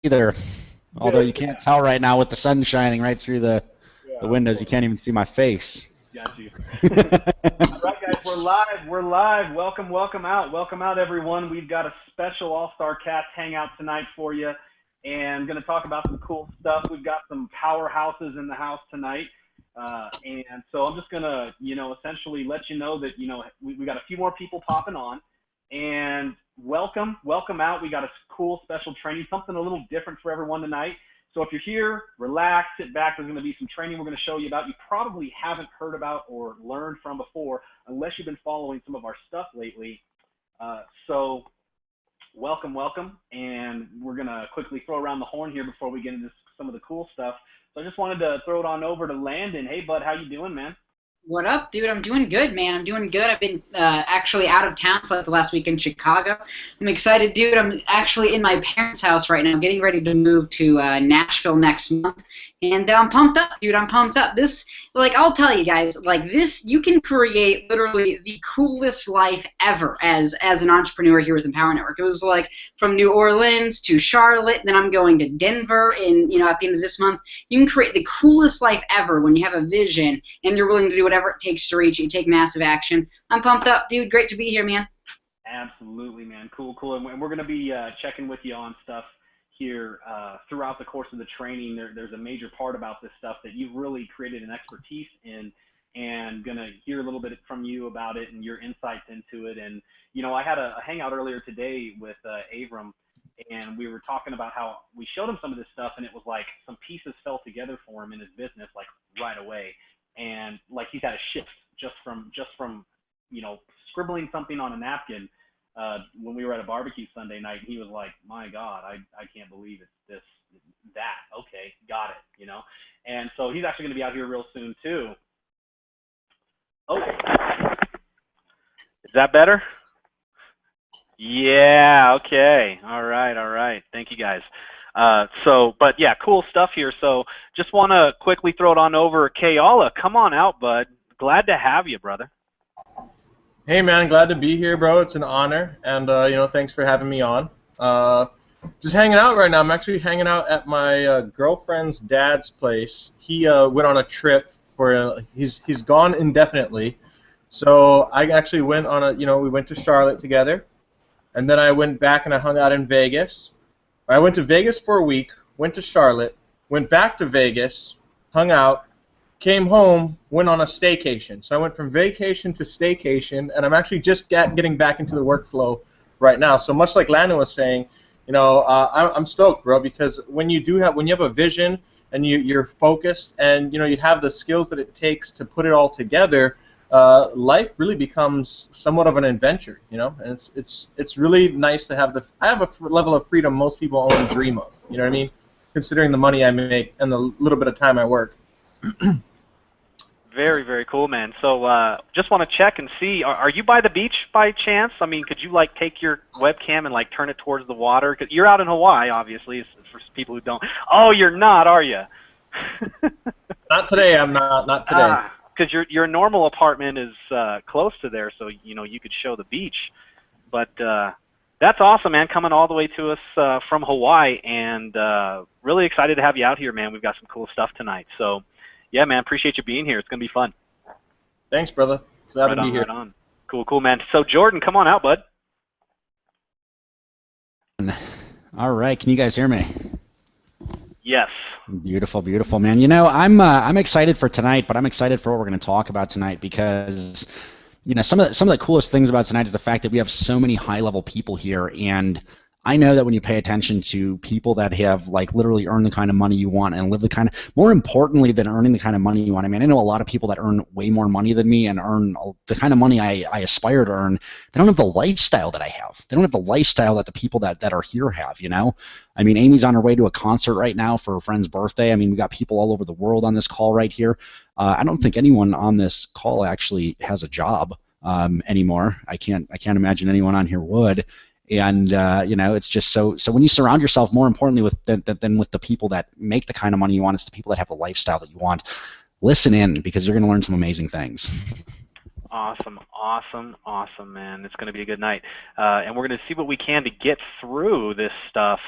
either. Although Good. you can't tell right now with the sun shining right through Yeah, the of windows. You course. can't even see my face. Got you. All right, guys, we're live. We're live. Welcome, welcome out. Welcome out, everyone. We've got a special All-Star Cast hangout tonight for you, and going to talk about some cool stuff. We've got some powerhouses in the house tonight. And so I'm just going to, essentially let you know that, we got a few more people popping on. And welcome out. We got a cool special training, something a little different for everyone tonight. So if you're here, relax, sit back. There's going to be some training we're going to show you about you probably haven't heard about or learned from before unless you've been following some of our stuff lately. So welcome. And we're going to quickly throw around the horn here before we get into some of the cool stuff. So I just wanted to throw it on over to Landon. Hey, bud, how you doing, man? What up, dude? I'm doing good, man. I'm doing good. I've been actually out of town for like the last week in Chicago. I'm excited, dude. I'm actually in my parents' house right now, getting ready to move to Nashville next month, and I'm pumped up, dude. I'm pumped up. I'll tell you guys, you can create literally the coolest life ever as an entrepreneur here with Empower Network. It was like from New Orleans to Charlotte, then I'm going to Denver, and at the end of this month, you can create the coolest life ever when you have a vision and you're willing to do whatever it takes to reach it. You take massive action. I'm pumped up, dude. Great to be here, man. Absolutely, man. Cool. And we're going to be checking with you on stuff here throughout the course of the training. There's a major part about this stuff that you've really created an expertise in, and going to hear a little bit from you about it and your insights into it. And, I had a hangout earlier today with Avram, and we were talking about how we showed him some of this stuff, and it was like some pieces fell together for him in his business, like right away. And like he's had a shift just from scribbling something on a napkin when we were at a barbecue Sunday night, and he was like, "My God, I can't believe it's this that." Okay, got it. And so he's actually going to be out here real soon too. Oh, is that better? Yeah. Okay. All right. Thank you guys. But yeah, cool stuff here. So just want to quickly throw it on over. Kayala, come on out, bud. Glad to have you, brother. Hey man, glad to be here, bro. It's an honor, and thanks for having me on. Uh, just hanging out right now. I'm actually hanging out at my girlfriend's dad's place. He went on a trip for he's gone indefinitely, so I actually went on we went to Charlotte together, and then I went back and I hung out in Vegas. I went to Vegas for a week, went to Charlotte, went back to Vegas, hung out, came home, went on a staycation. So I went from vacation to staycation, and I'm actually just getting back into the workflow right now. So much like Landon was saying, I'm stoked, bro, because when you have a vision and you're focused and you have the skills that it takes to put it all together, life really becomes somewhat of an adventure, and it's really nice to have I have a level of freedom most people only dream of, you know what I mean, considering the money I make and the little bit of time I work. Very, very cool, man. So just want to check and see, are you by the beach by chance? I mean, could you like take your webcam and like turn it towards the water? 'Cause you're out in Hawaii, obviously, for people who don't. Oh, you're not, are you? Not today. I'm not. Not today. Because your normal apartment is close to there, so you could show the beach. But that's awesome, man. Coming all the way to us from Hawaii, and really excited to have you out here, man. We've got some cool stuff tonight. So, yeah, man, appreciate you being here. It's gonna be fun. Thanks, brother. Glad Right to be on, here. right on. Cool, man. So, Jordan, come on out, bud. All right, can you guys hear me? Yes. Beautiful, man. I'm excited for tonight, but I'm excited for what we're going to talk about tonight because some of the coolest things about tonight is the fact that we have so many high level people here, and I know that when you pay attention to people that have like literally earned the kind of money you want and live the kind of, more importantly than earning the kind of money you want. I mean, I know a lot of people that earn way more money than me and earn the kind of money I aspire to earn. They don't have the lifestyle that I have. They don't have the lifestyle that the people that are here have. I mean, Amy's on her way to a concert right now for her friend's birthday. I mean, we got people all over the world on this call right here. I don't think anyone on this call actually has a job anymore. I can't imagine anyone on here would. And it's just so when you surround yourself, more importantly, than with the people that make the kind of money you want, it's the people that have the lifestyle that you want. Listen in, because you're going to learn some amazing things. Awesome, man. It's going to be a good night. And we're going to see what we can to get through this stuff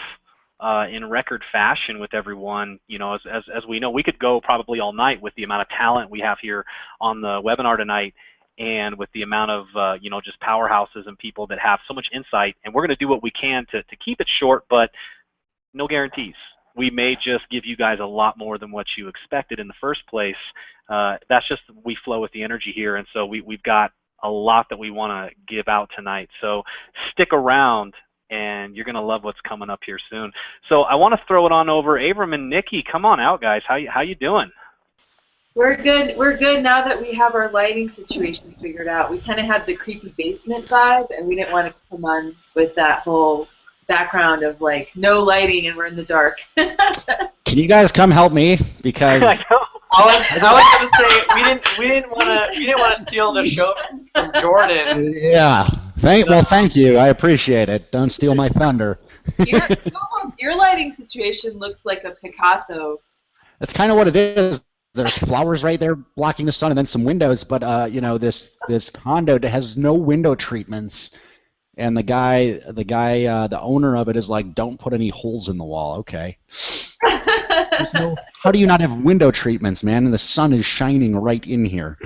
in record fashion with everyone. You know, as we know, we could go probably all night with the amount of talent we have here on the webinar tonight, and with the amount of you know, just powerhouses and people that have so much insight. And we're going to do what we can to keep it short, but no guarantees. We may just give you guys a lot more than what you expected in the first place. That's just, we flow with the energy here, and so we've got a lot that we want to give out tonight. So stick around, and you're going to love what's coming up here soon. So I want to throw it on over. Abram and Nikki, come on out, guys. How you doing? We're good. We're good now that we have our lighting situation figured out. We kind of had the creepy basement vibe, and we didn't want to come on with that whole background of like no lighting and we're in the dark. Can you guys come help me? Because I was gonna say we didn't want to steal the show from Jordan. yeah. Thank you. I appreciate it. Don't steal my thunder. Your lighting situation looks like a Picasso. That's kind of what it is. There's flowers right there blocking the sun, and then some windows. But you know, this condo has no window treatments, and the owner of it is like, don't put any holes in the wall. Okay. How do you not have window treatments, man? And the sun is shining right in here.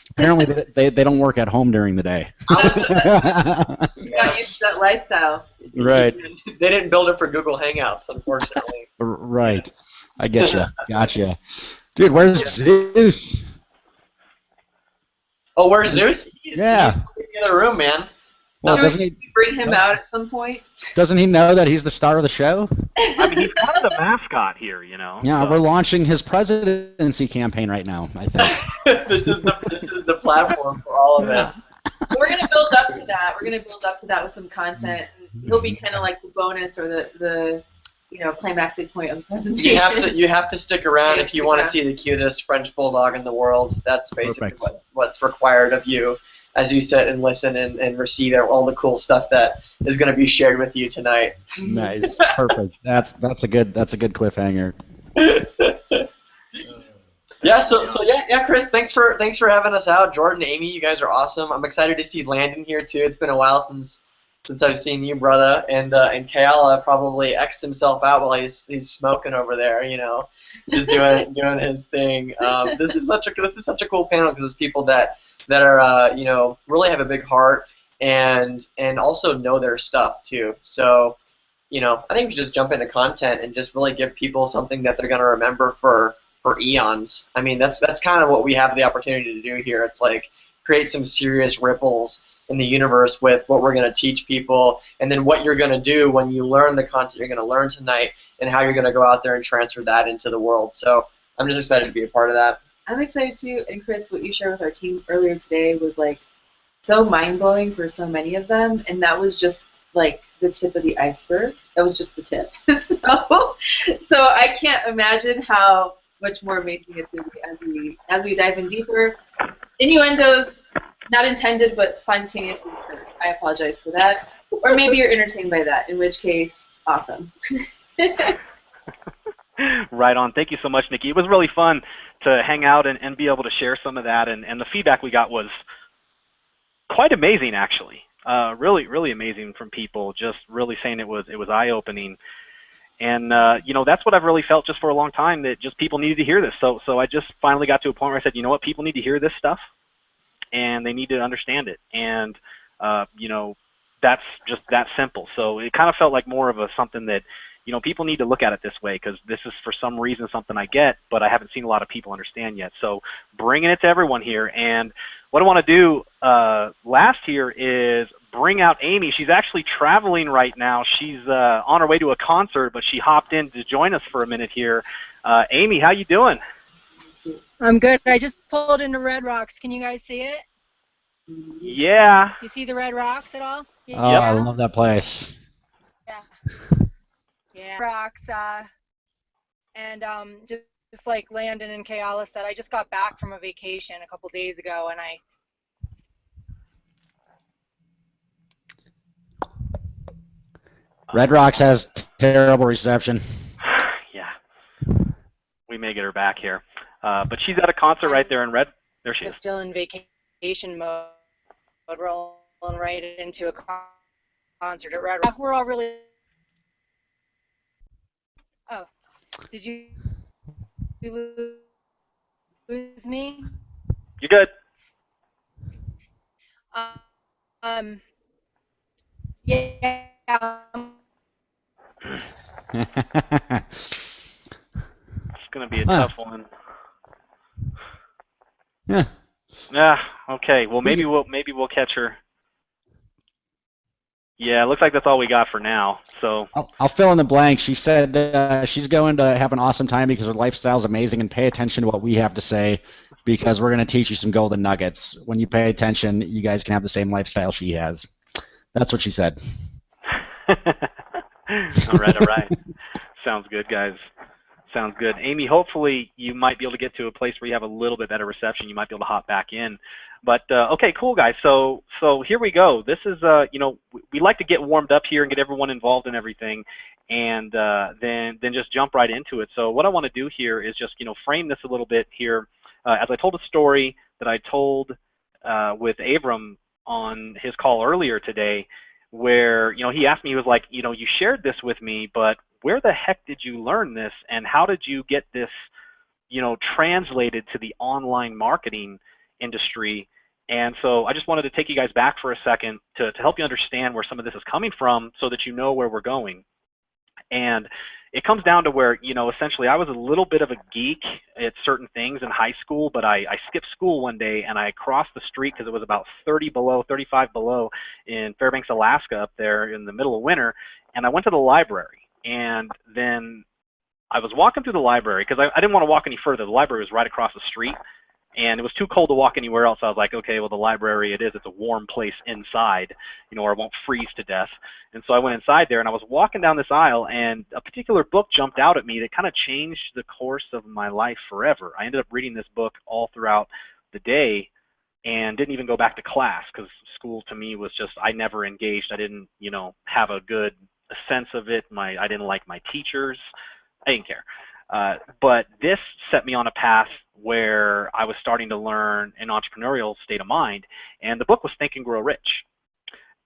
Apparently, they don't work at home during the day. You got used to that lifestyle. Right. They didn't build it for Google Hangouts, unfortunately. Right. I get you. Gotcha. Dude, where's Zeus? Oh, where's Zeus? He's in the other room, man. Well, Should we bring him out at some point? Doesn't he know that he's the star of the show? I mean, he's kind of the mascot here, you know. Yeah, so. We're launching his presidency campaign right now, I think. This is the platform for all of it. We're gonna build up to that. We're gonna build up to that with some content. He'll be kind of like the bonus or the climactic point of the presentation. You have to stick around if you want to see the cutest French bulldog in the world. That's basically what's required of you as you sit and listen and receive all the cool stuff that is going to be shared with you tonight. Nice, perfect. That's a good cliffhanger. Yeah. So Chris, thanks for having us out. Jordan, Amy, you guys are awesome. I'm excited to see Landon here too. It's been a while since I've seen you, brother. And Kayala probably X'd himself out while he's smoking over there. You know, just doing his thing. This is such a cool panel because there's people that are really have a big heart and also know their stuff too. So, I think we should just jump into content and just really give people something that they're going to remember for eons. I mean, that's kind of what we have the opportunity to do here. It's like create some serious ripples in the universe with what we're going to teach people, and then what you're going to do when you learn the content you're going to learn tonight, and how you're going to go out there and transfer that into the world. So I'm just excited to be a part of that. I'm excited too, and Chris, what you shared with our team earlier today was like so mind-blowing for so many of them, and that was just like the tip of the iceberg. That was just the tip. So I can't imagine how much more amazing it's going to be as we dive in deeper. Innuendos, not intended, but spontaneously occurred. I apologize for that. Or maybe you're entertained by that, in which case, awesome. Right on. Thank you so much, Nikki. It was really fun to hang out and be able to share some of that, and the feedback we got was quite amazing, actually. Really, really amazing from people, just really saying it was eye-opening. And, that's what I've really felt just for a long time, that just people needed to hear this. So I just finally got to a point where I said, you know what, people need to hear this stuff, and they need to understand it. And, that's just that simple. So it kind of felt like more of something that, people need to look at it this way, because this is for some reason something I get, but I haven't seen a lot of people understand yet. So bringing it to everyone here. And what I want to do last here is bring out Amy. She's actually traveling right now. She's on her way to a concert, but she hopped in to join us for a minute here. Amy, how you doing? I'm good. I just pulled into Red Rocks. Can you guys see it? Yeah. You see the Red Rocks at all? Oh, yeah. I love that place. Yeah. Yeah. Rocks. And just like Landon and Kayala said, I just got back from a vacation a couple days ago, and Red Rocks has terrible reception. Yeah. We may get her back here. But she's at a concert right there in Red. There she is. Still in vacation mode, rolling right into a concert at Red Rocks. We're all really Oh, did you lose me? You're good. Um, yeah. It's going to be a Huh. tough one. Yeah. Yeah. Okay. Well, maybe we'll catch her. Yeah, it looks like that's all we got for now. So I'll fill in the blanks. She said she's going to have an awesome time because her lifestyle is amazing, and pay attention to what we have to say because we're going to teach you some golden nuggets. When you pay attention, you guys can have the same lifestyle she has. That's what she said. all right. Sounds good, guys. Sounds good. Amy, hopefully you might be able to get to a place where you have a little bit better reception. You might be able to hop back in. But okay, cool, guys. So here we go. This is we like to get warmed up here and get everyone involved in everything, and then just jump right into it. So what I want to do here is just frame this a little bit here. As I told a story that I told with Abram on his call earlier today, where he asked me, he was like, you shared this with me, but where the heck did you learn this, and how did you get this translated to the online marketing industry? And so I just wanted to take you guys back for a second to help you understand where some of this is coming from so that you know where we're going. And it comes down to where, essentially I was a little bit of a geek at certain things in high school, but I skipped school one day and I crossed the street because it was about 35 below in Fairbanks, Alaska, up there in the middle of winter, and I went to the library. And then I was walking through the library because I didn't want to walk any further. The library was right across the street, and it was too cold to walk anywhere else. I was like, okay, well, the library it's a warm place inside, or it won't freeze to death. And so I went inside there, and I was walking down this aisle, and a particular book jumped out at me that kind of changed the course of my life forever. I ended up reading this book all throughout the day and didn't even go back to class because school to me was just, I never engaged. I didn't, have a good sense of it. I didn't like my teachers. I didn't care. But this set me on a path where I was starting to learn an entrepreneurial state of mind, and the book was Think and Grow Rich.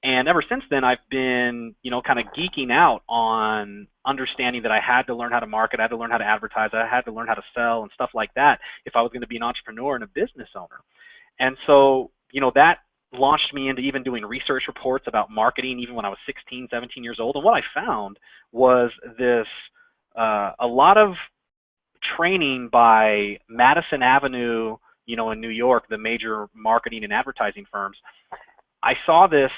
And ever since then, I've been, kind of geeking out on understanding that I had to learn how to market, I had to learn how to advertise, I had to learn how to sell and stuff like that if I was going to be an entrepreneur and a business owner. And so, that launched me into even doing research reports about marketing even when I was 16, 17 years old. And what I found was this, a lot of training by Madison Avenue, in New York, the major marketing and advertising firms. I saw this,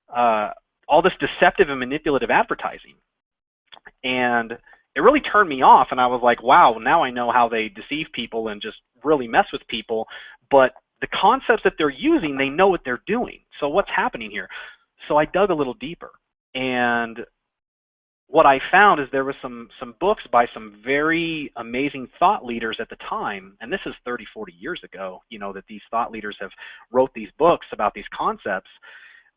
all this deceptive and manipulative advertising. And it really turned me off. And I was like, wow, now I know how they deceive people and just really mess with people. But the concepts that they're using, they know what they're doing. So what's happening here? So I dug a little deeper. And what I found is there was some books by some very amazing thought leaders at the time, and this is 30, 40 years ago, that these thought leaders have wrote these books about these concepts,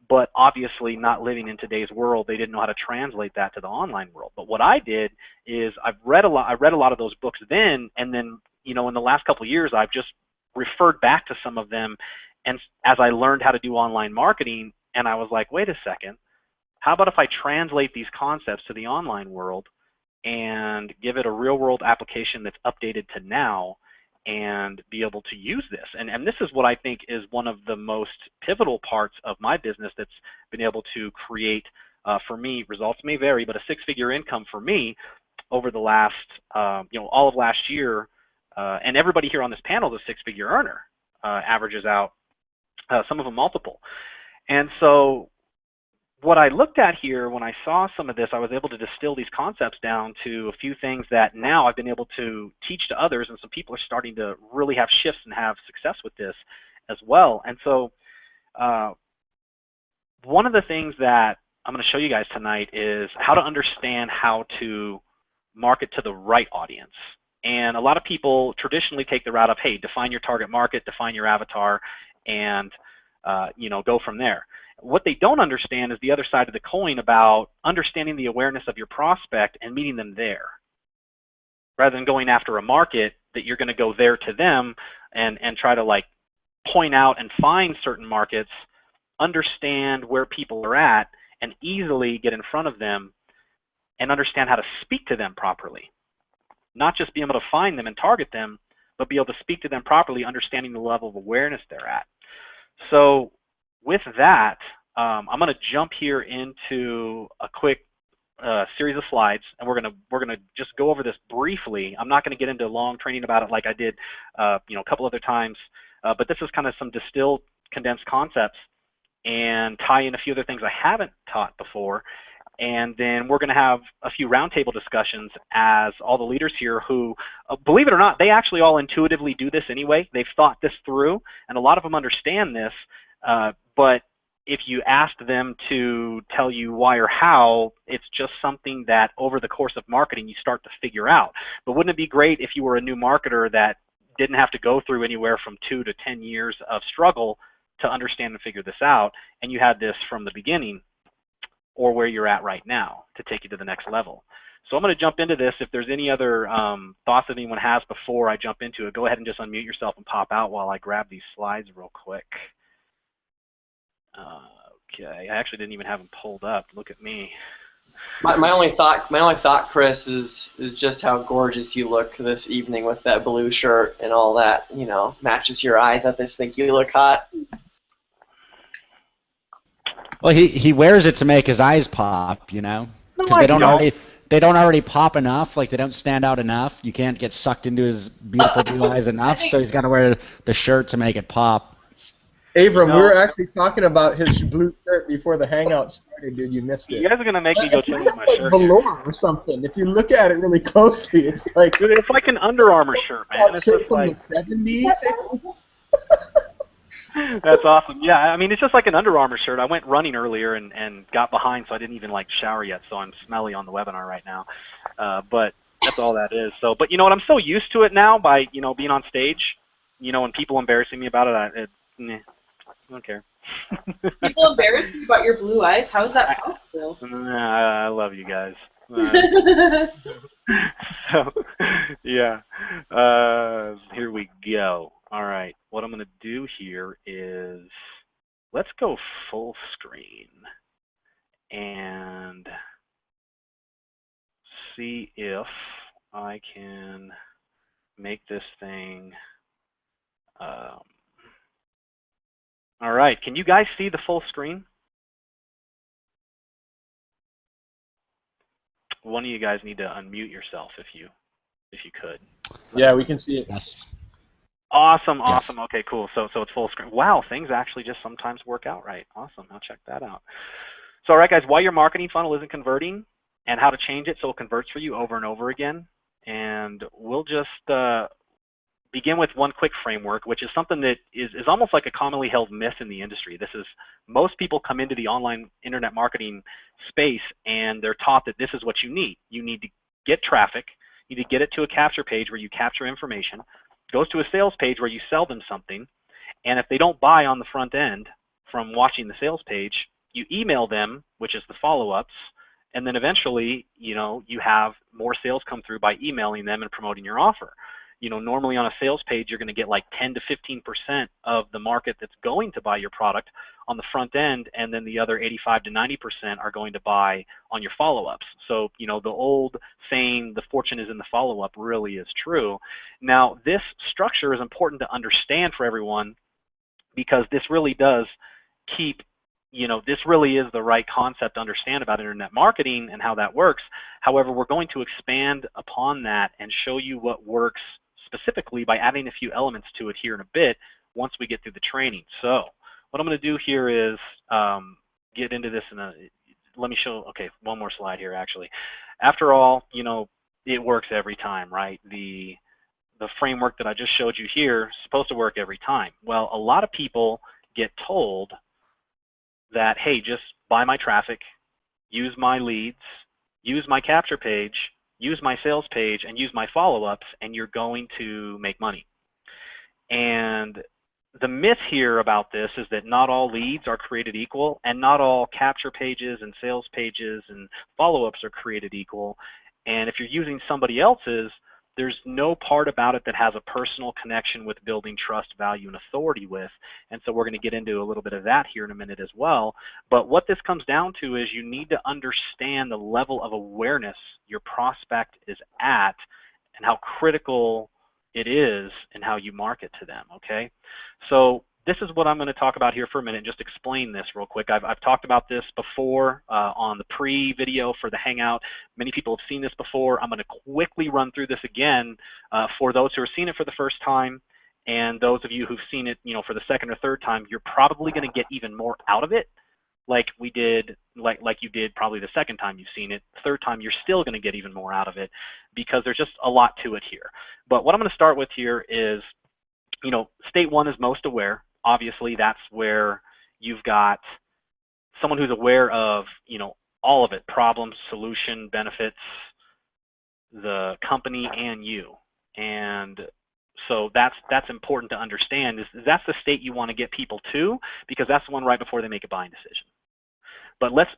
but obviously not living in today's world, they didn't know how to translate that to the online world. But what I did is I read a lot of those books then, and then, in the last couple of years, I've just referred back to some of them, and as I learned how to do online marketing, and I was like, wait a second, how about if I translate these concepts to the online world and give it a real world application that's updated to now and be able to use this? And this is what I think is one of the most pivotal parts of my business that's been able to create, for me, results may vary, but a six-figure income for me over the last, all of last year. And everybody here on this panel is a six-figure earner, averages out, some of them multiple. And so what I looked at here when I saw some of this, I was able to distill these concepts down to a few things that now I've been able to teach to others, and some people are starting to really have shifts and have success with this as well. And so one of the things that I'm going to show you guys tonight is how to understand how to market to the right audience. And a lot of people traditionally take the route of, hey, define your target market, define your avatar, and go from there. What they don't understand is the other side of the coin about understanding the awareness of your prospect and meeting them there. Rather than going after a market that you're going to go there to them and try to point out and find certain markets, understand where people are at and easily get in front of them and understand how to speak to them properly. Not just be able to find them and target them, but be able to speak to them properly, understanding the level of awareness they're at. So with that, I'm going to jump here into a quick series of slides, and we're gonna just go over this briefly. I'm not going to get into long training about it like I did, a couple other times, but this is kind of some distilled, condensed concepts, and tie in a few other things I haven't taught before. And then we're going to have a few roundtable discussions as all the leaders here who, believe it or not, they actually all intuitively do this anyway. They've thought this through, and a lot of them understand this, but if you asked them to tell you why or how, it's just something that over the course of marketing you start to figure out. But wouldn't it be great if you were a new marketer that didn't have to go through anywhere from 2 to 10 years of struggle to understand and figure this out, and you had this from the beginning, or where you're at right now to take you to the next level. So I'm going to jump into this. If there's any other thoughts that anyone has before I jump into it, go ahead and just unmute yourself and pop out while I grab these slides real quick. Okay, I actually didn't even have them pulled up. Look at me. My only thought, Chris, is just how gorgeous you look this evening with that blue shirt and all that. Matches your eyes. I just think you look hot. Well, he wears it to make his eyes pop, because No, they don't already pop enough. Like, they don't stand out enough. You can't get sucked into his beautiful blue eyes enough. So he's got to wear the shirt to make it pop. Avram, we were actually talking about his blue shirt before the hangout started, dude. You missed it. You guys are gonna make me go change my shirt. Velour or something. If you look at it really closely, it's like. Dude, it's like an Under Armour shirt, man. It's shirt just from like the 70s. That's awesome. Yeah, I mean, it's just like an Under Armour shirt. I went running earlier and got behind, so I didn't even shower yet. So I'm smelly on the webinar right now. But that's all that is. So, but you know what? I'm so used to it now by being on stage. And people embarrassing me about it. I don't care. People embarrass you about your blue eyes? How is that possible? I love you guys. So, yeah. Here we go. All right. What I'm going to do here is let's go full screen and see if I can make this thing. All right, can you guys see the full screen? One of you guys need to unmute yourself if you could. Yeah, we can see it. Yes. Awesome, Yes. awesome. Okay, cool. So it's full screen. Wow, things actually just sometimes work out right. Awesome. I'll check that out. So all right, guys, why your marketing funnel isn't converting and how to change it so it converts for you over and over again. And we'll just begin with one quick framework, which is something that is almost like a commonly held myth in the industry. This is, most people come into the online internet marketing space and they're taught that this is what you need. You need to get traffic, you need to get it to a capture page where you capture information, goes to a sales page where you sell them something, and if they don't buy on the front end from watching the sales page, you email them, which is the follow-ups, and then eventually, you have more sales come through by emailing them and promoting your offer. Normally on a sales page, you're going to get like 10 to 15% of the market that's going to buy your product on the front end, and then the other 85 to 90% are going to buy on your follow-ups. So, the old saying, the fortune is in the follow-up, really is true. Now, this structure is important to understand for everyone because this really does keep, this really is the right concept to understand about internet marketing and how that works. However, we're going to expand upon that and show you what works specifically by adding a few elements to it here in a bit once we get through the training. So what I'm going to do here is get into this let me show, okay, one more slide here actually. After all, it works every time, right? The framework that I just showed you here is supposed to work every time. Well, a lot of people get told that, hey, just buy my traffic, use my leads, use my capture page, use my sales page, and use my follow-ups, and you're going to make money. And the myth here about this is that not all leads are created equal, and not all capture pages and sales pages and follow-ups are created equal. And if you're using somebody else's, there's no part about it that has a personal connection with building trust, value, and authority with. And so we're going to get into a little bit of that here in a minute as well. But what this comes down to is you need to understand the level of awareness your prospect is at and how critical it is in how you market to them, okay? So this is what I'm going to talk about here for a minute and just explain this real quick. I've talked about this before on the pre-video for the Hangout. Many people have seen this before. I'm going to quickly run through this again for those who are seeing it for the first time, and those of you who've seen it, for the second or third time. You're probably going to get even more out of it, like we did, like you did probably the second time you've seen it. Third time, you're still going to get even more out of it because there's just a lot to it here. But what I'm going to start with here is, state one is most aware. Obviously, that's where you've got someone who's aware of, all of it: problem, solution, benefits, the company, and you. And so that's important to understand. Is that's the state you want to get people to, because that's the one right before they make a buying decision. But let's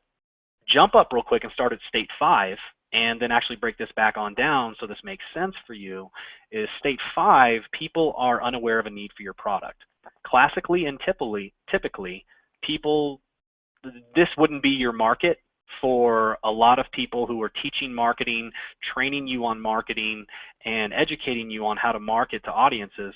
jump up real quick and start at state 5, and then actually break this back on down so this makes sense for you. Is state 5, people are unaware of a need for your product. Classically and typically, people, this wouldn't be your market for a lot of people who are teaching marketing, training you on marketing, and educating you on how to market to audiences.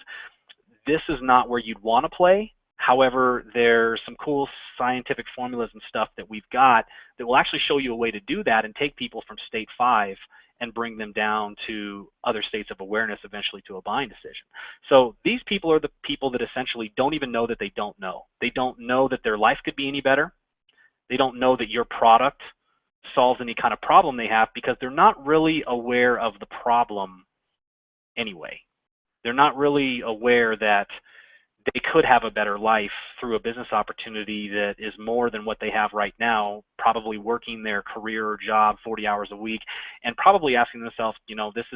This is not where you'd want to play. However, there's some cool scientific formulas and stuff that we've got that will actually show you a way to do that and take people from state 5 and bring them down to other states of awareness, eventually to a buying decision. So these people are the people that essentially don't even know that they don't know. They don't know that their life could be any better. They don't know that your product solves any kind of problem they have, because they're not really aware of the problem anyway. They're not really aware that they could have a better life through a business opportunity that is more than what they have right now, probably working their career or job 40 hours a week, and probably asking themselves, this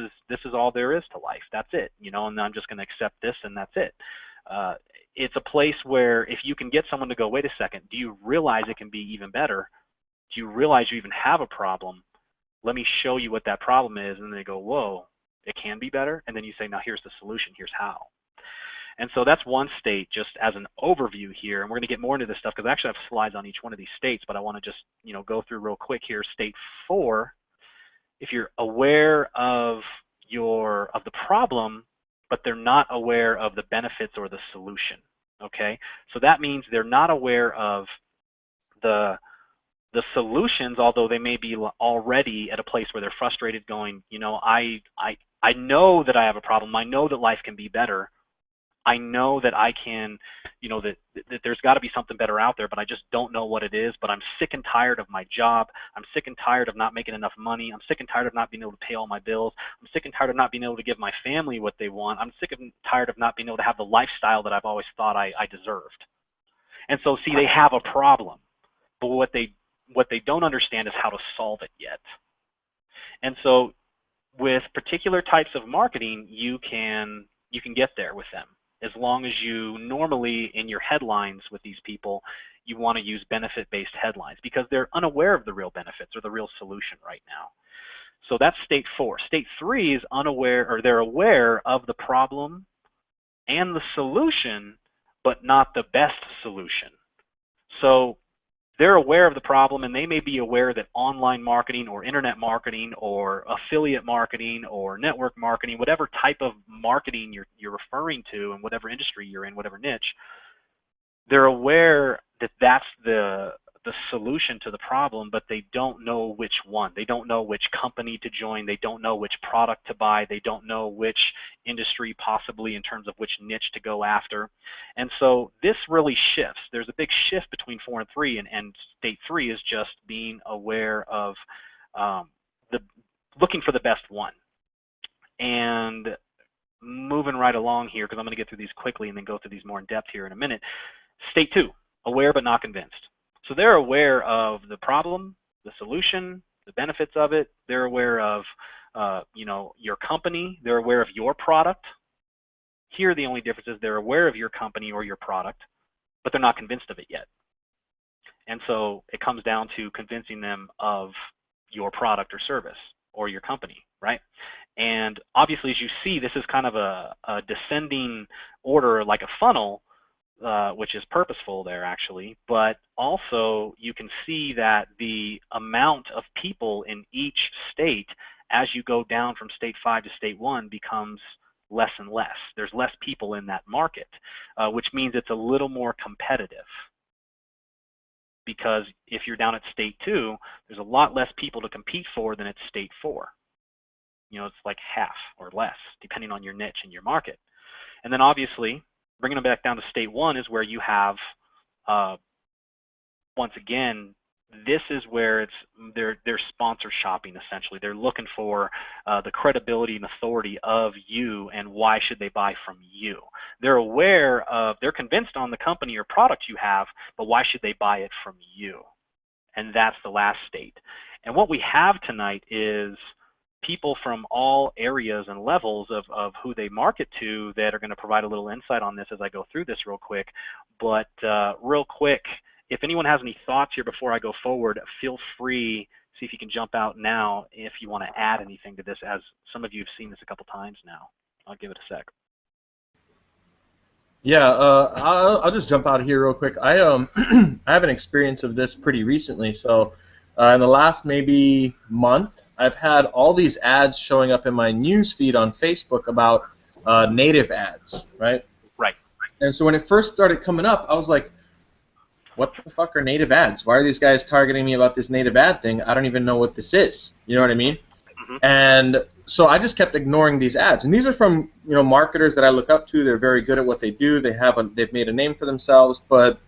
is all there is to life. That's it, and I'm just going to accept this and that's it. It's a place where if you can get someone to go, wait a second, do you realize it can be even better? Do you realize you even have a problem? Let me show you what that problem is. And they go, whoa, it can be better? And then you say, now here's the solution, here's how. And so that's one state, just as an overview here. And we're going to get more into this stuff because I actually have slides on each one of these states, but I want to just go through real quick here. State 4, if you're aware of the problem, but they're not aware of the benefits or the solution. Okay, so that means they're not aware of the solutions, although they may be already at a place where they're frustrated, going, I know that I have a problem. I know that life can be better. I know that I can, that there's got to be something better out there, but I just don't know what it is. But I'm sick and tired of my job. I'm sick and tired of not making enough money. I'm sick and tired of not being able to pay all my bills. I'm sick and tired of not being able to give my family what they want. I'm sick and tired of not being able to have the lifestyle that I've always thought I deserved. And so, see, they have a problem, but what they don't understand is how to solve it yet. And so, with particular types of marketing, you can get there with them. As long as you normally, in your headlines with these people, you want to use benefit-based headlines because they're unaware of the real benefits or the real solution right now. So that's state 4. State 3 is unaware, or they're aware of the problem and the solution, but not the best solution. So they're aware of the problem, and they may be aware that online marketing or internet marketing or affiliate marketing or network marketing, whatever type of marketing you're referring to in whatever industry you're in, whatever niche, they're aware that that's the solution to the problem, but they don't know which one. They don't know which company to join. They don't know which product to buy. They don't know which industry possibly in terms of which niche to go after. And so this really shifts. There's a big shift between 4 and 3, and state 3 is just being aware of looking for the best one. And moving right along here, because I'm going to get through these quickly and then go through these more in depth here in a minute. State 2, aware but not convinced. So they're aware of the problem, the solution, the benefits of it. They're aware of, your company. They're aware of your product. Here, the only difference is they're aware of your company or your product, but they're not convinced of it yet. And so it comes down to convincing them of your product or service or your company, right? And obviously, as you see, this is kind of a descending order, like a funnel, which is purposeful there actually, but also you can see that the amount of people in each state as you go down from state 5 to state 1 becomes less and less. There's less people in that market, which means it's a little more competitive. Because if you're down at state 2, there's a lot less people to compete for than at state 4. You know, it's like half or less, depending on your niche and your market. And then obviously, bringing them back down to state 1 is where you have, once again, this is where they're sponsor shopping essentially. They're looking for the credibility and authority of you, and why should they buy from you? They're aware of, they're convinced on the company or product you have, but why should they buy it from you? And that's the last state. And what we have tonight is people from all areas and levels of who they market to that are going to provide a little insight on this as I go through this real quick. But real quick, if anyone has any thoughts here before I go forward, feel free, see if you can jump out now if you want to add anything to this, as some of you have seen this a couple times now. I'll give it a sec. Yeah, I'll just jump out of here real quick. I have an experience of this pretty recently. So in the last maybe month, I've had all these ads showing up in my news feed on Facebook about native ads, right? Right. And so when it first started coming up, I was like, what the fuck are native ads? Why are these guys targeting me about this native ad thing? I don't even know what this is. You know what I mean? Mm-hmm. And so I just kept ignoring these ads. And these are from, you know, marketers that I look up to. They're very good at what they do. They've made a name for themselves. But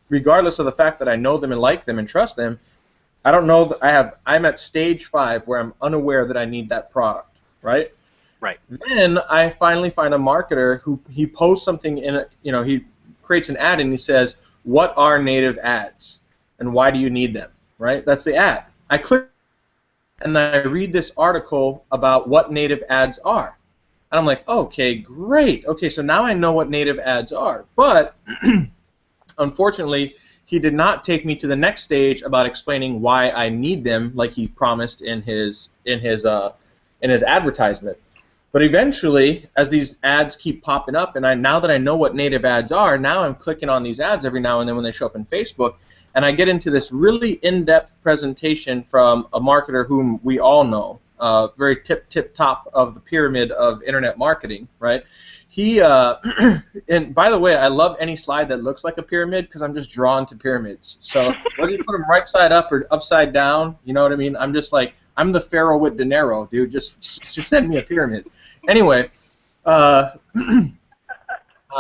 regardless of the fact that I know them and like them and trust them, I don't know that I'm at stage 5 where I'm unaware that I need that product, right? Right. Then I finally find a marketer who he posts something in he creates an ad and he says, what are native ads and why do you need them, right? That's the ad. I click and then I read this article about what native ads are. And I'm like, okay, great. Okay, so now I know what native ads are. But unfortunately, he did not take me to the next stage about explaining why I need them, like he promised in his advertisement. But eventually, as these ads keep popping up, and now that I know what native ads are, now I'm clicking on these ads every now and then when they show up in Facebook, and I get into this really in-depth presentation from a marketer whom we all know, very tip top of the pyramid of internet marketing, right? He and by the way, I love any slide that looks like a pyramid because I'm just drawn to pyramids. So whether you put them right side up or upside down, you know what I mean? I'm just like, I'm the pharaoh with dinero, dude. Just send me a pyramid. Anyway, so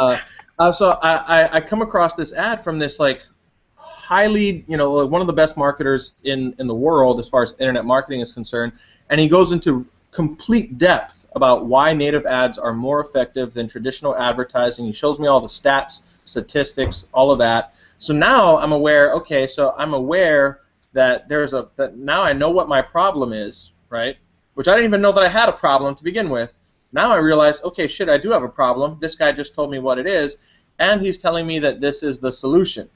I come across this ad from this like highly, one of the best marketers in the world as far as internet marketing is concerned, and he goes into complete depth about why native ads are more effective than traditional advertising. He shows me all the stats, statistics, all of that. So now I'm aware. Okay, so I'm aware that that now I know what my problem is, right? Which I didn't even know that I had a problem to begin with. Now I realize, okay, shit, I do have a problem. This guy just told me what it is, and he's telling me that this is the solution.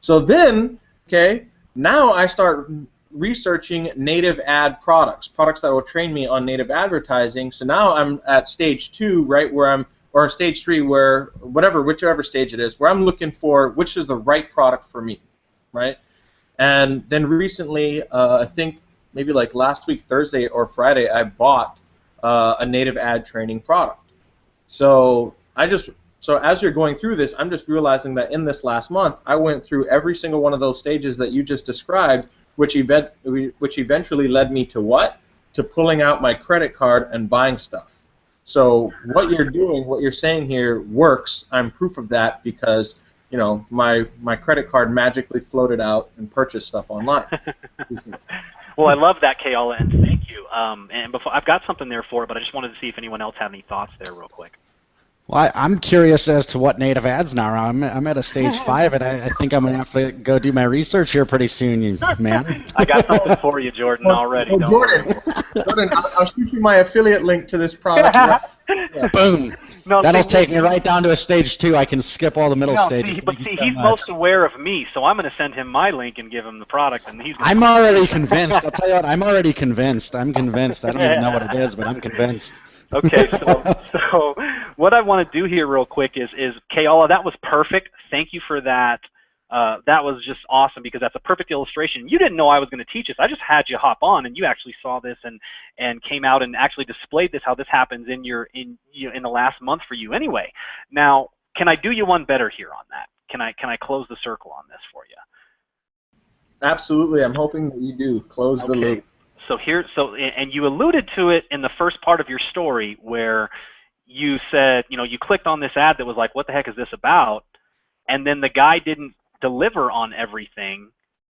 So then, okay, now I start researching native ad products that will train me on native advertising. So now I'm at stage 2, right, or stage 3, where whichever stage it is, where I'm looking for which is the right product for me, right? And then recently, I think maybe like last week, Thursday or Friday, I bought a native ad training product. So as you're going through this, I'm just realizing that in this last month, I went through every single one of those stages that you just described, which eventually led me to what? To pulling out my credit card and buying stuff. So what you're doing, what you're saying here works. I'm proof of that because my credit card magically floated out and purchased stuff online. Well, I love that, Kayala, and thank you. And before I've got something there for it, but I just wanted to see if anyone else had any thoughts there real quick. Well, I'm curious as to what native ads now are. I'm at a stage 5, and I think I'm going to have to go do my research here pretty soon, man. I got something for you, Jordan, already. Jordan, I'll shoot you my affiliate link to this product. Yeah. Boom. No, That'll see, take me right down to a stage 2. I can skip all the middle no, stages. see, but Thank you see, so he's much. most aware of me, so I'm going to send him my link and give him the product, and he's going I'm already convinced. I'll tell you what, I'm already convinced. I'm convinced. I don't even know what it is, but I'm convinced. Okay, so what I want to do here real quick is Kayala, that was perfect. Thank you for that. That was just awesome because that's a perfect illustration. You didn't know I was going to teach this. I just had you hop on, and you actually saw this and came out and actually displayed this, how this happens in the last month for you anyway. Now, can I do you one better here on that? Can I close the circle on this for you? Absolutely. I'm hoping that you do. Close the loop. And you alluded to it in the first part of your story where you said, you clicked on this ad that was like, what the heck is this about? And then the guy didn't deliver on everything,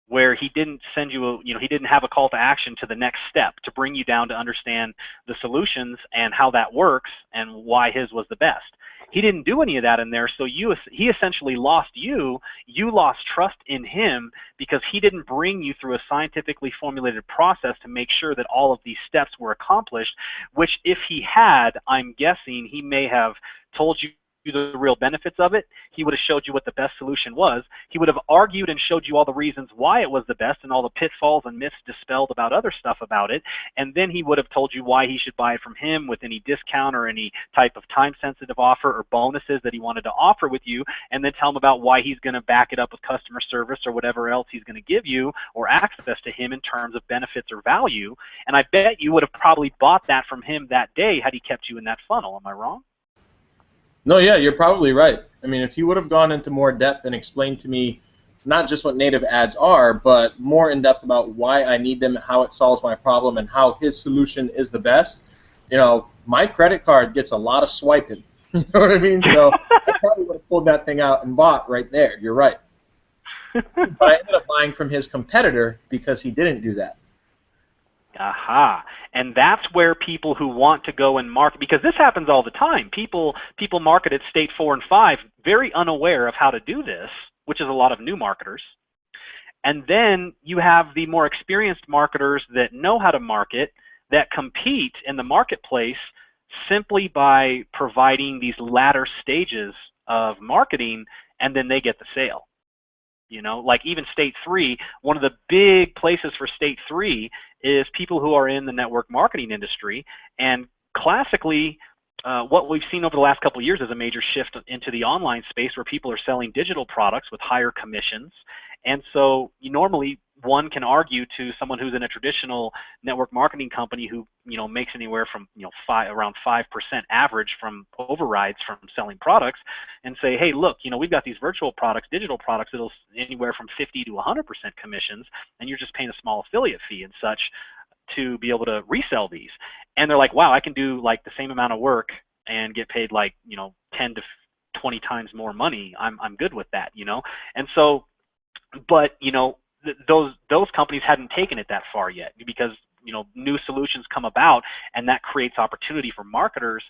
where he didn't send you he didn't have a call to action to the next step to bring you down to understand the solutions and how that works and why his was the best. He didn't do any of that in there, so he essentially lost you. You lost trust in him because he didn't bring you through a scientifically formulated process to make sure that all of these steps were accomplished, which if he had, I'm guessing he may have told you the real benefits of it. He would have showed you what the best solution was. He would have argued and showed you all the reasons why it was the best and all the pitfalls and myths dispelled about other stuff about it. And then he would have told you why he should buy it from him with any discount or any type of time-sensitive offer or bonuses that he wanted to offer with you, and then tell him about why he's going to back it up with customer service or whatever else he's going to give you or access to him in terms of benefits or value. And I bet you would have probably bought that from him that day had he kept you in that funnel. Am I wrong? No, yeah, you're probably right. I mean, if you would have gone into more depth and explained to me not just what native ads are, but more in depth about why I need them, how it solves my problem, and how his solution is the best, my credit card gets a lot of swiping. You know what I mean? So I probably would have pulled that thing out and bought right there. You're right. But I ended up buying from his competitor because he didn't do that. Aha. And that's where people who want to go and market, because this happens all the time. People market at state 4 and 5 very unaware of how to do this, which is a lot of new marketers. And then you have the more experienced marketers that know how to market, that compete in the marketplace simply by providing these latter stages of marketing, and then they get the sale. Like even state 3, one of the big places for state 3 is people who are in the network marketing industry. And classically, what we've seen over the last couple of years is a major shift into the online space where people are selling digital products with higher commissions. And so normally one can argue to someone who's in a traditional network marketing company who makes anywhere from around 5% average from overrides from selling products, and say, hey, look, we've got these virtual products, digital products that'll anywhere from 50 to 100% commissions, and you're just paying a small affiliate fee and such to be able to resell these. And they're like, wow, I can do like the same amount of work and get paid like 10 to 20 times more money. I'm good with that, And so, but those companies hadn't taken it that far yet because new solutions come about, and that creates opportunity for marketers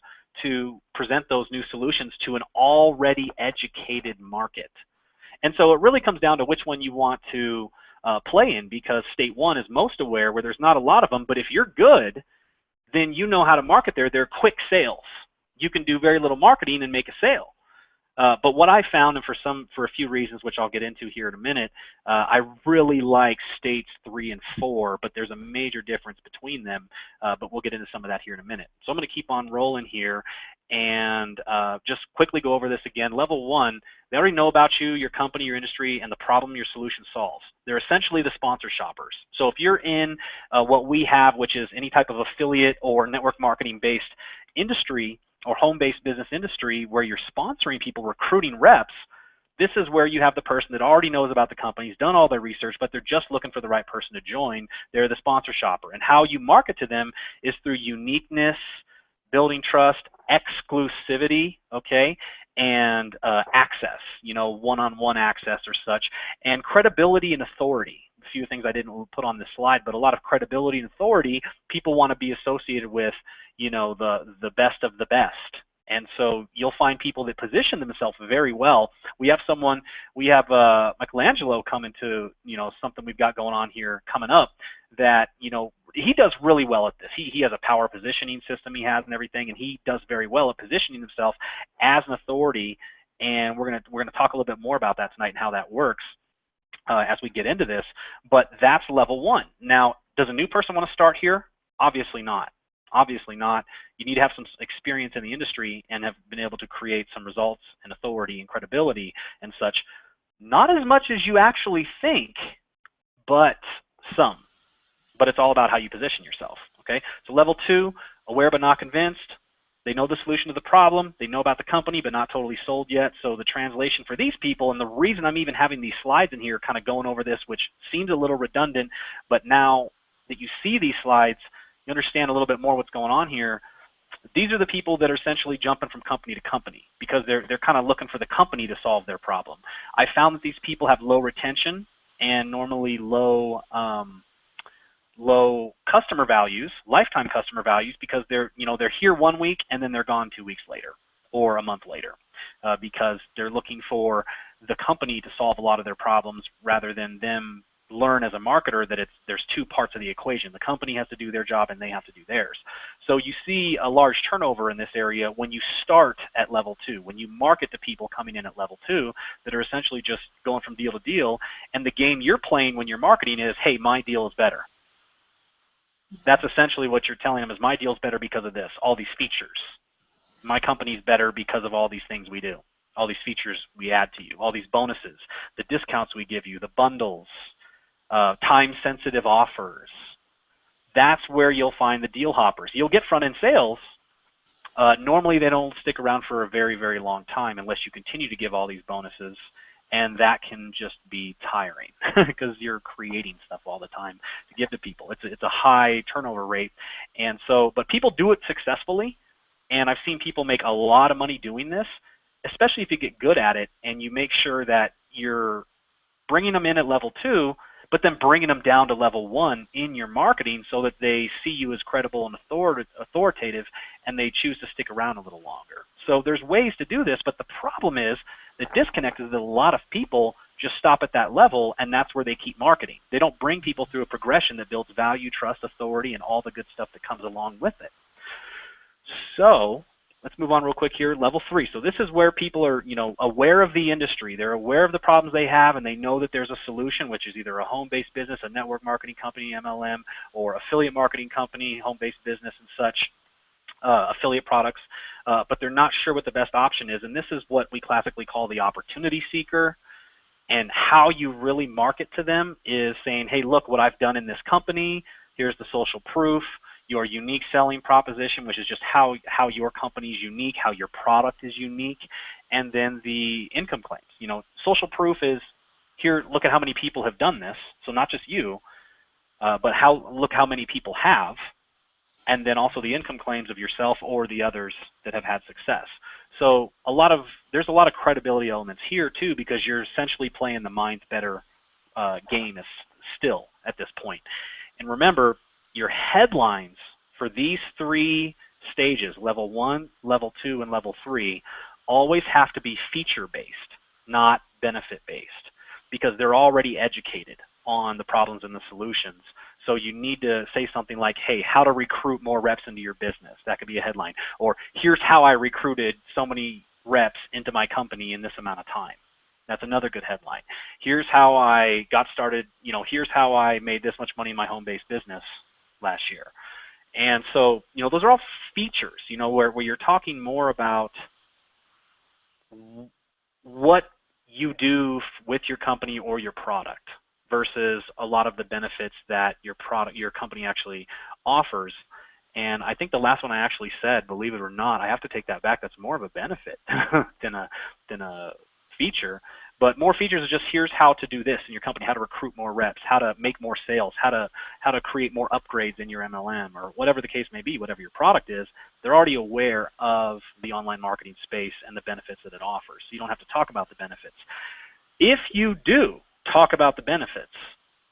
to present those new solutions to an already educated market. And so it really comes down to which one you want to play in, because state 1 is most aware, where there's not a lot of them, but if you're good, then you know how to market there. They're quick sales. You can do very little marketing and make a sale. But what I found, and for a few reasons, which I'll get into here in a minute, I really like states 3 and 4, but there's a major difference between them. But we'll get into some of that here in a minute. So I'm going to keep on rolling here and just quickly go over this again. Level 1, they already know about you, your company, your industry, and the problem your solution solves. They're essentially the sponsor shoppers. So if you're in what we have, which is any type of affiliate or network marketing based industry, or home-based business industry where you're sponsoring people, recruiting reps, this is where you have the person that already knows about the company's done all their research, but they're just looking for the right person to join. They're the sponsor shopper. And how you market to them is through uniqueness, building trust, exclusivity, okay, and access, one-on-one access or such, and credibility and authority. A few things I didn't put on this slide, but a lot of credibility and authority. People want to be associated with, the best of the best, And so you'll find people that position themselves very well. We have Michelangelo coming to, something we've got going on here coming up that, he does really well at this. He has a power positioning system he has and everything, and he does very well at positioning himself as an authority. And we're gonna talk a little bit more about that tonight and how that works as we get into this. But that's level 1. Now, does a new person want to start here? Obviously not. Obviously not. You need to have some experience in the industry and have been able to create some results and authority and credibility and such. Not as much as you actually think, but some. But it's all about how you position yourself. Okay. So level 2, aware but not convinced. They know the solution to the problem. They know about the company, but not totally sold yet. So the translation for these people, and the reason I'm even having these slides in here kind of going over this, which seems a little redundant, but now that you see these slides, you understand a little bit more what's going on here. These are the people that are essentially jumping from company to company because they're kind of looking for the company to solve their problem. I found that these people have low retention and normally low customer values, lifetime customer values, because they're here 1 week and then they're gone 2 weeks later or a month later because they're looking for the company to solve a lot of their problems rather than them learn as a marketer that there's 2 parts of the equation. The company has to do their job and they have to do theirs. So you see a large turnover in this area when you start at level 2, when you market to people coming in at level 2 that are essentially just going from deal to deal, and the game you're playing when you're marketing is, hey, my deal is better. That's essentially what you're telling them is my deal's better because of this, all these features. My company's better because of all these things we do, all these features we add to you, all these bonuses, the discounts we give you, the bundles, time-sensitive offers. That's where you'll find the deal hoppers. You'll get front-end sales. Normally, they don't stick around for a very, very long time unless you continue to give all these bonuses, and that can just be tiring because you're creating stuff all the time to give to people. It's a high turnover rate, and so, but people do it successfully, and I've seen people make a lot of money doing this, especially if you get good at it and you make sure that you're bringing them in at level 2, but then bringing them down to level 1 in your marketing so that they see you as credible and authoritative and they choose to stick around a little longer. So there's ways to do this, but the problem is the disconnect is that a lot of people just stop at that level, and that's where they keep marketing. They don't bring people through a progression that builds value, trust, authority, and all the good stuff that comes along with it. So let's move on real quick here. Level 3. So this is where people are, aware of the industry. They're aware of the problems they have, and they know that there's a solution, which is either a home-based business, a network marketing company, MLM, or affiliate marketing company, home-based business and such, affiliate products. But they're not sure what the best option is. And this is what we classically call the opportunity seeker. And how you really market to them is saying, hey, look what I've done in this company. Here's the social proof. Your unique selling proposition, which is just how your company is unique, how your product is unique, and then the income claims. Social proof is here. Look at how many people have done this. So not just you, but look how many people have, and then also the income claims of yourself or the others that have had success. So there's a lot of credibility elements here too, because you're essentially playing the Minds Better game still at this point. And remember, your headlines for these 3 stages, level 1, level 2, and level 3, always have to be feature-based, not benefit-based, because they're already educated on the problems and the solutions. So you need to say something like, hey, how to recruit more reps into your business. That could be a headline. Or here's how I recruited so many reps into my company in this amount of time. That's another good headline. Here's how I got started. Here's how I made this much money in my home-based business last year. And so, those are all features, where you're talking more about what you do with your company or your product versus a lot of the benefits that your company actually offers. And I think the last one I actually said, believe it or not, I have to take that back. That's more of a benefit than a feature. But more features is just here's how to do this in your company, how to recruit more reps, how to make more sales, how to create more upgrades in your MLM, or whatever the case may be, whatever your product is. They're already aware of the online marketing space and the benefits that it offers. So you don't have to talk about the benefits. If you do talk about the benefits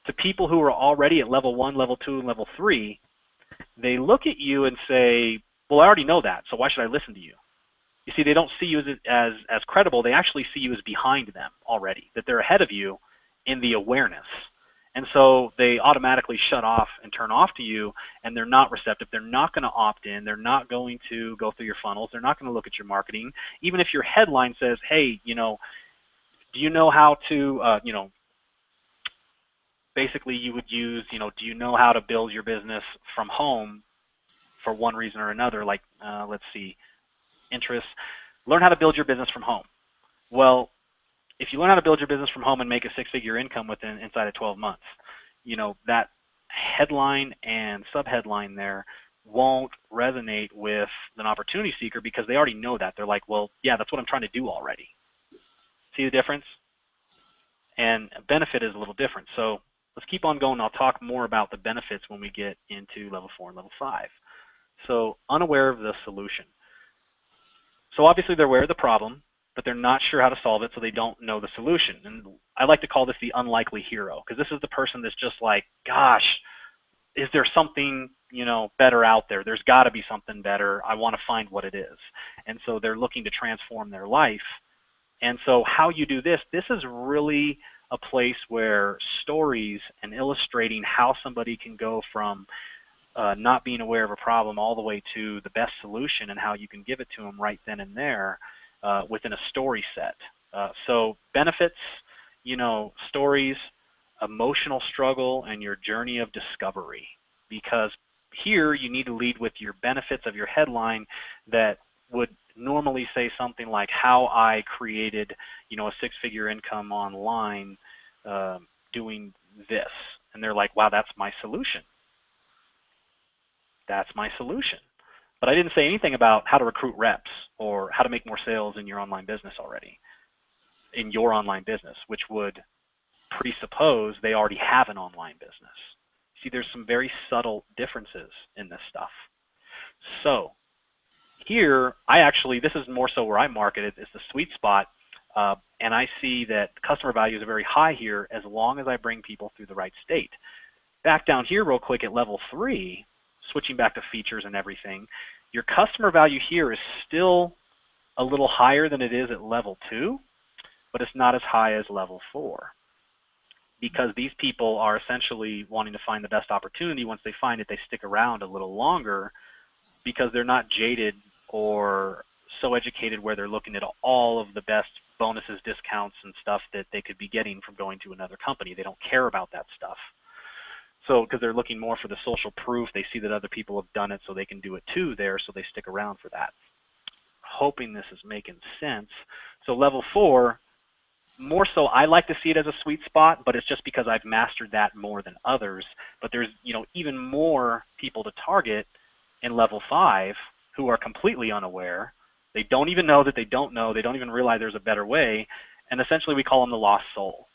to people who are already at level 1, level 2, and level 3, they look at you and say, well, I already know that, so why should I listen to you? You see, they don't see you as credible. They actually see you as behind them already, that they're ahead of you in the awareness. And so they automatically shut off and turn off to you, and they're not receptive. They're not going to opt in. They're not going to go through your funnels. They're not going to look at your marketing. Even if your headline says, hey, you know, do you know how to, you know, basically you would use, you know, do you know how to build your business from home for one reason or another? Like, let's see, interests. Learn how to build your business from home. Well, if you learn how to build your business from home and make a six-figure income inside of 12 months, you know, that headline and subheadline there won't resonate with an opportunity seeker because they already know that. They're like, well, yeah, that's what I'm trying to do already. See the difference? And benefit is a little different. So let's keep on going. I'll talk more about the benefits when we get into level 4 and level 5. So unaware of the solution. So obviously they're aware of the problem, but they're not sure how to solve it, so they don't know the solution. And I like to call this the unlikely hero, because this is the person that's just like, gosh, is there something, you know, better out there? There's got to be something better. I want to find what it is. And so they're looking to transform their life. And so how you do this is really a place where stories and illustrating how somebody can go from not being aware of a problem all the way to the best solution and how you can give it to them right then and there within a story set. So benefits, you know, stories, emotional struggle, and your journey of discovery. Because here you need to lead with your benefits of your headline that would normally say something like how I created, you know, a six-figure income online doing this. And they're like, wow, that's my solution. That's my solution. But I didn't say anything about how to recruit reps or how to make more sales in your online business already, in your online business, which would presuppose they already have an online business. See, there's some very subtle differences in this stuff. So here, this is more so where I market it, is the sweet spot, and I see that customer values are very high here as long as I bring people through the right state. Back down here real quick at level 3, switching back to features and everything, your customer value here is still a little higher than it is at level 2, but it's not as high as level 4. Because these people are essentially wanting to find the best opportunity. Once they find it, they stick around a little longer because they're not jaded or so educated where they're looking at all of the best bonuses, discounts, and stuff that they could be getting from going to another company. They don't care about that stuff. So, because they're looking more for the social proof, they see that other people have done it so they can do it too there, so they stick around for that. Hoping this is making sense. So level 4, more so I like to see it as a sweet spot, but it's just because I've mastered that more than others. But there's, you know, even more people to target in level 5 who are completely unaware. They don't even know that they don't know. They don't even realize there's a better way. And essentially we call them the lost soul.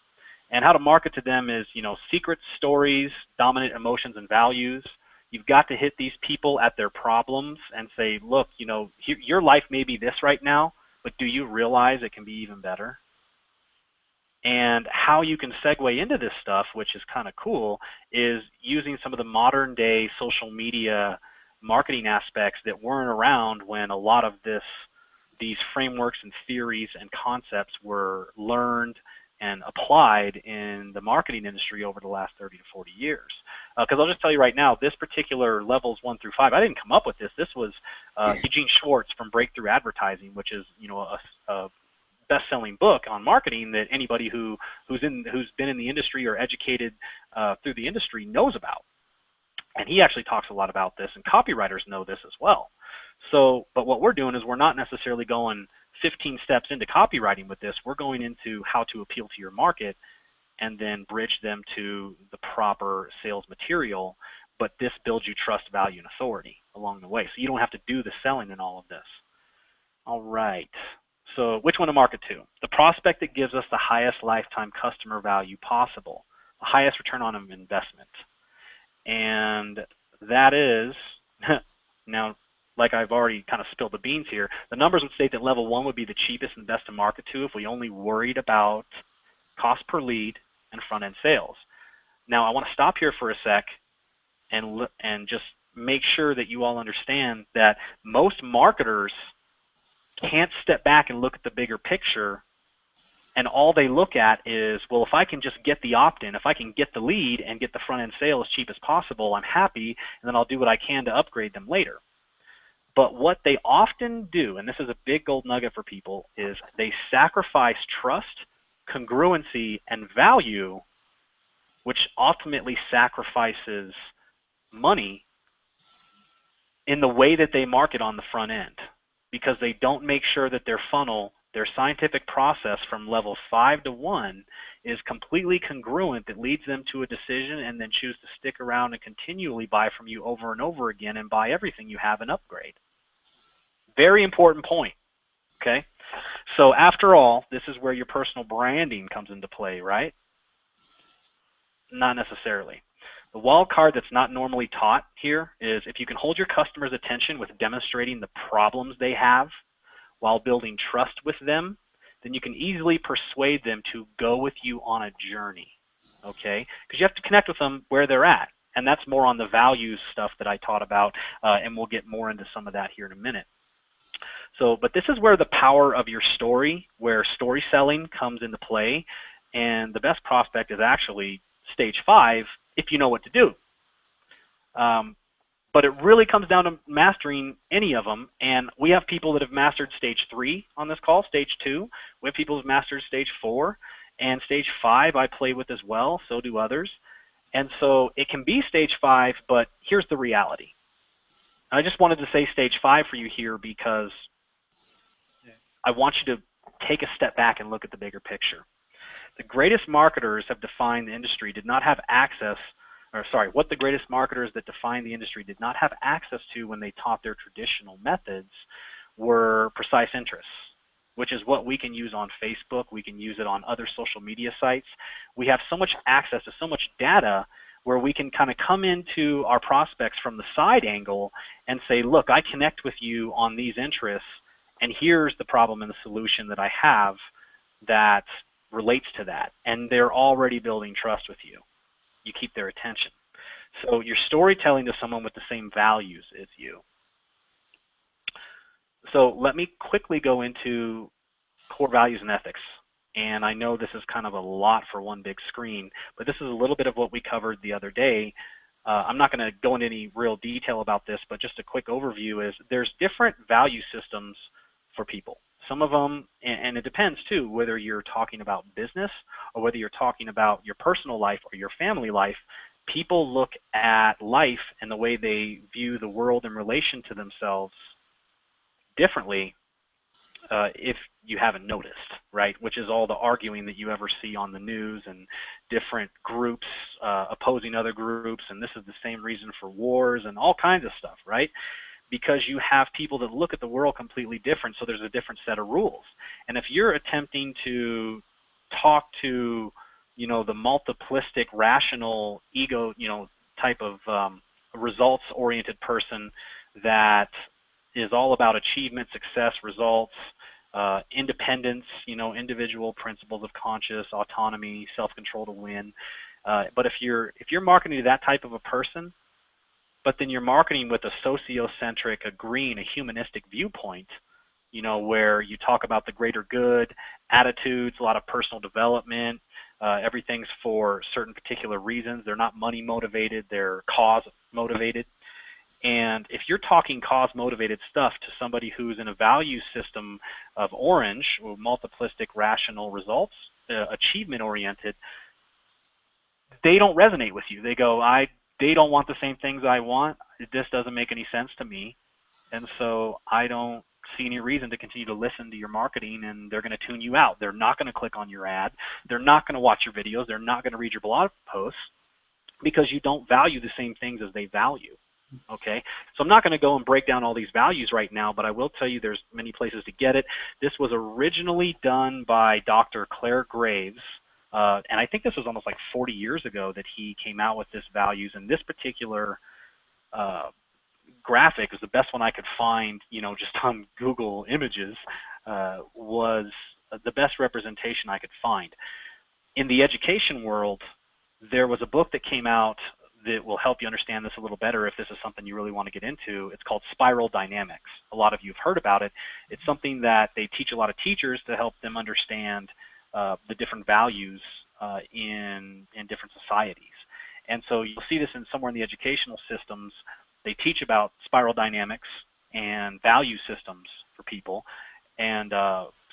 And how to market to them is, you know, secrets, stories, dominant emotions and values. You've got to hit these people at their problems and say, look, you know, your life may be this right now, but do you realize it can be even better? And how you can segue into this stuff, which is kind of cool, is using some of the modern day social media marketing aspects that weren't around when a lot of these frameworks and theories and concepts were learned and applied in the marketing industry over the last 30 to 40 years. Because I'll just tell you right now, this particular levels 1 through 5, I didn't come up with this. This was Eugene Schwartz from Breakthrough Advertising, which is, you know, a best-selling book on marketing that anybody who's been in the industry or educated through the industry knows about. And he actually talks a lot about this, and copywriters know this as well. So, but what we're doing is we're not necessarily going 15 steps into copywriting with this. We're going into how to appeal to your market and then bridge them to the proper sales material, but this builds you trust, value, and authority along the way. So you don't have to do the selling in all of this. All right. So which one to market to? The prospect that gives us the highest lifetime customer value possible, the highest return on investment. And that is, now, like I've already kind of spilled the beans here, the numbers would state that level 1 would be the cheapest and best to market to if we only worried about cost per lead and front-end sales. Now, I want to stop here for a sec and just make sure that you all understand that most marketers can't step back and look at the bigger picture, and all they look at is, well, if I can just get the opt-in, if I can get the lead and get the front-end sale as cheap as possible, I'm happy, and then I'll do what I can to upgrade them later. But what they often do, and this is a big gold nugget for people, is they sacrifice trust, congruency, and value, which ultimately sacrifices money in the way that they market on the front end, because they don't make sure that their funnel, their scientific process from level 5 to 1 is completely congruent, that leads them to a decision and then choose to stick around and continually buy from you over and over again and buy everything you have and upgrade. Very important point, okay? So after all, this is where your personal branding comes into play, right? Not necessarily. The wild card that's not normally taught here is if you can hold your customer's attention with demonstrating the problems they have while building trust with them, then you can easily persuade them to go with you on a journey, okay? Because you have to connect with them where they're at, and that's more on the values stuff that I taught about, and we'll get more into some of that here in a minute. So, but this is where the power of your story, where story selling comes into play, and the best prospect is actually stage 5 if you know what to do. But it really comes down to mastering any of them, and we have people that have mastered stage 3 on this call, stage 2. We have people who've mastered stage 4, and stage 5 I play with as well, so do others. And so it can be stage 5, but here's the reality. I just wanted to say stage 5 for you here because I want you to take a step back and look at the bigger picture. The greatest marketers have defined the industry did not have access, or sorry, what the greatest marketers that defined the industry did not have access to when they taught their traditional methods were precise interests, which is what we can use on Facebook. We can use it on other social media sites. We have so much access to so much data where we can kind of come into our prospects from the side angle and say, look, I connect with you on these interests, and here's the problem and the solution that I have that relates to that. And they're already building trust with you. You keep their attention. So you're storytelling to someone with the same values as you. So let me quickly go into core values and ethics. And I know this is kind of a lot for one big screen, but this is a little bit of what we covered the other day. I'm not going to go into any real detail about this, but just a quick overview is there's different value systems for people. Some of them, and it depends too, whether you're talking about business or whether you're talking about your personal life or your family life, people look at life and the way they view the world in relation to themselves differently if you haven't noticed, right? Which is all the arguing that you ever see on the news and different groups opposing other groups, and this is the same reason for wars and all kinds of stuff, right? Because you have people that look at the world completely different, so there's a different set of rules. And if you're attempting to talk to, you know, the multiplistic, rational, ego, you know, type of results-oriented person that is all about achievement, success, results, independence, you know, individual principles of conscious, autonomy, self-control to win. But if you're marketing to that type of a person, but then you're marketing with a sociocentric, a green, a humanistic viewpoint, you know, where you talk about the greater good, attitudes, a lot of personal development, everything's for certain particular reasons. They're not money motivated, they're cause motivated. And if you're talking cause motivated stuff to somebody who's in a value system of orange, or multiplistic, rational results, achievement oriented, they don't resonate with you. They go, they don't want the same things I want. This doesn't make any sense to me. And so I don't see any reason to continue to listen to your marketing, and they're going to tune you out. They're not going to click on your ad. They're not going to watch your videos. They're not going to read your blog posts because you don't value the same things as they value. Okay, so I'm not going to go and break down all these values right now, but I will tell you there's many places to get it. This was originally done by Dr. Claire Graves, and I think this was almost like 40 years ago that he came out with this values, and this particular graphic is the best one I could find, you know, just on Google Images, was the best representation I could find. In the education world, there was a book that came out that will help you understand this a little better if this is something you really want to get into. It's called spiral dynamics. A lot of you have heard about it. It's something that they teach a lot of teachers to help them understand the different values in different societies. And so you'll see this in somewhere in the educational systems. They teach about spiral dynamics and value systems for people. And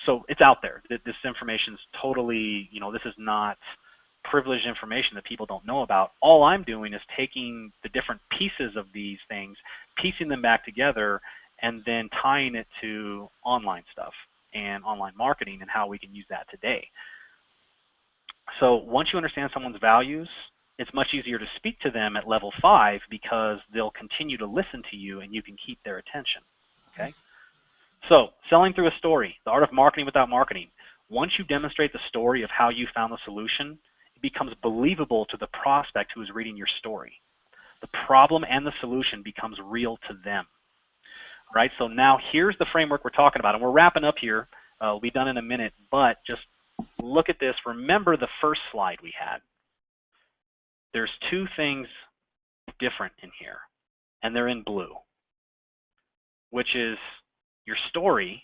so it's out there. This information is totally, this is not privileged information that people don't know about. All I'm doing is taking the different pieces of these things, piecing them back together, and then tying it to online stuff and online marketing and how we can use that today. So once you understand someone's values, it's much easier to speak to them at level 5 because they'll continue to listen to you and you can keep their attention. Okay? So selling through a story, the art of marketing without marketing. Once you demonstrate the story of how you found the solution, it becomes believable to the prospect who is reading your story. The problem and the solution becomes real to them. All right, so now here's the framework we're talking about, and we're wrapping up here. We'll be done in a minute, but just look at this. Remember the first slide we had. There's two things different in here, and they're in blue, which is your story,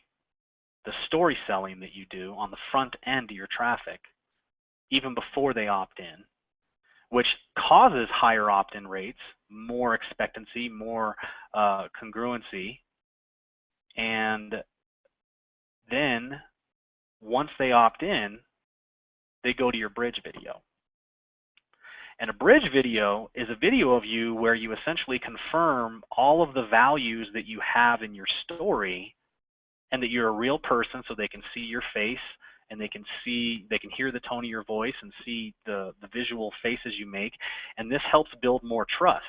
the story selling that you do on the front end of your traffic, even before they opt in, which causes higher opt-in rates, more expectancy, more congruency, and then once they opt in, they go to your bridge video. And a bridge video is a video of you where you essentially confirm all of the values that you have in your story and that you're a real person, so they can see your face and they can hear the tone of your voice and see the visual faces you make. And this helps build more trust.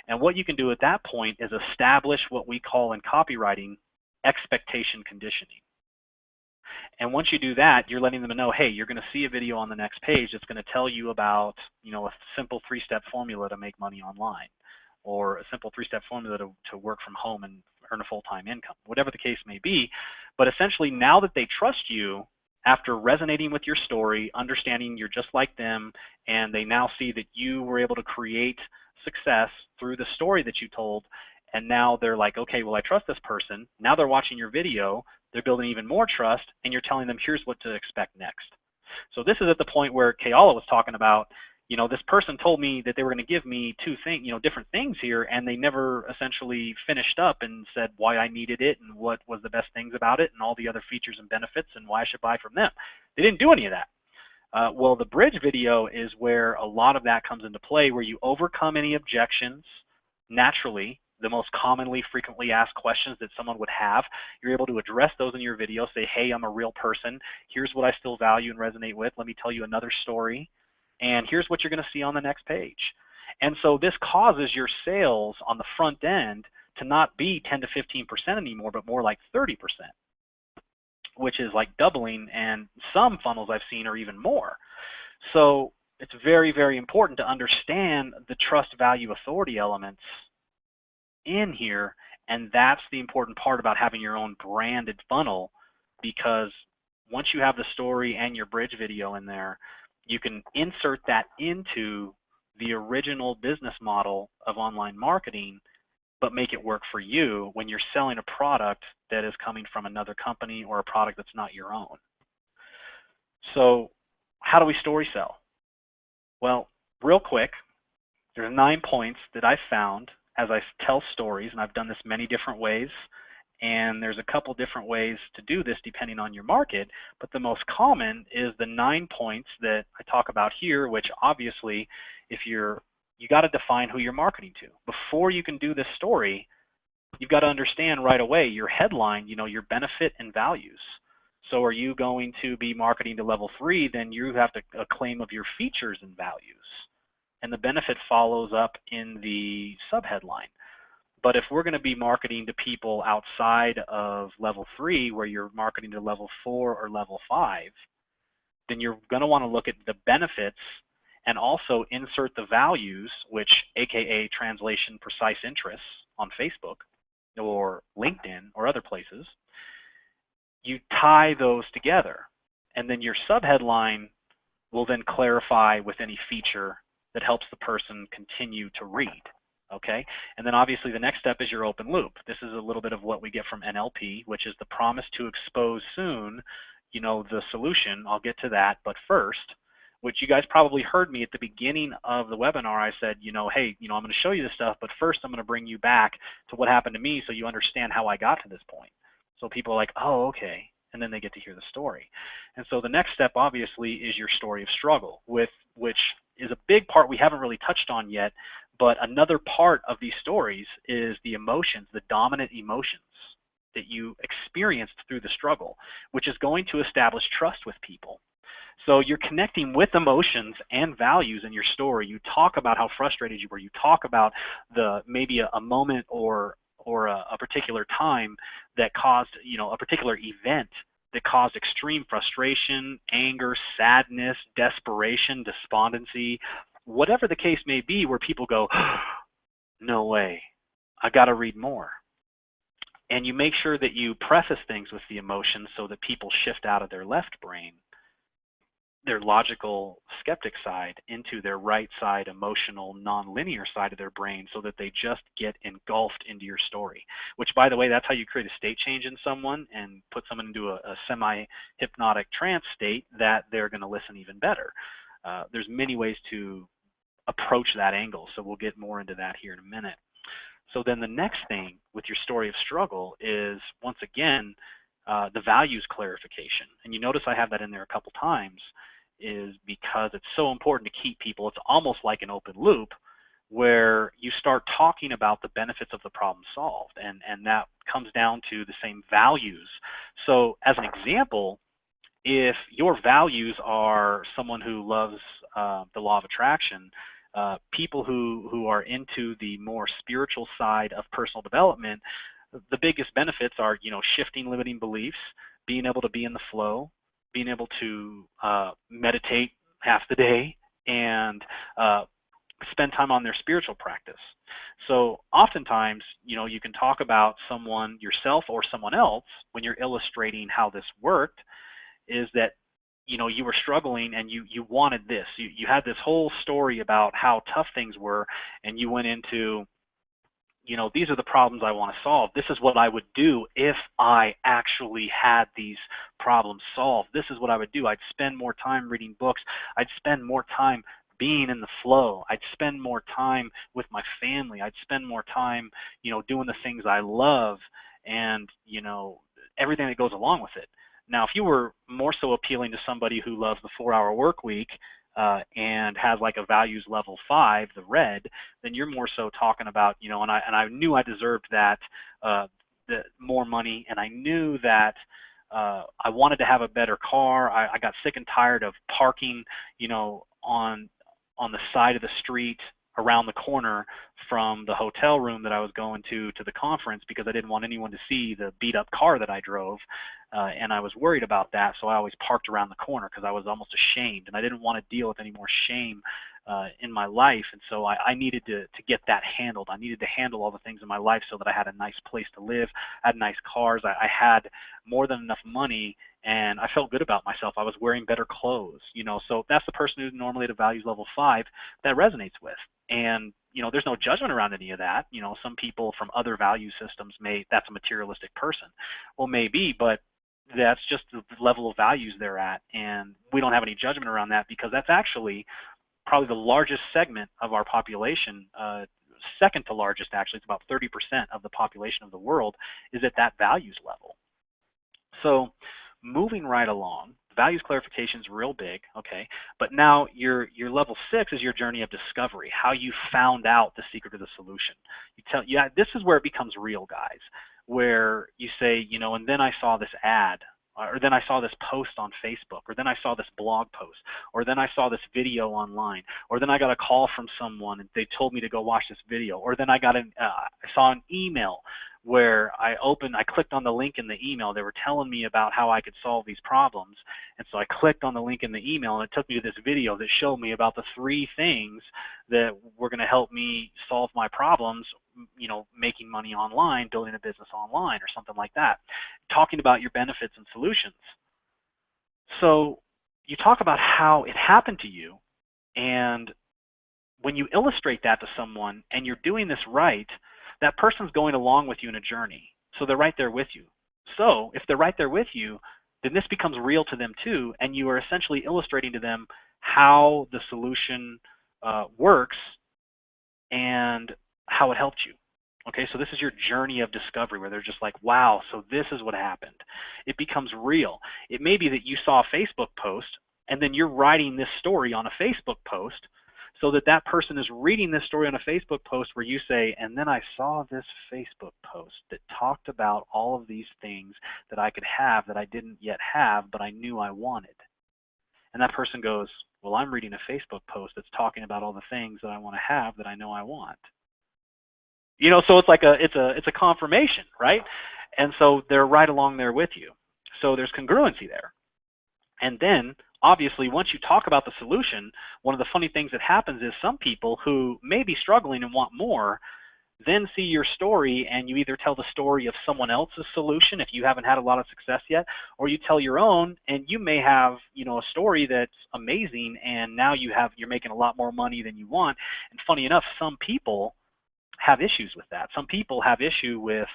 And what you can do at that point is establish what we call in copywriting expectation conditioning. And once you do that, you're letting them know, hey, you're going to see a video on the next page that's going to tell you about, a simple 3-step formula to make money online, or a simple 3-step formula to work from home and earn a full-time income, whatever the case may be. But essentially, now that they trust you, after resonating with your story, understanding you're just like them, and they now see that you were able to create success through the story that you told, and now they're like, okay, well, I trust this person. Now they're watching your video, they're building even more trust, and you're telling them, here's what to expect next. So this is at the point where Kayala was talking about, this person told me that they were going to give me two things, different things here, and they never essentially finished up and said why I needed it and what was the best things about it and all the other features and benefits and why I should buy from them. They didn't do any of that. Well, the bridge video is where a lot of that comes into play, where you overcome any objections naturally. The most commonly frequently asked questions that someone would have, you're able to address those in your video. Say, hey, I'm a real person. Here's what I still value and resonate with. Let me tell you another story. And here's what you're going to see on the next page. And so this causes your sales on the front end to not be 10 to 15% anymore, but more like 30%, which is like doubling. And some funnels I've seen are even more. So it's very, very important to understand the trust, value, authority elements in here, and that's the important part about having your own branded funnel, because once you have the story and your bridge video in there, you can insert that into the original business model of online marketing, but make it work for you when you're selling a product that is coming from another company or a product that's not your own. So how do we story sell? Well, real quick, there's 9 points that I found as I tell stories, and I've done this many different ways, and there's a couple different ways to do this depending on your market, but the most common is the 9 points that I talk about here, which obviously, if you got to define who you're marketing to. Before you can do this story, you've got to understand right away your headline, your benefit and values. So are you going to be marketing to level 3, then you have to claim of your features and values. And the benefit follows up in the subheadline. But if we're going to be marketing to people outside of level 3, where you're marketing to level 4 or level 5, then you're going to want to look at the benefits and also insert the values, which AKA translation precise interests on Facebook or LinkedIn or other places. You tie those together, and then your subheadline will then clarify with any feature that helps the person continue to read. Okay, and then obviously the next step is your open loop. This is a little bit of what we get from NLP, which is the promise to expose soon, the solution. I'll get to that, but first, which you guys probably heard me at the beginning of the webinar, I said, hey, I'm going to show you this stuff, but first I'm going to bring you back to what happened to me so you understand how I got to this point. So people are like, oh, okay, and then they get to hear the story. And so the next step, obviously, is your story of struggle, which is a big part we haven't really touched on yet. But another part of these stories is the emotions, the dominant emotions that you experienced through the struggle, which is going to establish trust with people. So you're connecting with emotions and values in your story. You talk about how frustrated you were. You talk about maybe a moment or a particular time that caused, a particular event that caused extreme frustration, anger, sadness, desperation, despondency, whatever the case may be, where people go, no way, I got to read more. And you make sure that you preface things with the emotions so that people shift out of their left brain, their logical skeptic side, into their right side, emotional, non-linear side of their brain, so that they just get engulfed into your story. Which, by the way, that's how you create a state change in someone and put someone into a semi-hypnotic trance state that they're going to listen even better. There's many ways to approach that angle, so we'll get more into that here in a minute. So then the next thing with your story of struggle is, once again, the values clarification. And you notice I have that in there a couple times, is because it's so important to keep people, it's almost like an open loop, where you start talking about the benefits of the problem solved, and that comes down to the same values. So as an example, if your values are someone who loves the law of attraction, people who are into the more spiritual side of personal development, the biggest benefits are, shifting limiting beliefs, being able to be in the flow, being able to meditate half the day, and spend time on their spiritual practice. So oftentimes, you can talk about someone, yourself or someone else, when you're illustrating how this worked, is that you were struggling and you wanted this. You had this whole story about how tough things were, and you went into, these are the problems I want to solve. This is what I would do if I actually had these problems solved. This is what I would do. I'd spend more time reading books. I'd spend more time being in the flow. I'd spend more time with my family. I'd spend more time, doing the things I love, and, everything that goes along with it. Now, if you were more so appealing to somebody who loves the 4-hour work week and has like a values level 5, the red, then you're more so talking about, and I knew I deserved that, the more money, and I knew that I wanted to have a better car. I got sick and tired of parking, on the side of the street around the corner from the hotel room that I was going to the conference, because I didn't want anyone to see the beat up car that I drove, and I was worried about that, so I always parked around the corner because I was almost ashamed, and I didn't want to deal with any more shame in my life. And so I needed to get that handled. I needed to handle all the things in my life so that I had a nice place to live, I had nice cars, I had more than enough money, and I felt good about myself. I was wearing better clothes, so that's the person who's normally at a values level 5 that resonates with. And there's no judgment around any of that. Some people from other value systems that's a materialistic person. Well, maybe, but that's just the level of values they're at, and we don't have any judgment around that, because that's actually probably the largest segment of our population, second to largest actually. It's about 30% of the population of the world is at that values level. So moving right along, values clarification is real big, okay? But now your level 6 is your journey of discovery, how you found out the secret of the solution. This is where it becomes real, guys, where you say, and then I saw this ad, or then I saw this post on Facebook, or then I saw this blog post, or then I saw this video online, or then I got a call from someone and they told me to go watch this video, or then I saw an email where I clicked on the link in the email. They were telling me about how I could solve these problems, and so I clicked on the link in the email, and it took me to this video that showed me about the 3 things that were going to help me solve my problems, making money online, building a business online, or something like that, talking about your benefits and solutions. So you talk about how it happened to you, and when you illustrate that to someone and you're doing this right, that person's going along with you in a journey. So they're right there with you. So if they're right there with you, then this becomes real to them too, and you are essentially illustrating to them how the solution works and how it helped you. Okay, so this is your journey of discovery where they're just like, wow, so this is what happened. It becomes real. It may be that you saw a Facebook post and then you're writing this story on a Facebook post so that that person is reading this story on a Facebook post where you say, and then I saw this Facebook post that talked about all of these things that I could have that I didn't yet have, but I knew I wanted. And that person goes, well, I'm reading a Facebook post that's talking about all the things that I want to have that I know I want. You know, so it's like it's a confirmation, right? And so they're right along there with you. So there's congruency there. And then obviously once you talk about the solution, one of the funny things that happens is some people who may be struggling and want more then see your story, and you either tell the story of someone else's solution if you haven't had a lot of success yet, or you tell your own, and you may have, you know, a story that's amazing, and now you're making a lot more money than you want. And funny enough, some people have issues with that. Some people have issue with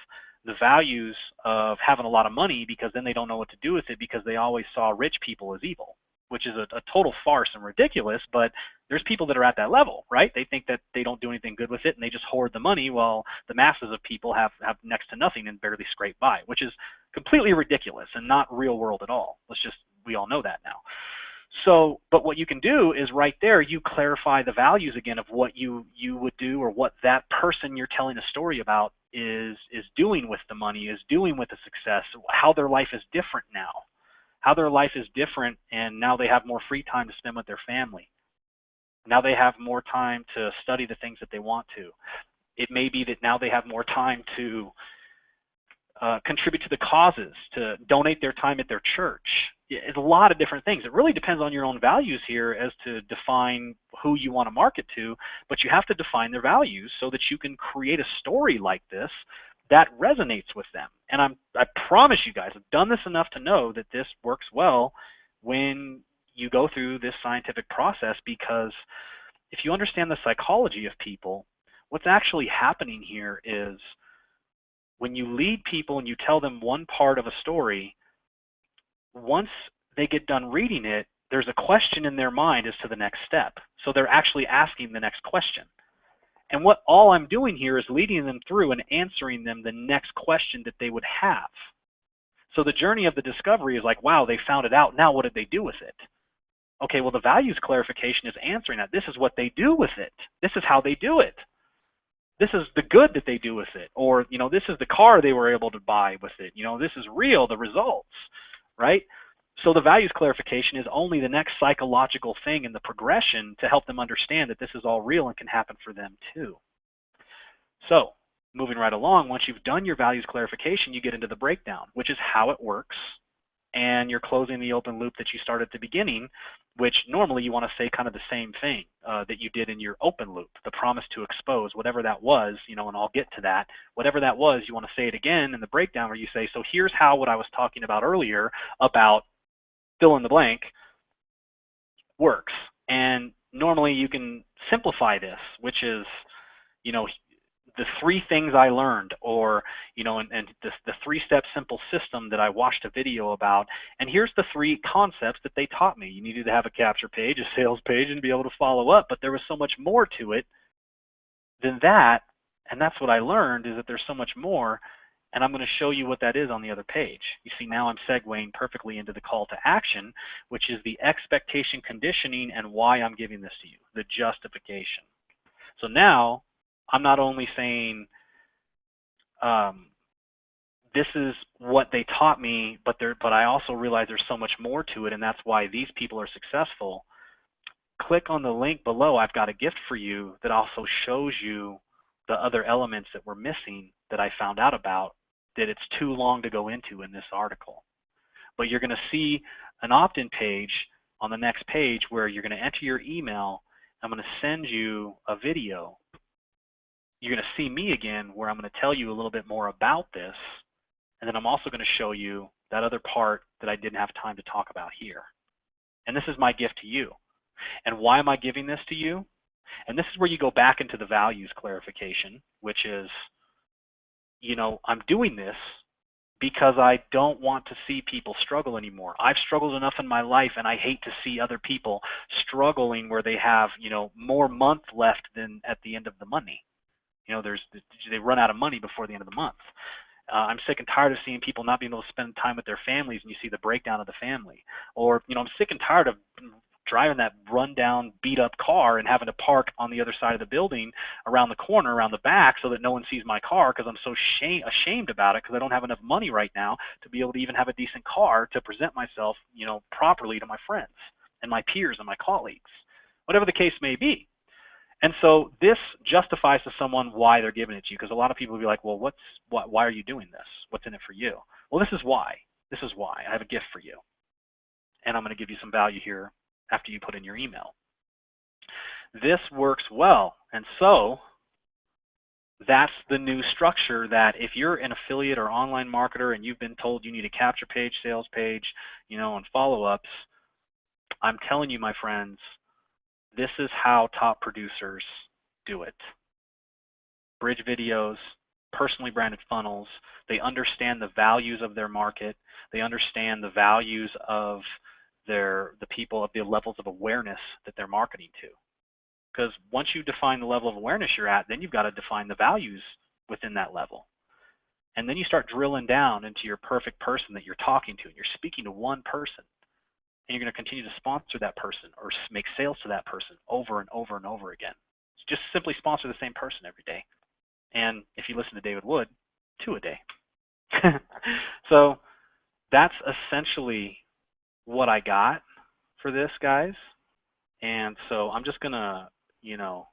the values of having a lot of money because then they don't know what to do with it because they always saw rich people as evil, which is a total farce and ridiculous, but there's people that are at that level, right? They think that they don't do anything good with it and they just hoard the money while the masses of people have next to nothing and barely scrape by, which is completely ridiculous and not real world at all. We all know that now. So, but what you can do is right there, you clarify the values again of what you would do or what that person you're telling a story about is doing with the money, is doing with the success, how their life is different now. How their life is different, and now they have more free time to spend with their family. Now they have more time to study the things that they want to. It may be that now they have more time to contribute to the causes, to donate their time at their church. It's a lot of different things. It really depends on your own values here as to define who you want to market to, but you have to define their values so that you can create a story like this that resonates with them. And I promise you guys, I've done this enough to know that this works well when you go through this scientific process, because if you understand the psychology of people, what's actually happening here is when you lead people and you tell them one part of a story, once they get done reading it, there's a question in their mind as to the next step. So they're actually asking the next question. And what all I'm doing here is leading them through and answering them the next question that they would have. So the journey of the discovery is like, wow, they found it out. Now what did they do with it? Okay, well, the values clarification is answering that. This is what they do with it. This is how they do it. This is the good that they do with it. Or, you know, this is the car they were able to buy with it. You know, this is real, the results, right? So the values clarification is only the next psychological thing in the progression to help them understand that this is all real and can happen for them too. So moving right along, once you've done your values clarification, you get into the breakdown, which is how it works. And you're closing the open loop that you started at the beginning, which normally you want to say kind of the same thing that you did in your open loop, the promise to expose, whatever that was, you know, and I'll get to that. Whatever that was, you want to say it again in the breakdown where you say, so here's how what I was talking about earlier about fill in the blank works. And normally you can simplify this, which is, you know, the 3 things I learned, or, you know, and the 3-step simple system that I watched a video about. And here's the 3 concepts that they taught me. You needed to have a capture page, a sales page, and be able to follow up. But there was so much more to it than that. And that's what I learned, is that there's so much more. And I'm going to show you what that is on the other page. You see, now I'm segueing perfectly into the call to action, which is the expectation conditioning and why I'm giving this to you, the justification. So now I'm not only saying this is what they taught me, but I also realize there's so much more to it, and that's why these people are successful. Click on the link below. I've got a gift for you that also shows you the other elements that we're missing that I found out about, that it's too long to go into in this article. But you're going to see an opt-in page on the next page where you're going to enter your email. I'm going to send you a video. You're going to see me again where I'm going to tell you a little bit more about this, and then I'm also going to show you that other part that I didn't have time to talk about here. And this is my gift to you. And why am I giving this to you? And this is where you go back into the values clarification, which is, you know, I'm doing this because I don't want to see people struggle anymore. I've struggled enough in my life, and I hate to see other people struggling where they have, you know, more month left than at the end of the money. You know, they run out of money before the end of the month. I'm sick and tired of seeing people not being able to spend time with their families, and you see the breakdown of the family. Or, you know, I'm sick and tired of driving that run-down, beat-up car and having to park on the other side of the building around the corner, around the back, so that no one sees my car because I'm so ashamed about it because I don't have enough money right now to be able to even have a decent car to present myself, you know, properly to my friends and my peers and my colleagues, whatever the case may be. And so this justifies to someone why they're giving it to you, because a lot of people will be like, well, why are you doing this? What's in it for you? Well, this is why. This is why. I have a gift for you. And I'm going to give you some value here after you put in your email. This works well. And so that's the new structure, that if you're an affiliate or online marketer and you've been told you need a capture page, sales page, you know, and follow-ups, I'm telling you, my friends, this is how top producers do it. Bridge videos, personally branded funnels. They understand the values of their market. They understand the values of the people, of the levels of awareness that they're marketing to. Because once you define the level of awareness you're at, then you've got to define the values within that level. And then you start drilling down into your perfect person that you're talking to, and you're speaking to one person. And you're going to continue to sponsor that person or make sales to that person over and over and over again. Just simply sponsor the same person every day. And if you listen to David Wood, 2 a day. So that's essentially what I got for this, guys. And so I'm just going to, you know,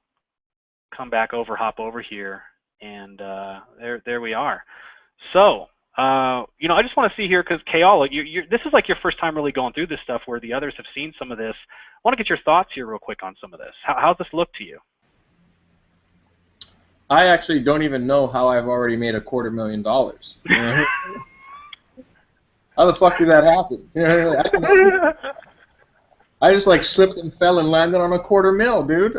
hop over here, and there we are. So, you know, I just want to see here, because Keala, this is like your first time really going through this stuff, where the others have seen some of this. I want to get your thoughts here real quick on some of this. How's this look to you? I actually don't even know how I've already made $250,000. You know? How the fuck did that happen? You know, I just like slipped and fell and landed on $250,000, dude.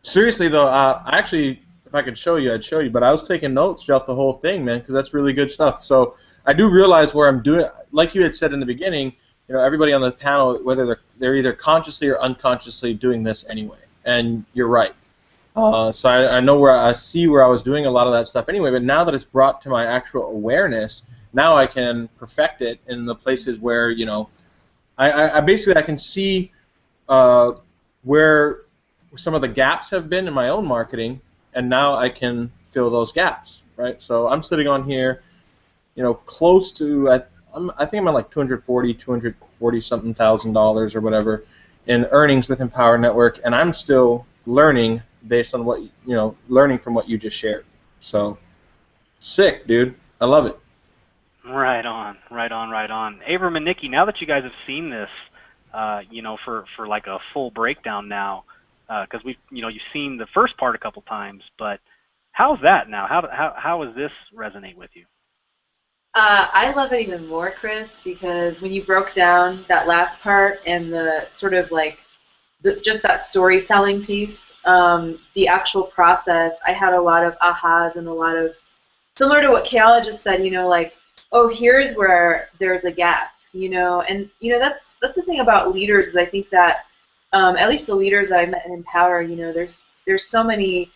Seriously though, actually, if I could show you, I'd show you. But I was taking notes throughout the whole thing, man, because that's really good stuff. So I do realize where I'm doing, like you had said in the beginning, you know, everybody on the panel, whether they're either consciously or unconsciously doing this anyway. And you're right. So I know where I see where I was doing a lot of that stuff anyway. But now that it's brought to my actual awareness, now I can perfect it in the places where, you know, I basically I can see where some of the gaps have been in my own marketing, and now I can fill those gaps, right? So I'm sitting on here, you know, close to, I think I'm at like $240 something thousand or whatever in earnings with Empower Network, and I'm still learning based on what, you know, learning from what you just shared. So sick, dude. I love it. Right on, right on, right on. Abram and Nikki, now that you guys have seen this, you know, for like a full breakdown now, because you've seen the first part a couple times, but how's that now? How does this resonate with you? I love it even more, Chris, because when you broke down that last part and the sort of like just that story selling piece, the actual process, I had a lot of ahas and a lot of, similar to what Keala just said, you know, like, oh, here's where there's a gap, you know, and you know that's the thing about leaders, is I think that at least the leaders that I met in Empower, you know, there's so many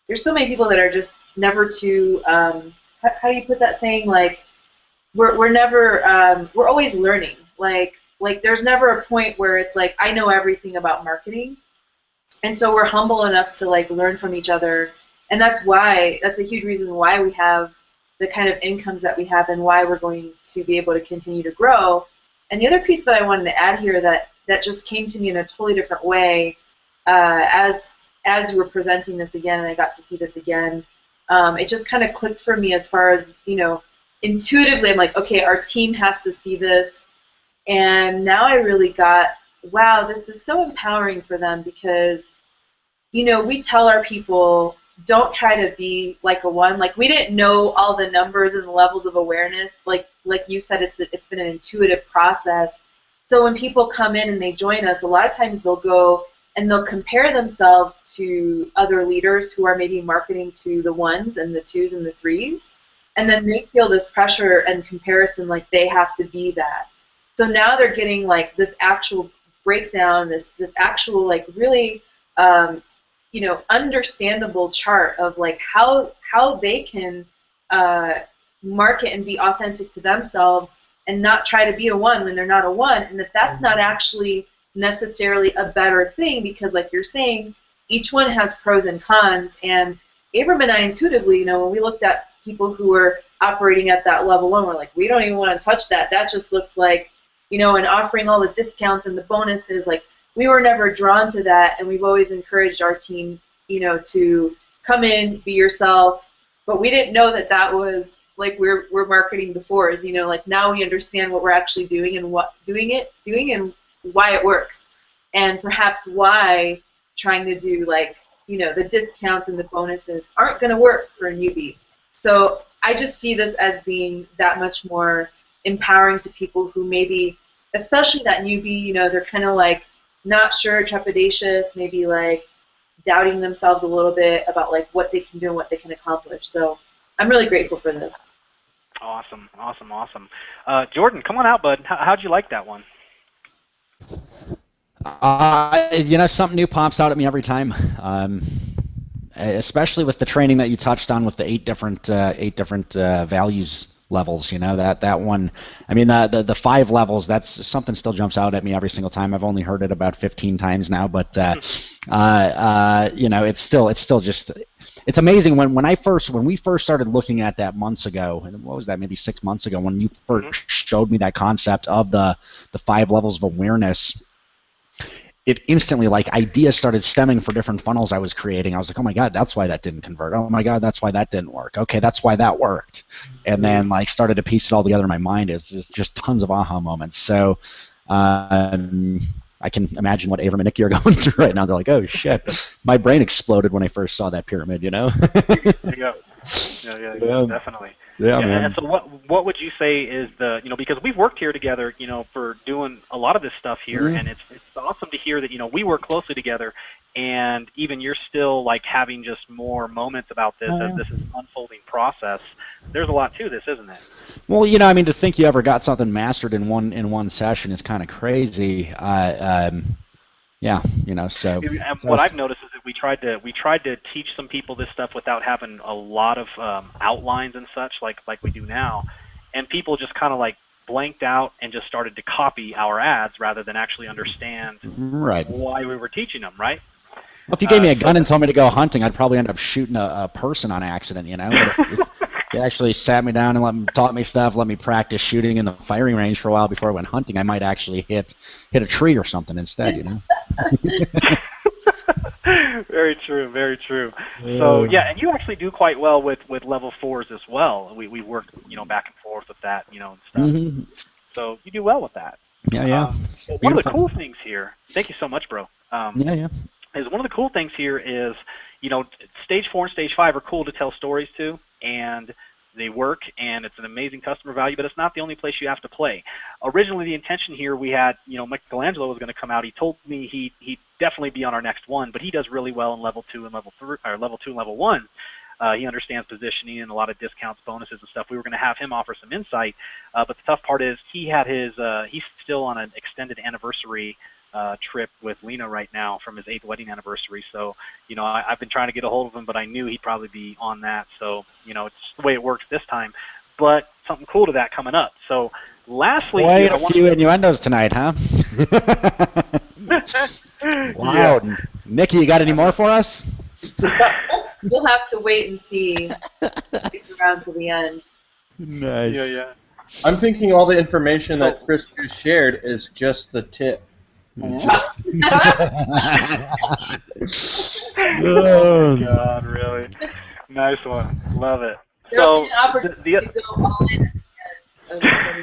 people that are just never too how do you put that saying, like we're never we're always learning, like there's never a point where it's like I know everything about marketing, and so we're humble enough to like learn from each other, and that's a huge reason why we have the kind of incomes that we have and why we're going to be able to continue to grow. And the other piece that I wanted to add here that just came to me in a totally different way as you were presenting this again, and I got to see this again, it just kind of clicked for me as far as, you know, intuitively I'm like, okay, our team has to see this. And now I really got, wow, this is so empowering for them, because, you know, we tell our people, don't try to be like a one. Like, we didn't know all the numbers and the levels of awareness. Like you said, it's been an intuitive process. So when people come in and they join us, a lot of times they'll go and they'll compare themselves to other leaders who are maybe marketing to the 1s and the 2s and the 3s, and then they feel this pressure and comparison like they have to be that. So now they're getting like this actual breakdown, this actual like really understandable chart of like how they can market and be authentic to themselves and not try to be a 1 when they're not a 1, and that's not actually necessarily a better thing, because like you're saying, each one has pros and cons. And Abram and I intuitively, when we looked at people who were operating at that level 1, we're like, we don't even want to touch that. That just looks like, and offering all the discounts and the bonuses, like we were never drawn to that, and we've always encouraged our team, to come in, be yourself. But we didn't know that was like we're marketing the 4s, like now we understand what we're actually doing and and why it works, and perhaps why trying to do like the discounts and the bonuses aren't going to work for a newbie. So I just see this as being that much more empowering to people who maybe, especially that newbie, they're kind of like not sure, trepidatious, maybe like doubting themselves a little bit about like what they can do and what they can accomplish. So I'm really grateful for this. Awesome. Jordan, come on out, bud. How'd you like that one? Something new pops out at me every time, especially with the training that you touched on with the eight different values levels. That one. I mean, the 5 levels. That's something still jumps out at me every single time. I've only heard it about 15 times now, but it's still just. It's amazing when we first started looking at that months ago, and what was that, maybe 6 months ago, when you first showed me that concept of the 5 levels of awareness. It instantly, like, ideas started stemming for different funnels I was creating. I was like, oh my God, that's why that didn't convert. Oh my God, that's why that didn't work. Okay, that's why that worked. And then, like, started to piece it all together in my mind. It's just tons of aha moments. So I can imagine what Abram and Nikki are going through right now. They're like, oh shit, my brain exploded when I first saw that pyramid, There you go. Yeah, definitely. Yeah, man. And so what would you say is because we've worked here together, for doing a lot of this stuff here, and it's awesome to hear that, we work closely together, and even you're still like having just more moments about this as this is an unfolding process. There's a lot to this, isn't it? Well, to think you ever got something mastered in one session is kind of crazy. So. And what I've noticed is that we tried to teach some people this stuff without having a lot of outlines and such like we do now, and people just kind of like blanked out and just started to copy our ads rather than actually understand why we were teaching them, right? Well, if you gave me a gun and told me to go hunting, I'd probably end up shooting a person on accident, But if you actually sat me down and taught me stuff, let me practice shooting in the firing range for a while before I went hunting, I might actually hit a tree or something instead, Very true, very true. So yeah, and you actually do quite well with level 4s as well. We work back and forth with that, and stuff. Mm-hmm. So you do well with that. Yeah. One of the cool things here. Thank you so much, bro. Is one of the cool things here is, stage 4 and stage 5 are cool to tell stories to, and they work, and it's an amazing customer value, but it's not the only place you have to play. Originally, the intention here, we had, Michelangelo was going to come out. He told me he'd definitely be on our next one, but he does really well in level 2 and level 3, or level 2 and level 1. He understands positioning and a lot of discounts, bonuses, and stuff. We were going to have him offer some insight, but the tough part is he's still on an extended anniversary trip with Lena right now from his 8th wedding anniversary. So, I've been trying to get a hold of him, but I knew he'd probably be on that. So, it's the way it works this time. But something cool to that coming up. So, lastly, quite a few innuendos tonight, huh? Wow. Yeah. Nikki, you got any more for us? You'll have to wait and see around to the end. Nice. Yeah. I'm thinking all the information that Chris just shared is just the tip. Oh God, really? Nice one. Love it. So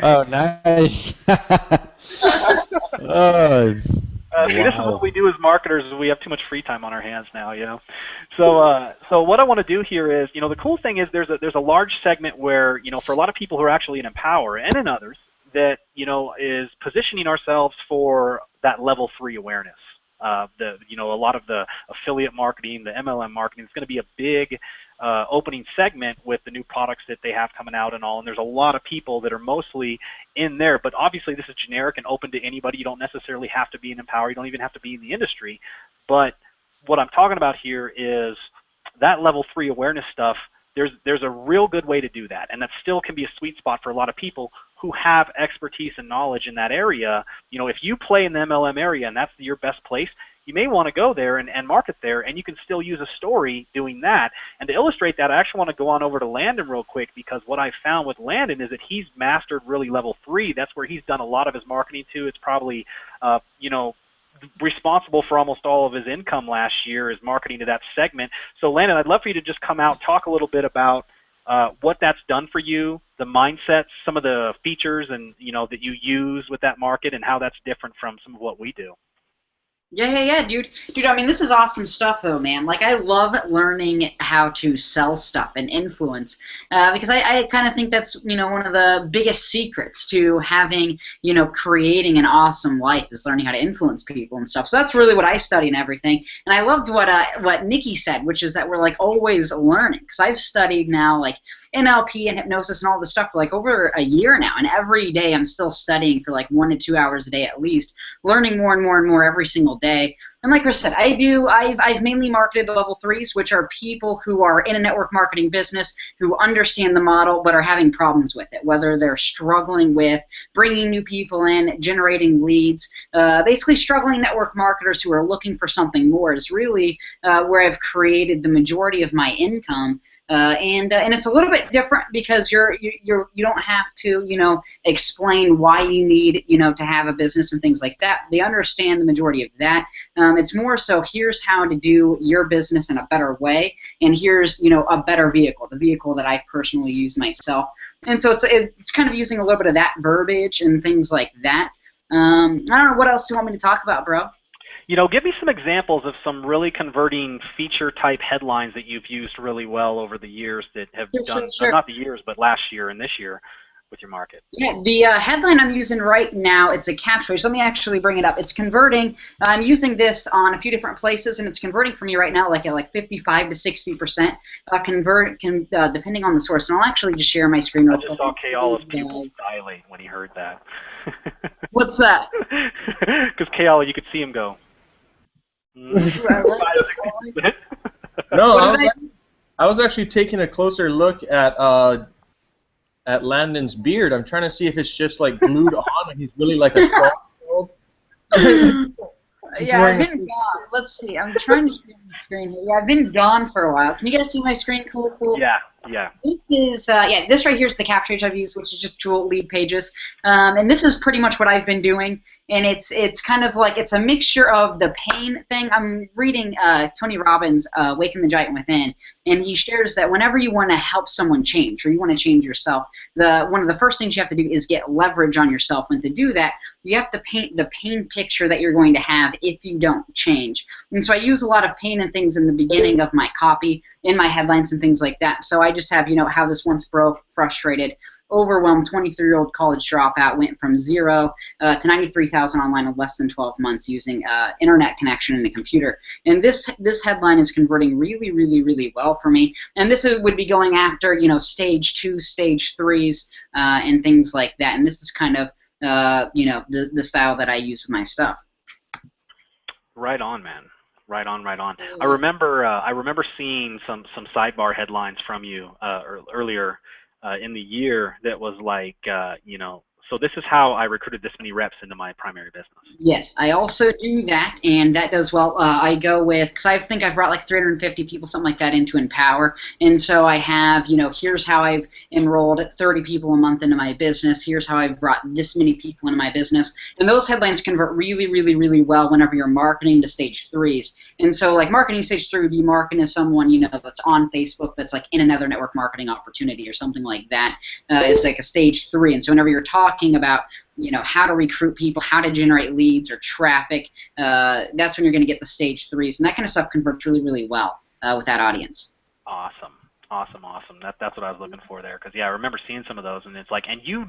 oh, nice. See, this is what we do as marketers. Is we have too much free time on our hands now, So what I want to do here is, the cool thing is there's a large segment where, for a lot of people who are actually in Empower and in others, that, you know, is positioning ourselves for that level 3 awareness. You know, a lot of the affiliate marketing, the MLM marketing is going to be a big opening segment with the new products that they have coming out and all. And there's a lot of people that are mostly in there, but obviously this is generic and open to anybody. You don't necessarily have to be an Empower. You don't even have to be in the industry. But what I'm talking about here is that level 3 awareness stuff. There's a real good way to do that, and that still can be a sweet spot for a lot of people who have expertise and knowledge in that area. You know, if you play in the MLM area and that's your best place, you may want to go there and market there, and you can still use a story doing that. And to illustrate that, I actually want to go on over to Landon real quick, because what I found with Landon is that he's mastered really level 3. That's where he's done a lot of his marketing to. It's probably, you know, responsible for almost all of his income last year is marketing to that segment. So Landon, I'd love for you to just come out, talk a little bit about what that's done for you, the mindsets, some of the features and, you know, that you use with that market, and how that's different from some of what we do. Yeah, dude. I mean, this is awesome stuff, though, man. Like, I love learning how to sell stuff and influence, because I kind of think that's, you know, one of the biggest secrets to having, you know, creating an awesome life is learning how to influence people and stuff. So that's really what I study and everything. And I loved what Nikki said, which is that we're, like, always learning. Because I've studied now, like, NLP and hypnosis and all this stuff for, like, over a year now. And every day I'm still studying for, like, 1 to 2 hours a day at least, learning more and more and more every single day. And like Chris said, I've mainly marketed level 3s, which are people who are in a network marketing business, who understand the model but are having problems with it, whether they're struggling with bringing new people in, generating leads, basically struggling network marketers who are looking for something more is really where I've created the majority of my income. And it's a little bit different because you don't have to, you know, explain why you need, you know, to have a business and things like that. They understand the majority of that. It's more so, here's how to do your business in a better way, and here's, you know, a better vehicle, the vehicle that I personally use myself. And so it's kind of using a little bit of that verbiage and things like that. I don't know, what else do you want me to talk about, bro? You know, give me some examples of some really converting feature-type headlines that you've used really well over the years that have done, Sure. not the years, but last year and this year with your market. Yeah, the headline I'm using right now, it's a capture. So let me actually bring it up. It's converting. I'm using this on a few different places, and it's converting for me right now like at like 55 to 60%. Depending on the source. And I'll actually just share my screen real quick. I just saw Kayala's pupils dilate when he heard that. What's that? Because Kayala, you could see him go. No, I was actually taking a closer look at Landon's beard. I'm trying to see if it's just like glued on and he's really like a 12-year-old. Yeah, I've been gone. Let's see. I'm trying to share my screen here. Yeah, I've been gone for a while. Can you guys see my screen? Cool. Yeah. This is, this right here is the capture page I've used, which is just tool lead pages. And this is pretty much what I've been doing. And it's kind of like, it's a mixture of the pain thing. I'm reading Tony Robbins' Awaken the Giant Within, and he shares that whenever you want to help someone change, or you want to change yourself, one of the first things you have to do is get leverage on yourself. And to do that, you have to paint the pain picture that you're going to have if you don't change. And so I use a lot of pain and things in the beginning of my copy, in my headlines and things like that. So I just have, you know, how this once broke, frustrated, overwhelmed 23-year-old college dropout went from 0 to 93,000 online in less than 12 months using internet connection and a computer. And this headline is converting really, really, really well for me. And this would be going after, you know, stage 2, stage 3s, and things like that. And this is kind of, you know, the style that I use with my stuff. Right on, man. Right on. I remember seeing some sidebar headlines from you earlier in the year that was like, you know, so this is how I recruited this many reps into my primary business. Yes, I also do that, and that does well. I go with, because I think I've brought like 350 people, something like that, into Empower. And so I have, you know, here's how I've enrolled 30 people a month into my business. Here's how I've brought this many people into my business. And those headlines convert really, really, really well whenever you're marketing to stage 3s. And so like marketing stage 3 would be marketing to someone, you know, that's on Facebook, that's like in another network marketing opportunity or something like that. It's like a stage 3. And so whenever you're talking about, you know, how to recruit people, how to generate leads or traffic, that's when you're going to get the stage 3s. And that kind of stuff converts really, really well with that audience. Awesome. Awesome, awesome. That's what I was looking for there. Because yeah, I remember seeing some of those, and it's like, and you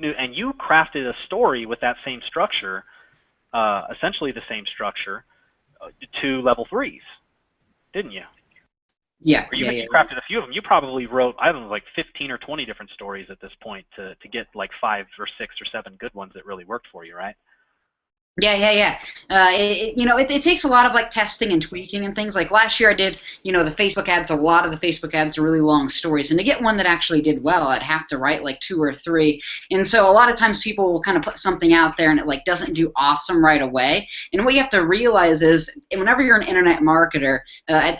crafted a story with that same structure, essentially the same structure, to level 3s, didn't you? Yeah. Or you crafted a few of them. You probably wrote, I don't know, like 15 or 20 different stories at this point to get like 5 or 6 or 7 good ones that really worked for you, right? Yeah. It takes a lot of like testing and tweaking and things. Like last year I did, the Facebook ads, a lot of the Facebook ads are really long stories. And to get one that actually did well, I'd have to write like 2 or 3. And so a lot of times people will kind of put something out there and it like doesn't do awesome right away. And what you have to realize is whenever you're an internet marketer,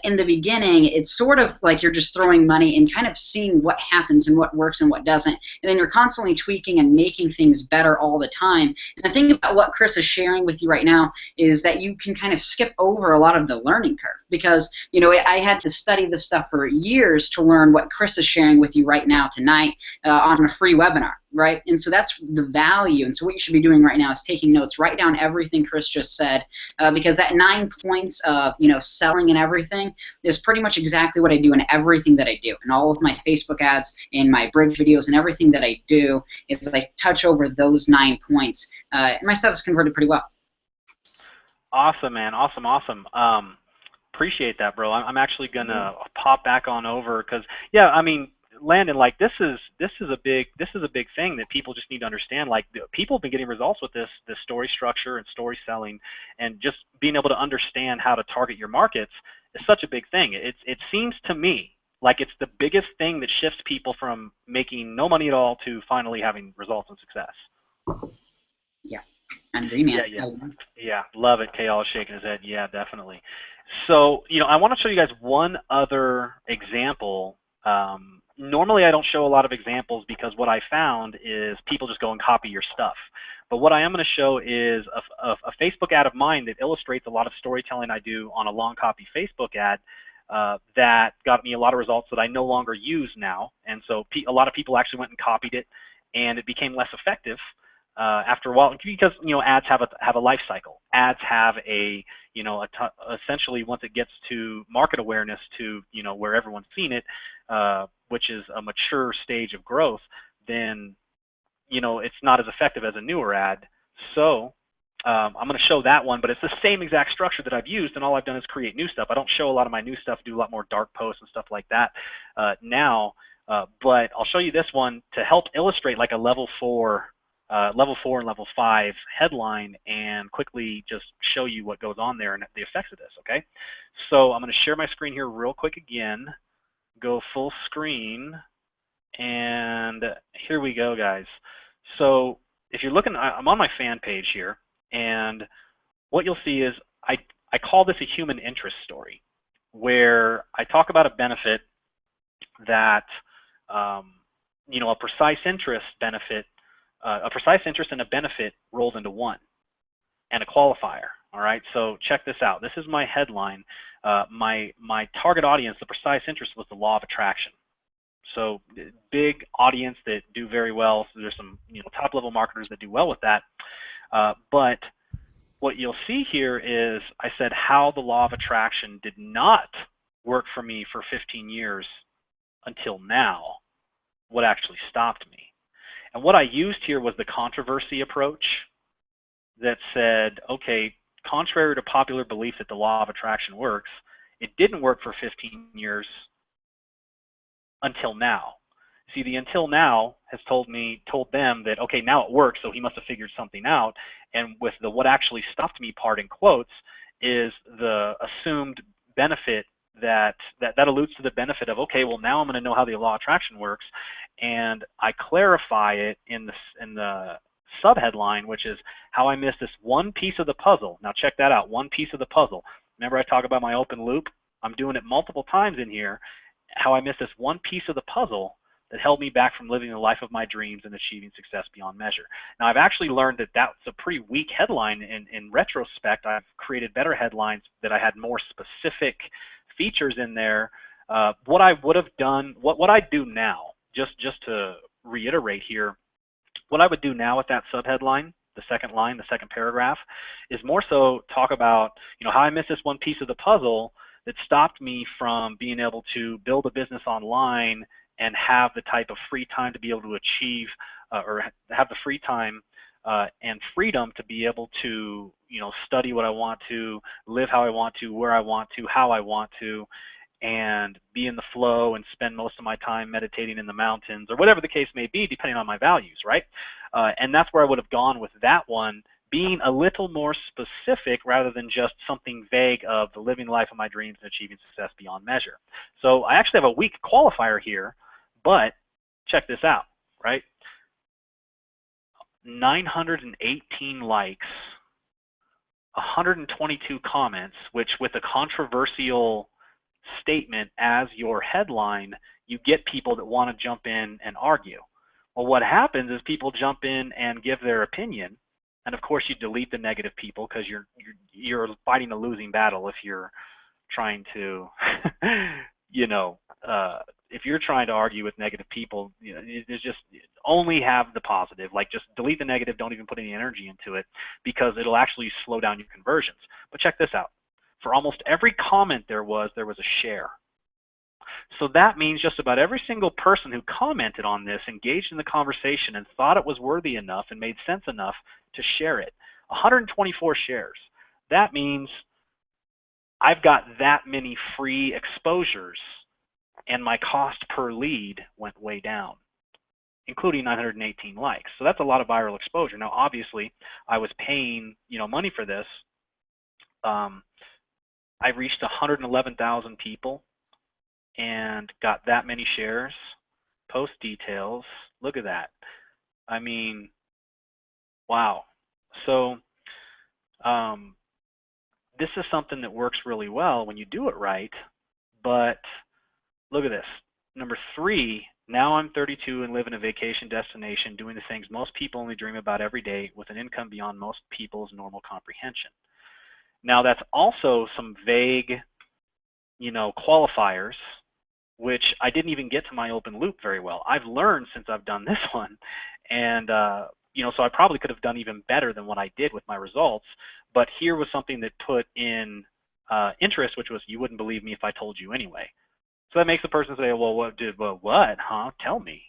in the beginning, it's sort of like you're just throwing money and kind of seeing what happens and what works and what doesn't. And then you're constantly tweaking and making things better all the time. And the thing about what Chris is sharing with you right now is that you can kind of skip over a lot of the learning curve because, I had to study this stuff for years to learn what Chris is sharing with you right now tonight on a free webinar, right? And so that's the value. And so what you should be doing right now is taking notes, write down everything Chris just said because that 9 points of, selling and everything is pretty much exactly what I do in everything that I do. And all of my Facebook ads and my bridge videos and everything that I do, it's like touch over those 9 points. And my stuff is converted pretty well. Awesome, man. Awesome. Appreciate that, bro. I'm actually gonna pop back on over because, yeah, I mean, Landon, like this is a big thing that people just need to understand. Like people have been getting results with this story structure and story selling, and just being able to understand how to target your markets is such a big thing. It seems to me like it's the biggest thing that shifts people from making no money at all to finally having results and success. Yeah. I agree, man. Yeah, love it. KL is shaking his head. Yeah, definitely. So, I want to show you guys one other example. Normally, I don't show a lot of examples because what I found is people just go and copy your stuff. But what I am going to show is a Facebook ad of mine that illustrates a lot of storytelling I do on a long copy Facebook ad that got me a lot of results that I no longer use now. And so a lot of people actually went and copied it, and it became less effective. After a while, because ads have a life cycle. Ads have essentially once it gets to market awareness to where everyone's seen it, which is a mature stage of growth, then it's not as effective as a newer ad. So I'm going to show that one, but it's the same exact structure that I've used, and all I've done is create new stuff. I don't show a lot of my new stuff, do a lot more dark posts and stuff like that now, but I'll show you this one to help illustrate like a level 4 and level 5 headline and quickly just show you what goes on there and the effects of this, okay? So I'm going to share my screen here real quick again, go full screen, and here we go, guys. So if you're looking, I'm on my fan page here, and what you'll see is I call this a human interest story, where I talk about a benefit that, a precise interest benefit, a precise interest and a benefit rolled into one, and a qualifier. All right, so check this out. This is my headline. My target audience, the precise interest, was the law of attraction. So big audience that do very well. So there's some top level marketers that do well with that. But what you'll see here is I said how the law of attraction did not work for me for 15 years until now. What actually stopped me? And what I used here was the controversy approach that said, okay, contrary to popular belief that the law of attraction works, it didn't work for 15 years until now. See, the until now has told them that, okay, now it works, so he must have figured something out. And with the what actually stopped me part in quotes is the assumed benefit that alludes to the benefit of, okay, well, now I'm going to know how the law of attraction works, and I clarify it in the subheadline, which is how I missed this one piece of the puzzle. Now check that out, one piece of the puzzle. Remember I talk about my open loop? I'm doing it multiple times in here, how I missed this one piece of the puzzle that held me back from living the life of my dreams and achieving success beyond measure. Now I've actually learned that that's a pretty weak headline. In retrospect, I've created better headlines that I had more specific features in there. What I would have done, what I do now, just to reiterate here, what I would do now with that subheadline, the second line, the second paragraph, is more so talk about how I missed this one piece of the puzzle that stopped me from being able to build a business online and have the type of free time to be able to achieve or have the free time and freedom to be able to, study what I want to, live how I want to, where I want to, how I want to, and be in the flow and spend most of my time meditating in the mountains or whatever the case may be, depending on my values, right? And that's where I would have gone with that one, being a little more specific rather than just something vague of the living life of my dreams and achieving success beyond measure. So I actually have a weak qualifier here, but check this out, right? 918 likes, 122 comments, which with a controversial statement as your headline, you get people that want to jump in and argue. Well, what happens is people jump in and give their opinion, and of course you delete the negative people because you're fighting a losing battle if you're trying to, if you're trying to argue with negative people, it's just only have the positive. Like just delete the negative, don't even put any energy into it because it'll actually slow down your conversions. But check this out. For almost every comment there was a share. So that means just about every single person who commented on this engaged in the conversation and thought it was worthy enough and made sense enough to share it. 124 shares. That means I've got that many free exposures and my cost per lead went way down, including 918 likes. So that's a lot of viral exposure. Now, obviously, I was paying, money for this. I reached 111,000 people and got that many shares, post details. Look at that. I mean, wow. So this is something that works really well when you do it right, but look at this. Number 3, now I'm 32 and live in a vacation destination doing the things most people only dream about every day with an income beyond most people's normal comprehension. Now that's also some vague, qualifiers, which I didn't even get to my open loop very well. I've learned since I've done this one, and so I probably could have done even better than what I did with my results. But here was something that put in interest, which was you wouldn't believe me if I told you anyway. So that makes the person say, well, what, huh? Tell me,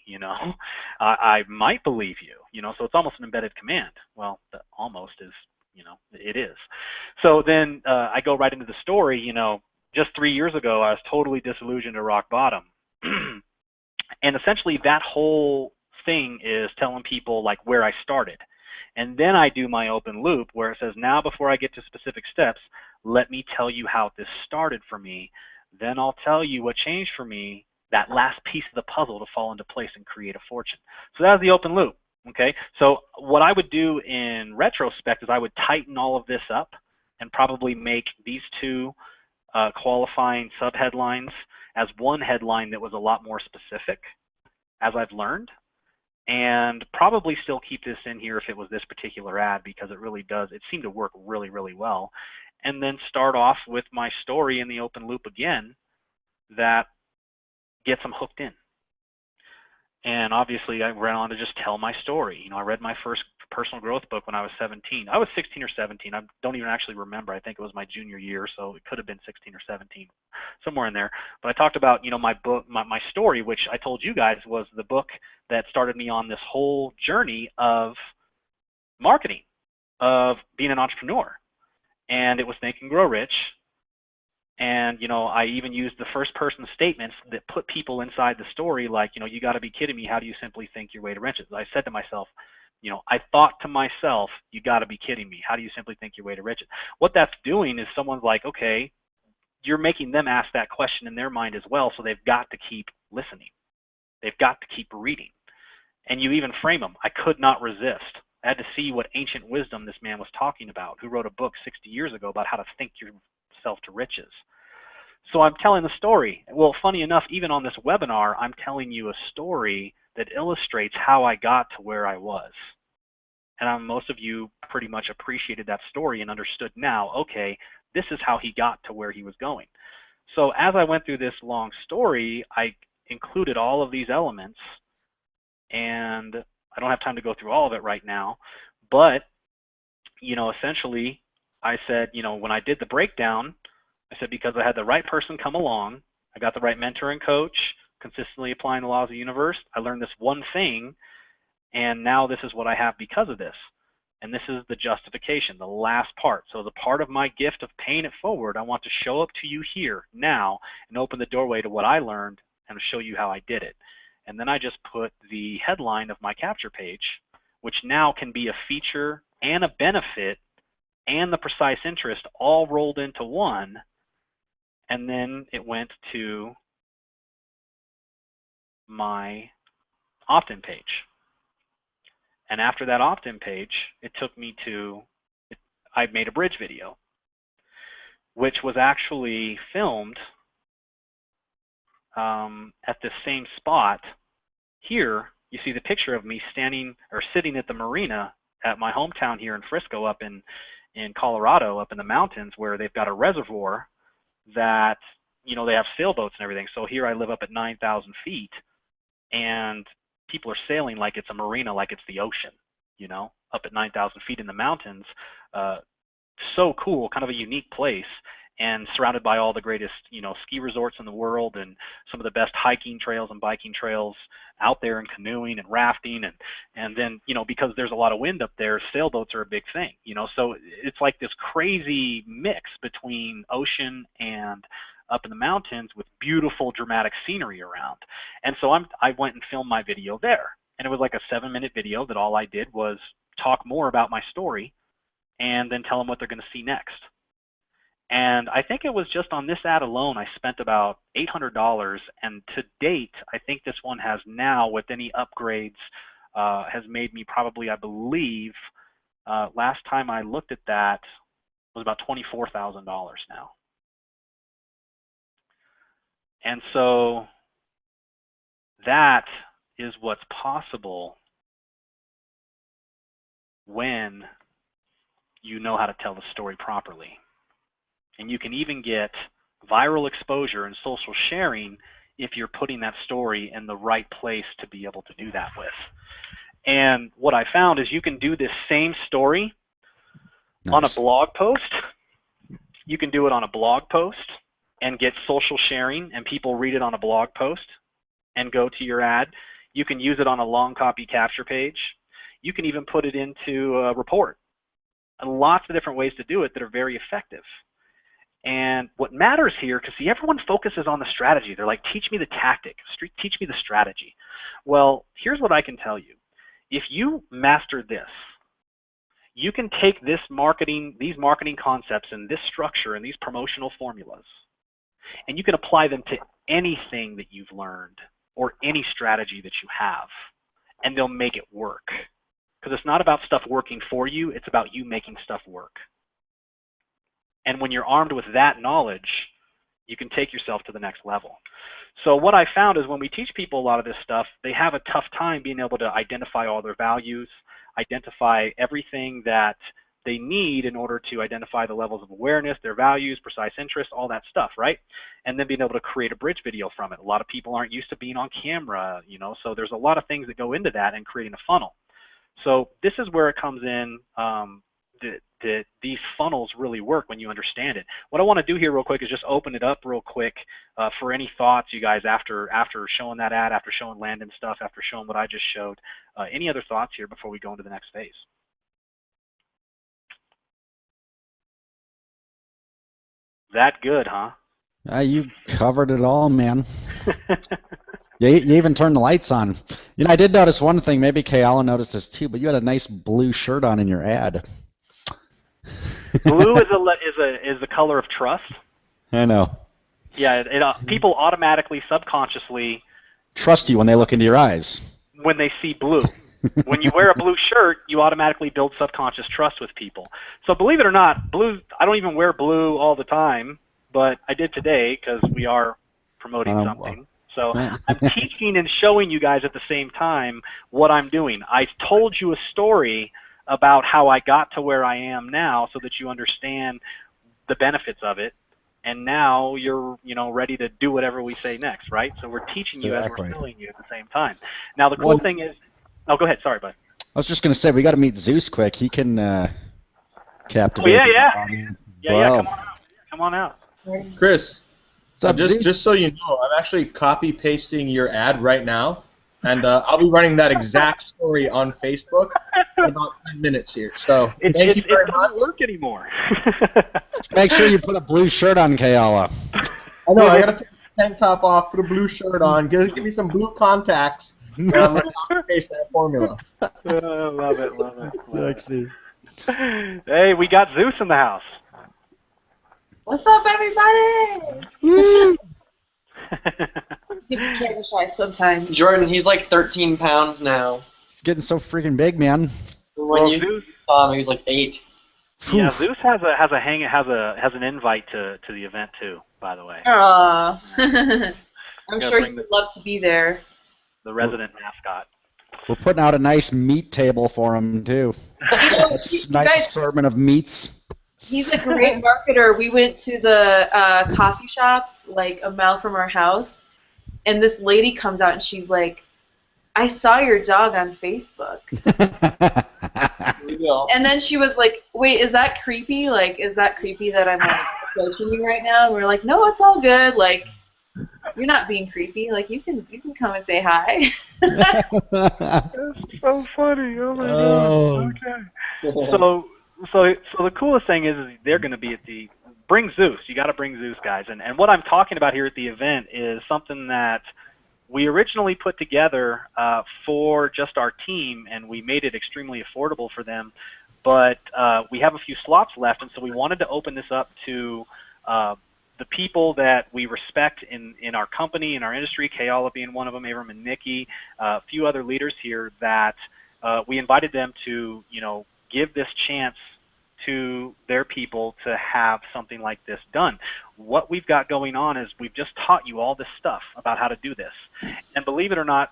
I might believe you, so it's almost an embedded command. Well, the almost is, it is. So then I go right into the story, just 3 years ago, I was totally disillusioned to rock bottom. And essentially that whole thing is telling people like where I started. And then I do my open loop where it says, now before I get to specific steps, let me tell you how this started for me. Then I'll tell you what changed for me, that last piece of the puzzle to fall into place and create a fortune. So that was the open loop, okay? So what I would do in retrospect is I would tighten all of this up and probably make these 2 qualifying subheadlines as one headline that was a lot more specific, as I've learned, and probably still keep this in here if it was this particular ad because it really does, it seemed to work really, really well. And then start off with my story in the open loop again that gets them hooked in. And obviously I went on to just tell my story. I read my first personal growth book when I was 17. I was 16 or 17. I don't even actually remember. I think it was my junior year, so it could have been 16 or 17, somewhere in there. But I talked about, my book, my story, which I told you guys was the book that started me on this whole journey of marketing, of being an entrepreneur. And it was Think and Grow Rich. And, I even used the first person statements that put people inside the story like, you got to be kidding me. How do you simply think your way to riches? I said to myself, I thought to myself, you got to be kidding me. How do you simply think your way to riches? What that's doing is someone's like, okay, you're making them ask that question in their mind as well. So they've got to keep listening. They've got to keep reading. And you even frame them. I could not resist. I had to see what ancient wisdom this man was talking about, who wrote a book 60 years ago about how to think yourself to riches. So I'm telling the story. Well, funny enough, even on this webinar, I'm telling you a story that illustrates how I got to where I was. And most of you pretty much appreciated that story and understood now, okay, this is how he got to where he was going. So as I went through this long story, I included all of these elements, and I don't have time to go through all of it right now, but essentially I said, when I did the breakdown, I said because I had the right person come along, I got the right mentor and coach, consistently applying the laws of the universe. I learned this one thing, and now this is what I have because of this. And this is the justification, the last part. So as a part of my gift of paying it forward, I want to show up to you here now and open the doorway to what I learned and show you how I did it. And then I just put the headline of my capture page, which now can be a feature and a benefit and the precise interest all rolled into one. And then it went to my opt-in page. And after that opt-in page, it took me to, I made a bridge video, which was actually filmed at the same spot. Here, you see the picture of me standing or sitting at the marina at my hometown here in Frisco, up in Colorado, up in the mountains, where they've got a reservoir that, you know, they have sailboats and everything. So here I live up at 9,000 feet, and people are sailing like it's a marina, like it's the ocean, you know, up at 9,000 feet in the mountains. So cool, kind of a unique place, and surrounded by all the greatest, you know, ski resorts in the world and some of the best hiking trails and biking trails out there, and canoeing and rafting. And then, you know, because there's a lot of wind up there, sailboats are a big thing, you know, so it's like this crazy mix between ocean and up in the mountains with beautiful dramatic scenery around. And so I went and filmed my video there, and it was like a 7-minute video that all I did was talk more about my story and then tell them what they're going to see next. And I think it was just on this ad alone, I spent about $800, and to date, I think this one has now, with any upgrades, has made me probably, I believe, last time I looked at that, was about $24,000 now. And so that is what's possible when you know how to tell the story properly. And you can even get viral exposure and social sharing if you're putting that story in the right place to be able to do that with. And what I found is you can do this same story on a blog post. You can do it on a blog post and get social sharing, and people read it on a blog post and go to your ad. You can use it on a long copy capture page. You can even put it into a report. And lots of different ways to do it that are very effective. And what matters here, because see, everyone focuses on the strategy. They're like, teach me the tactic, teach me the strategy. Well, here's what I can tell you. If you master this, you can take these marketing concepts and this structure and these promotional formulas, and you can apply them to anything that you've learned or any strategy that you have, and they'll make it work. Because it's not about stuff working for you, it's about you making stuff work. And when you're armed with that knowledge, you can take yourself to the next level. So what I found is when we teach people a lot of this stuff, they have a tough time being able to identify all their values, identify everything that they need in order to identify the levels of awareness, their values, precise interest, all that stuff, right? And then being able to create a bridge video from it. A lot of people aren't used to being on camera, you know, so there's a lot of things that go into that and creating a funnel. So this is where it comes in, that these funnels really work when you understand it. What I want to do here real quick is just open it up real quick for any thoughts you guys after showing that ad, after showing Landon's stuff, after showing what I just showed. Any other thoughts here before we go into the next phase? That good, huh? You covered it all, man. You even turned the lights on. You know, I did notice one thing. Maybe Kayala noticed this too, but you had a nice blue shirt on in your ad. Blue is the color of trust. I know. Yeah, people automatically, subconsciously trust you when they look into your eyes. When they see blue. When you wear a blue shirt, you automatically build subconscious trust with people. So believe it or not, blue. I don't even wear blue all the time, but I did today because we are promoting something. So I'm teaching and showing you guys at the same time what I'm doing. I told you a story about how I got to where I am now so that you understand the benefits of it. And now you're, you know, ready to do whatever we say next, right? So we're teaching you as we're showing you at the same time. Now the cool thing is, oh, go ahead. Sorry, bud. I was just going to say, we got to meet Zeus quick. He can captivate. Oh, yeah. Come on out. Come on out. Chris, What's up, Z? just so you know, I'm actually copy pasting your ad right now, and I'll be running that exact story on Facebook in about 10 minutes here. So thank you very It much. doesn't work anymore. Make sure you put a blue shirt on, Kayala. I know, I gotta take the tank top off, put a blue shirt on, give me some blue contacts, and I'm gonna copy paste that formula. Love it. Sexy. Hey, we got Zeus in the house. What's up, everybody? Woo! You can be camera shy sometimes. Jordan, he's like 13 pounds now. He's getting so freaking big, man. When you Zeus, saw him, he was like 8. yeah, Zeus has an invite to the event too. By the way, Aw. I'm Gotta sure bring he would love to be there. the resident mascot. We're putting out a nice meat table for him, too. You know, A you nice guys, assortment of meats. he's a great marketer. We went to the coffee shop like a mile from our house, and this lady comes out and she's like, I saw your dog on Facebook. And then she was like, wait, is that creepy? Like, is that creepy that I'm like approaching you right now? And we're like, no, it's all good. Like, you're not being creepy. Like, you can come and say hi. That's so funny. Oh my Oh. God. Okay. So the coolest thing is they're going to be at the bring Zeus. You got to bring Zeus, guys. And what I'm talking about here at the event is something that we originally put together for just our team, and we made it extremely affordable for them. But we have a few slots left, and so we wanted to open this up to the people that we respect in our company, in our industry, Kayala being one of them, Abram and Nikki, a few other leaders here that we invited them to, give this chance to their people to have something like this done. What we've got going on is we've just taught you all this stuff about how to do this. And believe it or not,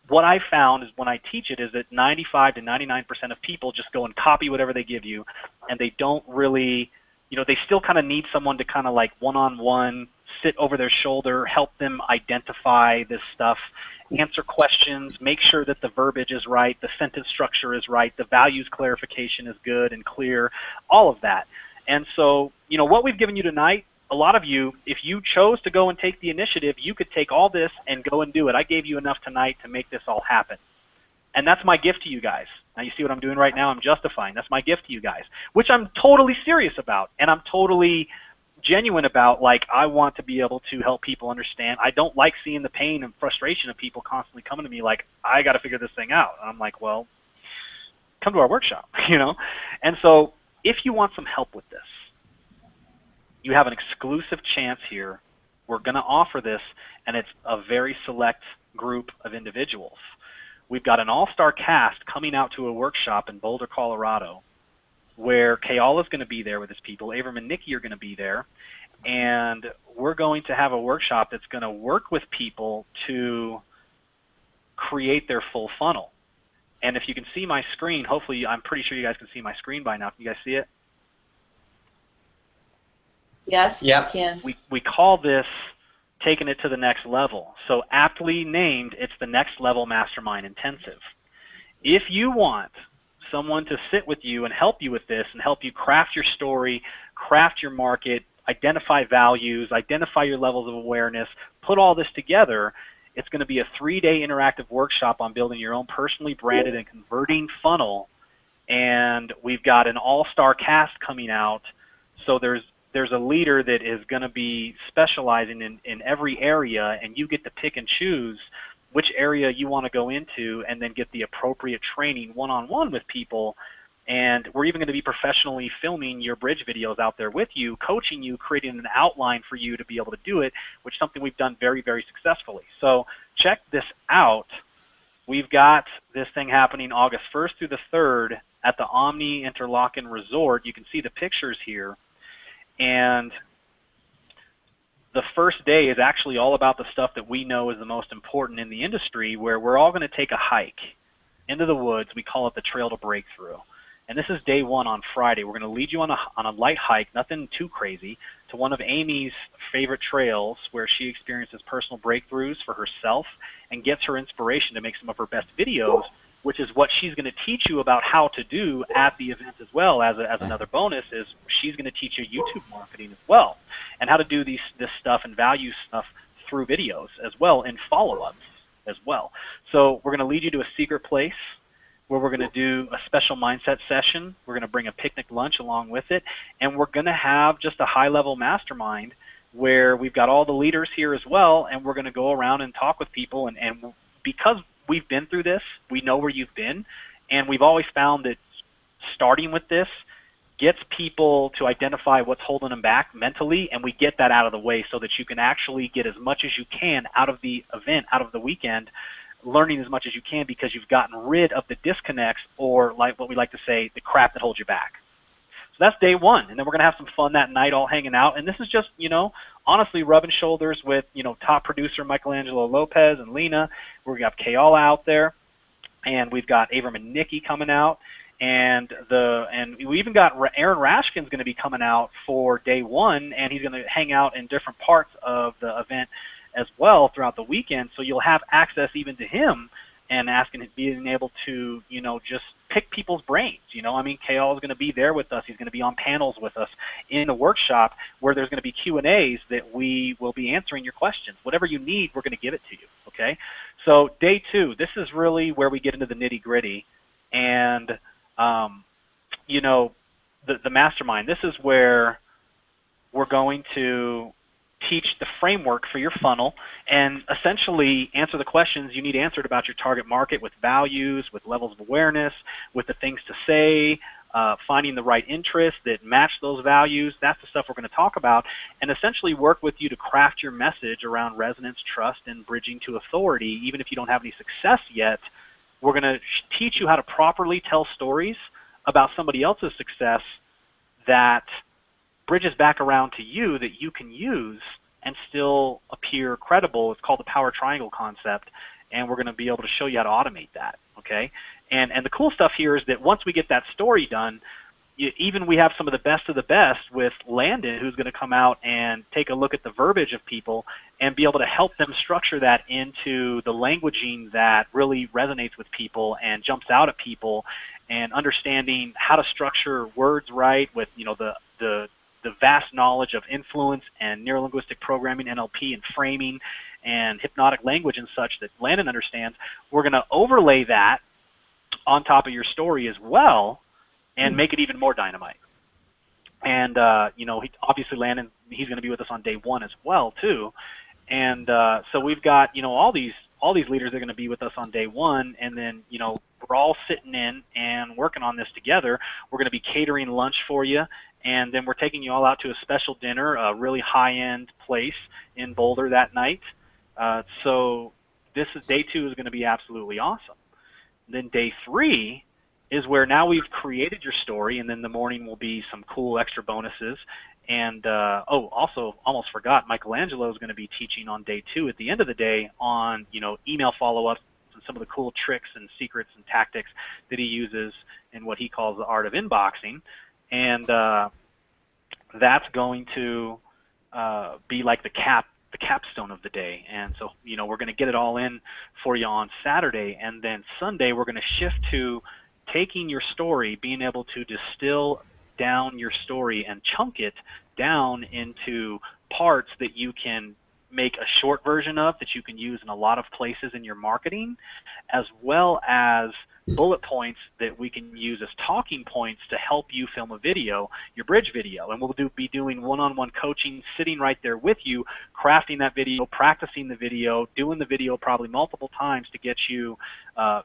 what I found is when I teach it is that 95 to 99% of people just go and copy whatever they give you, and they don't really, they still kind of need someone to kind of like one-on-one sit over their shoulder, help them identify this stuff, answer questions, make sure that the verbiage is right, the sentence structure is right, the values clarification is good and clear, all of that. And so, what we've given you tonight, a lot of you, if you chose to go and take the initiative, you could take all this and go and do it. I gave you enough tonight to make this all happen. And that's my gift to you guys. Now you see what I'm doing right now? I'm justifying. That's my gift to you guys, which I'm totally serious about, and I'm totally genuine about. Like, I want to be able to help people understand. I don't like seeing the pain and frustration of people constantly coming to me like, I got to figure this thing out. And I'm like, well, come to our workshop, And so if you want some help with this, you have an exclusive chance here. We're going to offer this, and it's a very select group of individuals. We've got an all-star cast coming out to a workshop in Boulder, Colorado, where Kayala is going to be there with his people. Abram and Nikki are going to be there, and we're going to have a workshop that's going to work with people to create their full funnel. And if you can see my screen, hopefully, I'm pretty sure you guys can see my screen by now. Can you guys see it? Yes, Yep. I can. We call this taking it to the next level. So aptly named, it's the Next Level Mastermind Intensive. If you want someone to sit with you and help you with this and help you craft your story, craft your market, identify values, identify your levels of awareness, put all this together, it's going to be a 3-day interactive workshop on building your own personally branded and converting funnel. And we've got an all-star cast coming out. So there's a leader that is going to be specializing in every area, and you get to pick and choose which area you want to go into and then get the appropriate training one-on-one with people. And we're even going to be professionally filming your bridge videos out there with you, coaching you, creating an outline for you to be able to do it, which is something we've done very, very successfully. So check this out. We've got this thing happening August 1st through the 3rd at the Omni Interlaken Resort. You can see the pictures here. And the first day is actually all about the stuff that we know is the most important in the industry, where we're all going to take a hike into the woods. We call it the Trail to Breakthrough. And this is day 1 on Friday. We're going to lead you on a light hike, nothing too crazy, to one of Amy's favorite trails where she experiences personal breakthroughs for herself and gets her inspiration to make some of her best videos which is what she's going to teach you about how to do at the event as well. As another bonus is she's going to teach you YouTube marketing as well, and how to do this stuff and value stuff through videos as well, and follow-ups as well. So we're going to lead you to a secret place where we're going to do a special mindset session. We're going to bring a picnic lunch along with it, and we're going to have just a high-level mastermind where we've got all the leaders here as well, and we're going to go around and talk with people. And because we've been through this, we know where you've been, and we've always found that starting with this gets people to identify what's holding them back mentally, and we get that out of the way so that you can actually get as much as you can out of the event, out of the weekend, learning as much as you can, because you've gotten rid of the disconnects, or like what we like to say, the crap that holds you back. So that's day one, and then we're going to have some fun that night all hanging out, and this is just, honestly rubbing shoulders with, top producer Michelangelo Lopez and Lena. We're going to have Kayala out there, and we've got Avram and Nikki coming out, and we even got Aaron Rashkin's going to be coming out for day one, and he's going to hang out in different parts of the event as well throughout the weekend, so you'll have access even to him and being able to, just pick people's brains. Kayal is going to be there with us. He's going to be on panels with us in the workshop where there's going to be Q&As that we will be answering your questions. Whatever you need, we're going to give it to you, okay? So day two, this is really where we get into the nitty-gritty, and, the mastermind. This is where we're going to teach the framework for your funnel and essentially answer the questions you need answered about your target market, with values, with levels of awareness, with the things to say, finding the right interests that match those values. That's the stuff we're going to talk about, and essentially work with you to craft your message around resonance, trust, and bridging to authority. Even if you don't have any success yet, we're going to teach you how to properly tell stories about somebody else's success that bridges back around to you, that you can use and still appear credible. It's called the power triangle concept, and we're going to be able to show you how to automate that, okay? And the cool stuff here is that once we get that story done, even we have some of the best with Landon, who's going to come out and take a look at the verbiage of people and be able to help them structure that into the languaging that really resonates with people and jumps out at people, and understanding how to structure words right with, the vast knowledge of influence and neurolinguistic programming, NLP, and framing and hypnotic language and such that Landon understands. We're going to overlay that on top of your story as well and make it even more dynamite. And, obviously Landon, he's going to be with us on day one as well, too. And so we've got, all these leaders are going to be with us on day one, and then, we're all sitting in and working on this together. We're going to be catering lunch for you, and then we're taking you all out to a special dinner, a really high-end place in Boulder that night. So day two is going to be absolutely awesome. Then day three is where now we've created your story, and then the morning will be some cool extra bonuses. And, also almost forgot, Michelangelo is going to be teaching on day two at the end of the day on, email follow-ups and some of the cool tricks and secrets and tactics that he uses in what he calls the art of inboxing. And that's going to be like the capstone of the day. And so, we're going to get it all in for you on Saturday, and then Sunday we're going to shift to taking your story, being able to distill down your story and chunk it down into parts that you can make a short version of, that you can use in a lot of places in your marketing, as well as bullet points that we can use as talking points to help you film a video, your bridge video. And we'll be doing one-on-one coaching, sitting right there with you, crafting that video, practicing the video, doing the video probably multiple times to get you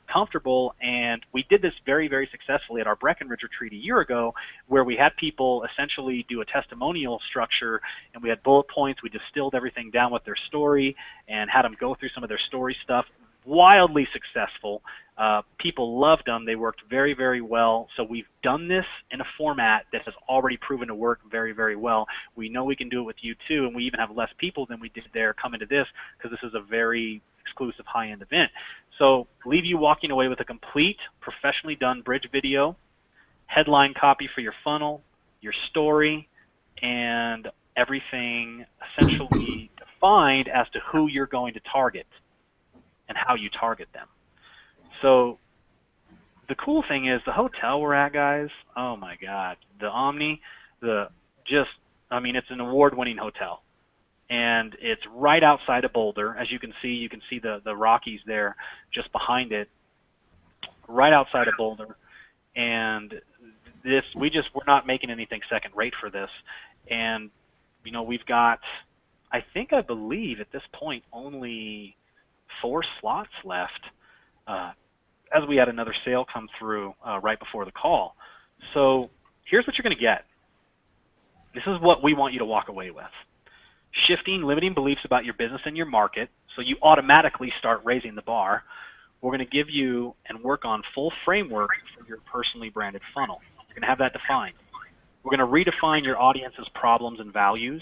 comfortable. And we did this very, very successfully at our Breckenridge retreat a year ago, where we had people essentially do a testimonial structure, and we had bullet points. We distilled everything down with their story and had them go through some of their story stuff. Wildly successful. People loved them. They worked very, very well. So we've done this in a format that has already proven to work very, very well. We know we can do it with you too, and we even have less people than we did there coming to this, because this is a very exclusive high-end event. So leave you walking away with a complete, professionally done bridge video, headline copy for your funnel, your story, and everything essentially defined as to who you're going to target and how you target them. So the cool thing is the hotel we're at, guys. Oh my God, the Omni, I mean, it's an award-winning hotel, and it's right outside of Boulder. As you can see the Rockies there, just behind it, right outside of Boulder. And we're not making anything second-rate for this. And you know, we've got, I believe at this point only 4 slots left. As we had another sale come through right before the call. So here's what you're going to get. This is what we want you to walk away with. Shifting limiting beliefs about your business and your market, so you automatically start raising the bar. We're going to give you and work on full framework for your personally branded funnel. You're going to have that defined. We're going to redefine your audience's problems and values,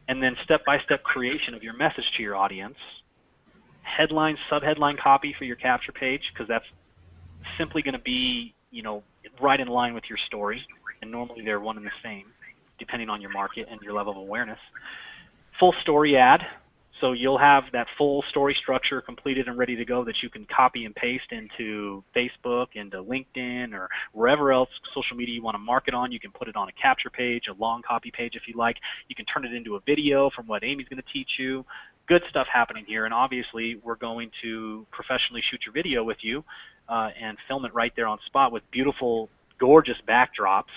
and then step-by-step creation of your message to your audience. Headline, subheadline copy for your capture page, because that's simply going to be, you know, right in line with your story, and normally they're one and the same, depending on your market and your level of awareness. Full story ad, so you'll have that full story structure completed and ready to go that you can copy and paste into Facebook, into LinkedIn, or wherever else social media you want to market on. You can put it on a capture page, a long copy page if you like. You can turn it into a video from what Amy's going to teach you. Good stuff happening here, and obviously we're going to professionally shoot your video with you and film it right there on spot with beautiful, gorgeous backdrops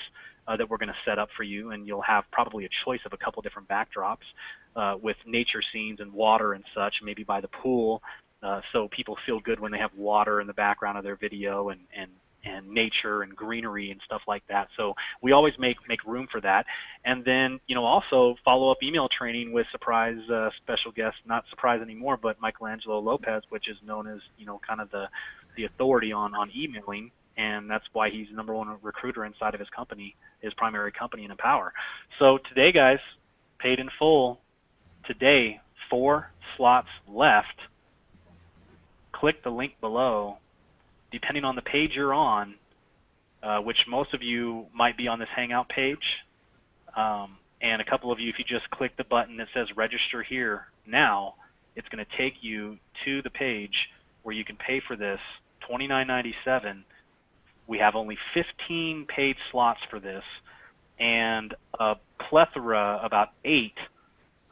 that we're going to set up for you, and you'll have probably a choice of a couple different backdrops with nature scenes and water and such, maybe by the pool, so people feel good when they have water in the background of their video and nature and greenery and stuff like that. So we always make room for that. And then, you know, also follow-up email training with surprise special guest, not surprise anymore, but Michelangelo Lopez, which is known as, you know, kind of the authority on emailing, and that's why he's the #1 recruiter inside of his company, his primary company in Empower. So today, guys, paid in full. Today, 4 slots left. Click the link below. Depending on the page you're on, which most of you might be on this Hangout page, and a couple of you, if you just click the button that says register here now, it's going to take you to the page where you can pay for this, $29.97. We have only 15 paid slots for this, and a plethora, about 8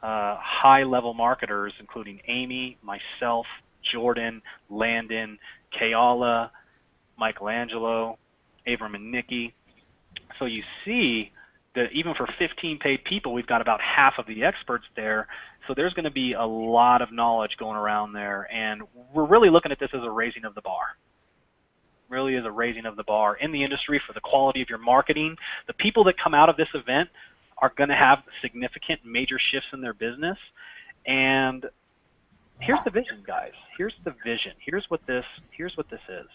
high-level marketers, including Amy, myself, Jordan, Landon, Kayala, Michelangelo, Abram, and Nikki. So you see that even for 15 paid people, we've got about half of the experts there. So there's going to be a lot of knowledge going around there, and we're really looking at this as a raising of the bar. Really is a raising of the bar in the industry for the quality of your marketing. The people that come out of this event are going to have significant major shifts in their business, and here's the vision, guys. Here's the vision. Here's what this is.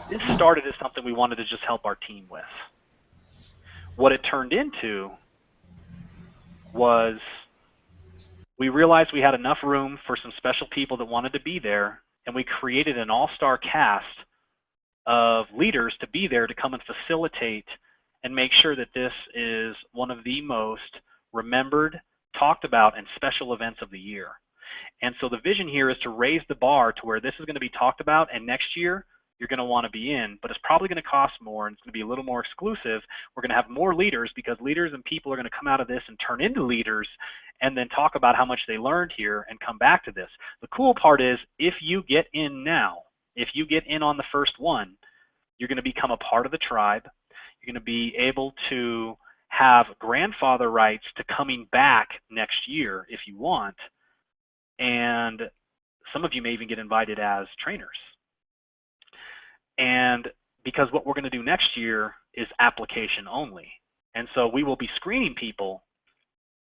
This started as something we wanted to just help our team with. What it turned into was we realized we had enough room for some special people that wanted to be there, and we created an all-star cast of leaders to be there to come and facilitate and make sure that this is one of the most remembered, talked about, and special events of the year. And so the vision here is to raise the bar to where this is going to be talked about, and next year you're going to want to be in, but it's probably going to cost more, and it's going to be a little more exclusive. We're going to have more leaders because leaders and people are going to come out of this and turn into leaders and then talk about how much they learned here and come back to this. The cool part is if you get in now, if you get in on the first one, you're going to become a part of the tribe. You're going to be able to have grandfather rights to coming back next year if you want, and some of you may even get invited as trainers. And because what we're going to do next year is application only. And so we will be screening people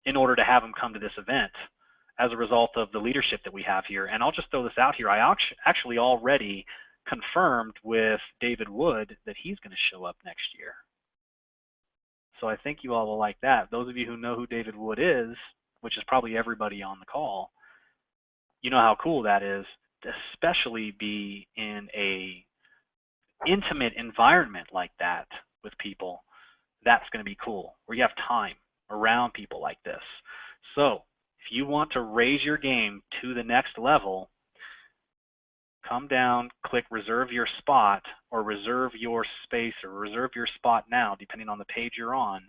in order to have them come to this event as a result of the leadership that we have here. And I'll just throw this out here. I actually already confirmed with David Wood that he's going to show up next year. So I think you all will like that. Those of you who know who David Wood is, which is probably everybody on the call, you know how cool that is, to especially be in a intimate environment like that with people. That's going to be cool, where you have time around people like this. So if you want to raise your game to the next level, come down, click reserve your spot or reserve your space or reserve your spot now, depending on the page you're on.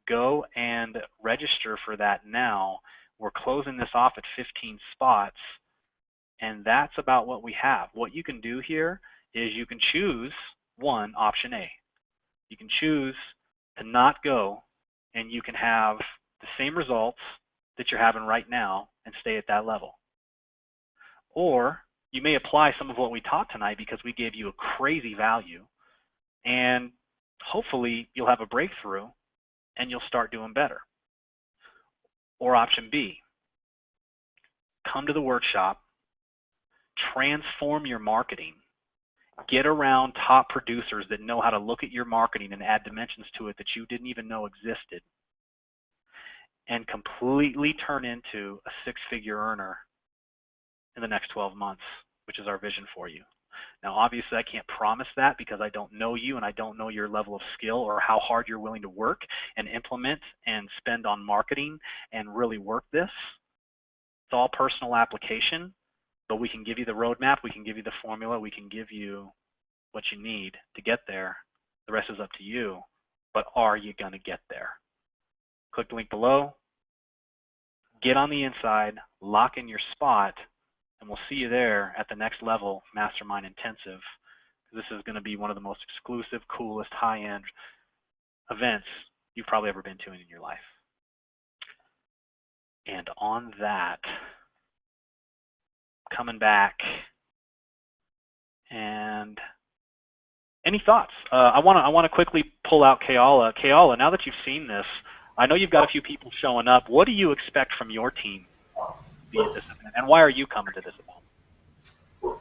Go and register for that now. We're closing this off at 15 spots, and that's about what we have. What you can do here is you can choose option A. You can choose to not go, and you can have the same results that you're having right now and stay at that level. Or you may apply some of what we taught tonight because we gave you a crazy value, and hopefully you'll have a breakthrough and you'll start doing better. Or option B, come to the workshop, transform your marketing, get around top producers that know how to look at your marketing and add dimensions to it that you didn't even know existed, and completely turn into a six-figure earner in the next 12 months, which is our vision for you. Now, obviously, I can't promise that because I don't know you and I don't know your level of skill or how hard you're willing to work and implement and spend on marketing and really work this. It's all personal application, but we can give you the roadmap, we can give you the formula, we can give you what you need to get there. The rest is up to you, but are you going to get there? Click the link below, get on the inside, lock in your spot, and we'll see you there at the next level Mastermind Intensive. This is going to be one of the most exclusive, coolest, high-end events you've probably ever been to in your life. And on that, coming back, and any thoughts? I want to quickly pull out Keala. Keala, now that you've seen this, I know you've got a few people showing up. What do you expect from your team at this event, and why are you coming to this event?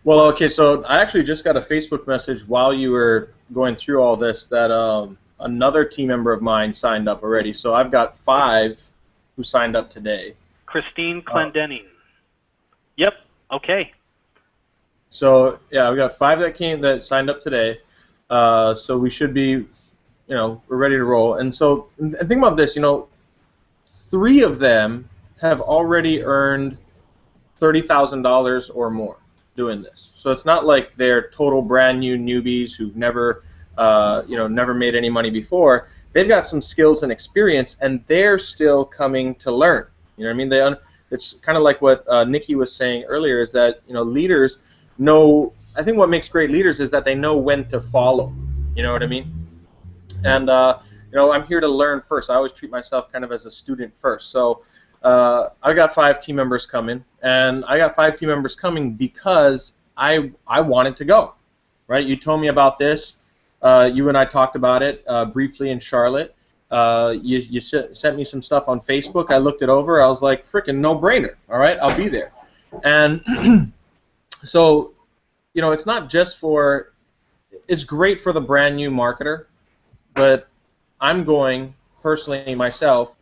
Well, okay, so I actually just got a Facebook message while you were going through all this that another team member of mine signed up already. So I've got 5 who signed up today. Christine Clendenning. Yep. Okay. So yeah, we got 5 that signed up today. So we should be, we're ready to roll. And so think about this. 3 of them have already earned $30,000 or more doing this. So it's not like they're total brand new newbies who've never, never made any money before. They've got some skills and experience, and they're still coming to learn. You know what I mean? It's kind of like what Nikki was saying earlier, is that leaders know. I think what makes great leaders is that they know when to follow. You know what I mean? And I'm here to learn first. I always treat myself kind of as a student first. So I got 5 team members coming, and I got 5 team members coming because I wanted to go. Right? You told me about this. You and I talked about it briefly in Charlotte. You sent me some stuff on Facebook. I looked it over. I was like, freaking no-brainer. All right, I'll be there. And so, it's not just for. It's great for the brand new marketer, but I'm going personally myself.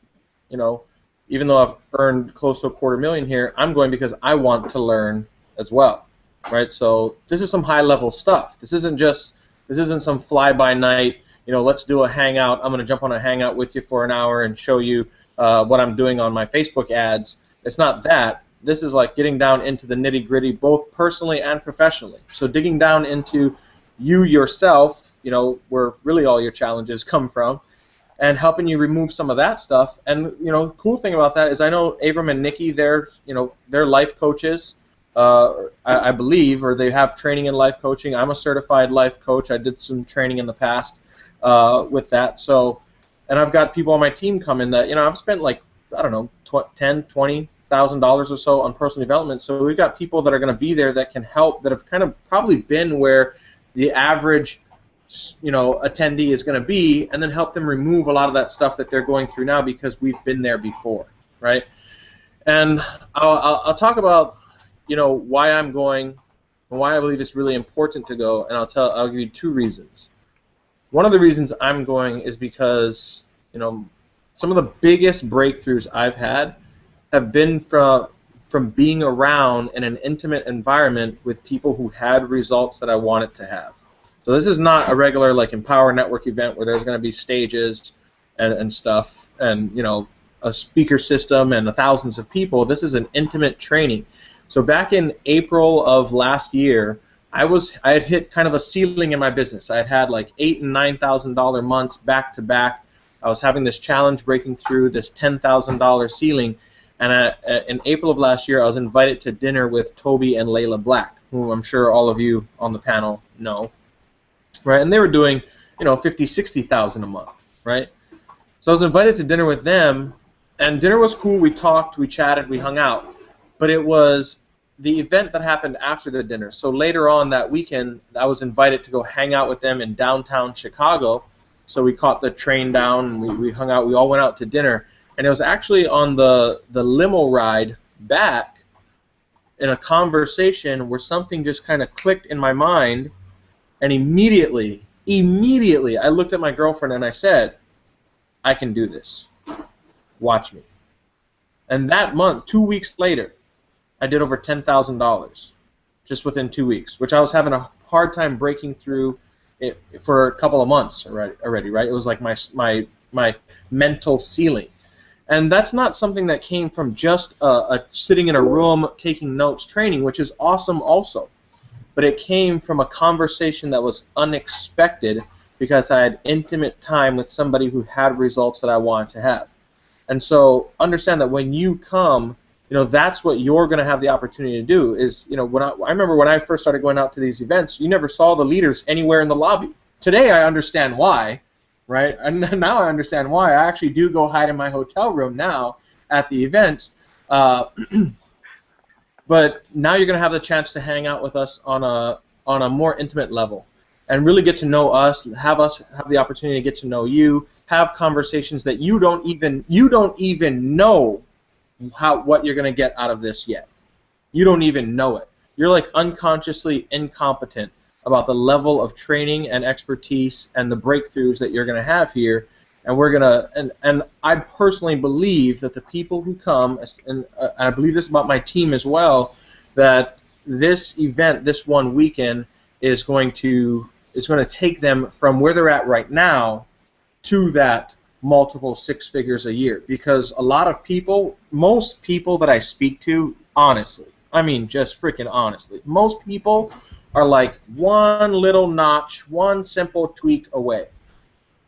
Even though I've earned close to $250,000 here, I'm going because I want to learn as well. Right? So this is some high-level stuff. This isn't some fly-by-night, let's do a hangout. I'm going to jump on a hangout with you for an hour and show you what I'm doing on my Facebook ads. It's not that. This is like getting down into the nitty-gritty, both personally and professionally. So digging down into you yourself, where really all your challenges come from, and helping you remove some of that stuff. And, cool thing about that is I know Avram and Nikki, they're life coaches. I believe, or they have training in life coaching. I'm a certified life coach. I did some training in the past with that. So, and I've got people on my team coming that, I've spent like, I don't know, $10,000, $20,000 or so on personal development. So we've got people that are going to be there that can help, that have kind of probably been where the average, attendee is going to be, and then help them remove a lot of that stuff that they're going through now because we've been there before, right? And I'll talk about why I'm going and why I believe it's really important to go, and I'll give you 2 reasons. One of the reasons I'm going is because some of the biggest breakthroughs I've had have been from being around in an intimate environment with people who had results that I wanted to have. So this is not a regular like Empower Network event where there's going to be stages and stuff and a speaker system and thousands of people. This is an intimate training. So back in April of last year, I had hit kind of a ceiling in my business. I had like $8,000 and $9,000 months back to back. I was having this challenge breaking through this $10,000 ceiling, and in April of last year, I was invited to dinner with Toby and Layla Black, who I'm sure all of you on the panel know, right? And they were doing, you know, $50,000, $60,000 a month, right? So I was invited to dinner with them, and dinner was cool. We talked, we chatted, we hung out, but it was the event that happened after the dinner. So later on that weekend, I was invited to go hang out with them in downtown Chicago. So we caught the train down, and we hung out. We all went out to dinner, and it was actually on the limo ride back in a conversation where something just kind of clicked in my mind, and immediately I looked at my girlfriend and I said, I can do this. Watch me. And that month, 2 weeks later, I did over $10,000 just within 2 weeks, which I was having a hard time breaking through it for a couple of months already, right? It was like my mental ceiling. And that's not something that came from just sitting in a room taking notes training, which is awesome also. But it came from a conversation that was unexpected because I had intimate time with somebody who had results that I wanted to have. And so understand that when you come, you know, that's what you're going to have the opportunity to do is, you know, I remember when I first started going out to these events, you never saw the leaders anywhere in the lobby. Today I understand why, right? And now I understand why. I actually do go hide in my hotel room now at the events. But now you're going to have the chance to hang out with us on a more intimate level and really get to know us have the opportunity to get to know you, have conversations that you don't even know what you're going to get out of this yet. You don't even know it. You're like unconsciously incompetent about the level of training and expertise and the breakthroughs that you're going to have here. And we're going to, and I personally believe that the people who come, and I believe this about my team as well, that this event, this one weekend, is going to take them from where they're at right now to that multiple six figures a year. Because a lot of people, most people that I speak to, honestly, I mean just freaking honestly, most people are like one little notch, one simple tweak away.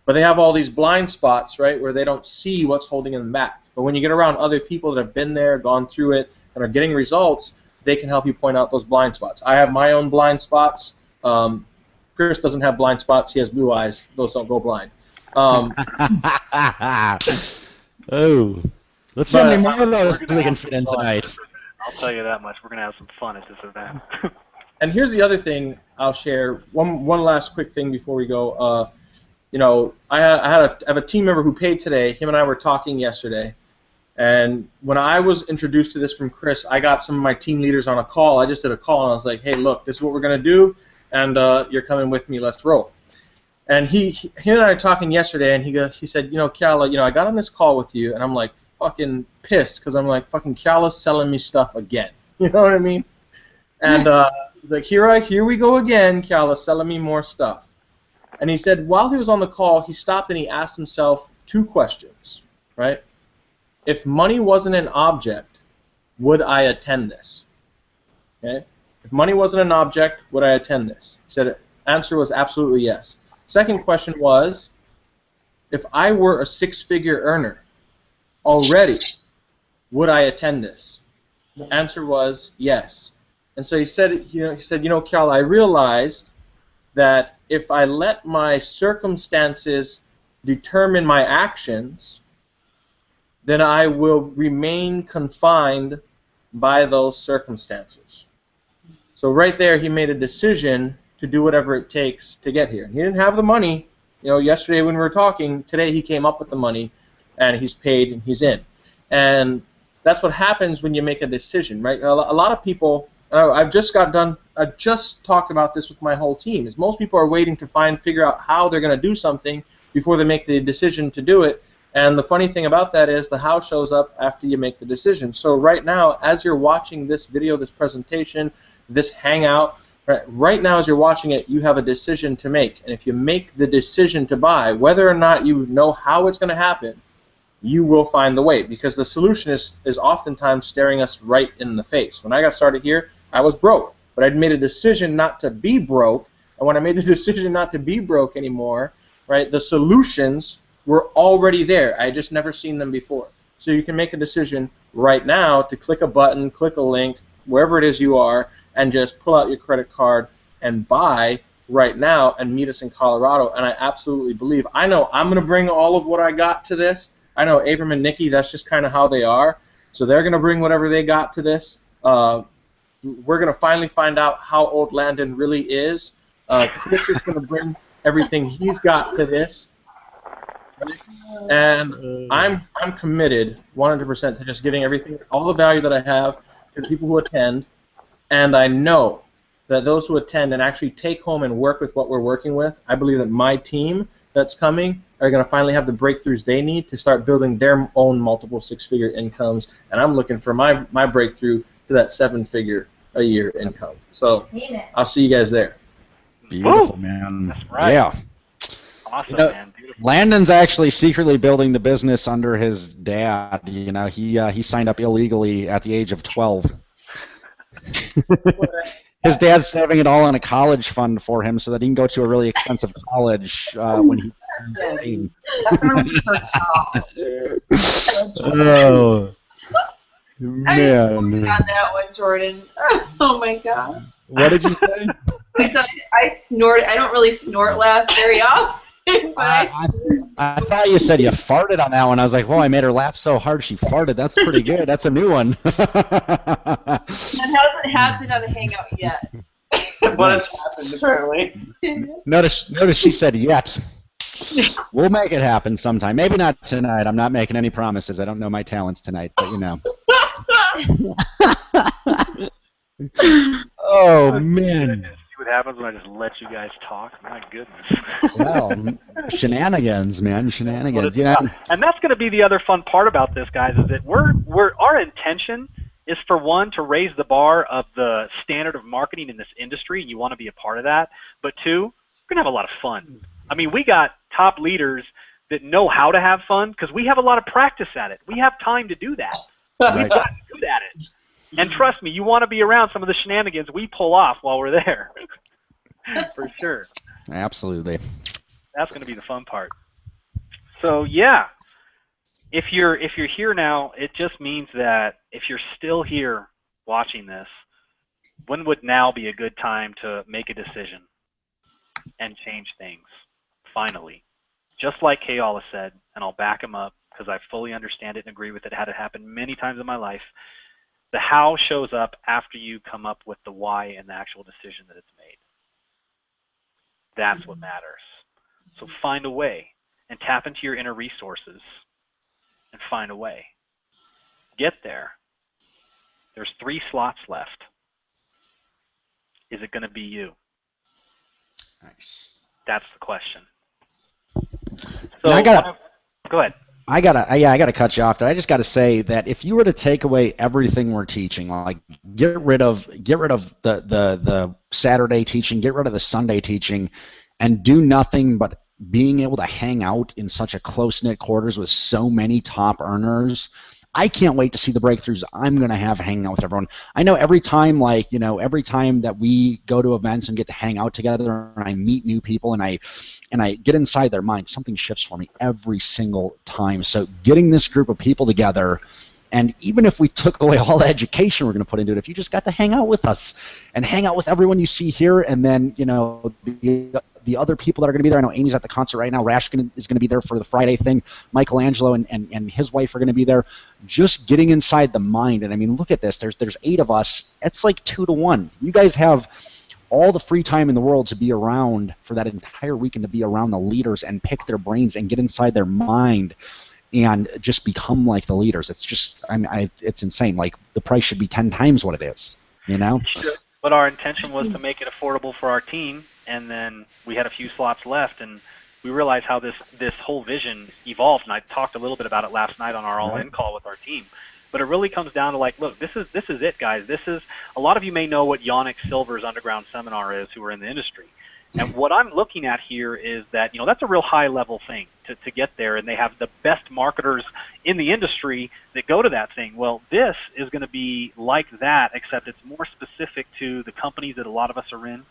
But they have all these blind spots, right, where they don't see what's holding them back. But when you get around other people that have been there, gone through it, and are getting results, they can help you point out those blind spots. I have my own blind spots. Chris doesn't have blind spots. He has blue eyes. Those don't go blind. Oh. Let's see how many more of those we can fit in tonight. I'll tell you that much. We're going to have some fun at this event. And here's the other thing I'll share. One last quick thing before we go. You know, I have a team member who paid today. Him and I were talking yesterday. And when I was introduced to this from Chris, I got some of my team leaders on a call. I just did a call, and I was like, hey, look, this is what we're going to do, and you're coming with me. Let's roll. And he and I were talking yesterday, and he said, you know, Kiala, you know, I got on this call with you, and I'm like fucking pissed because I'm like, fucking Kiala's selling me stuff again. You know what I mean? And he's like, here we go again, Kiala's selling me more stuff. And he said while he was on the call, he stopped and he asked himself two questions, right? If money wasn't an object, would I attend this? Okay? If money wasn't an object, would I attend this? He said the answer was absolutely yes. Second question was, if I were a six-figure earner already, would I attend this? The answer was yes. And so he said, you know, Cal, I realized that if I let my circumstances determine my actions, then I will remain confined by those circumstances. So right there, he made a decision to do whatever it takes to get here. He didn't have the money. You know, yesterday when we were talking, today he came up with the money, and he's paid and he's in. And that's what happens when you make a decision, right? A lot of people, I've just talked about this with my whole team, is most people are waiting to figure out how they're going to do something before they make the decision to do it. And the funny thing about that is the how shows up after you make the decision. So right now, as you're watching this video, this presentation, this hangout, right now as you're watching it, you have a decision to make. And if you make the decision to buy, whether or not you know how it's going to happen, you will find the way, because the solution is oftentimes staring us right in the face. When I got started here, I was broke, but I'd made a decision not to be broke, and when I made the decision not to be broke anymore, right, the solutions were already there. I had just never seen them before. So you can make a decision right now to click a button, click a link, wherever it is you are, and just pull out your credit card and buy right now and meet us in Colorado. And I absolutely believe, I know I'm going to bring all of what I got to this. I know Abram and Nikki, that's just kind of how they are. So they're going to bring whatever they got to this. We're going to finally find out how old Landon really is. Chris is going to bring everything he's got to this. And I'm committed 100% to just giving everything, all the value that I have to the people who attend. And I know that those who attend and actually take home and work with what we're working with, I believe that my team that's coming are going to finally have the breakthroughs they need to start building their own multiple six-figure incomes. And I'm looking for my breakthrough to that seven-figure a year income. So I'll see you guys there. Beautiful, man. That's right. Yeah. Awesome, man. Beautiful. Landon's actually secretly building the business under his dad. You know, he signed up illegally at the age of 12. His dad's saving it all in a college fund for him so that he can go to a really expensive college when he's 18. Oh, man. On that one, Jordan. Oh my God. What did you say? I said I snort. I don't really snort laugh very often. But I thought you said you farted on that one. I was like, well, I made her laugh so hard she farted. That's pretty good. That's a new one. That hasn't happened on the Hangout yet. But it's happened, apparently. Notice she said yet. We'll make it happen sometime. Maybe not tonight. I'm not making any promises. I don't know my talents tonight, but you know. Oh, man. See what happens when I just let you guys talk? My goodness. Well, shenanigans, man, shenanigans. You know? And that's going to be the other fun part about this, guys, is that our intention is, for one, to raise the bar of the standard of marketing in this industry, and you want to be a part of that. But two, we're going to have a lot of fun. I mean, we got top leaders that know how to have fun because we have a lot of practice at it. We have time to do that. We've gotten good at it. And trust me, you want to be around some of the shenanigans we pull off while we're there. For sure. Absolutely. That's going to be the fun part. So, yeah. If you're here now, it just means that if you're still here watching this, when would now be a good time to make a decision and change things, finally? Just like Kayala said, and I'll back him up because I fully understand it and agree with it, had it happen many times in my life. The how shows up after you come up with the why and the actual decision that it's made. That's what matters. So find a way and tap into your inner resources and find a way. Get there. There's 3 slots left. Is it going to be you? Nice. That's the question. So go ahead. I gotta cut you off. I just gotta say that if you were to take away everything we're teaching, like get rid of the Saturday teaching, get rid of the Sunday teaching, and do nothing but being able to hang out in such a close-knit quarters with so many top earners, I can't wait to see the breakthroughs I'm going to have hanging out with everyone. I know every time that we go to events and get to hang out together and I meet new people and I get inside their mind, something shifts for me every single time. So getting this group of people together, and even if we took away all the education we're going to put into it, if you just got to hang out with us and hang out with everyone you see here, and then, you know, the other people that are going to be there. I know Amy's at the concert right now. Rash is going to be there for the Friday thing. Michelangelo and his wife are going to be there. Just getting inside the mind. And I mean, look at this. There's 8 of us. It's like 2 to 1. You guys have all the free time in the world to be around for that entire weekend, to be around the leaders and pick their brains and get inside their mind and just become like the leaders. It's just, it's insane. Like, the price should be 10 times what it is, you know? But our intention was to make it affordable for our team, and then we had a few slots left, and we realized how this whole vision evolved, and I talked a little bit about it last night on our all-in call with our team. But it really comes down to, like, look, this is it, guys. This is, a lot of you may know what Yannick Silver's underground seminar is, who are in the industry. And what I'm looking at here is that, that's a real high-level thing to get there, and they have the best marketers in the industry that go to that thing. Well, this is going to be like that, except it's more specific to the companies that a lot of us are in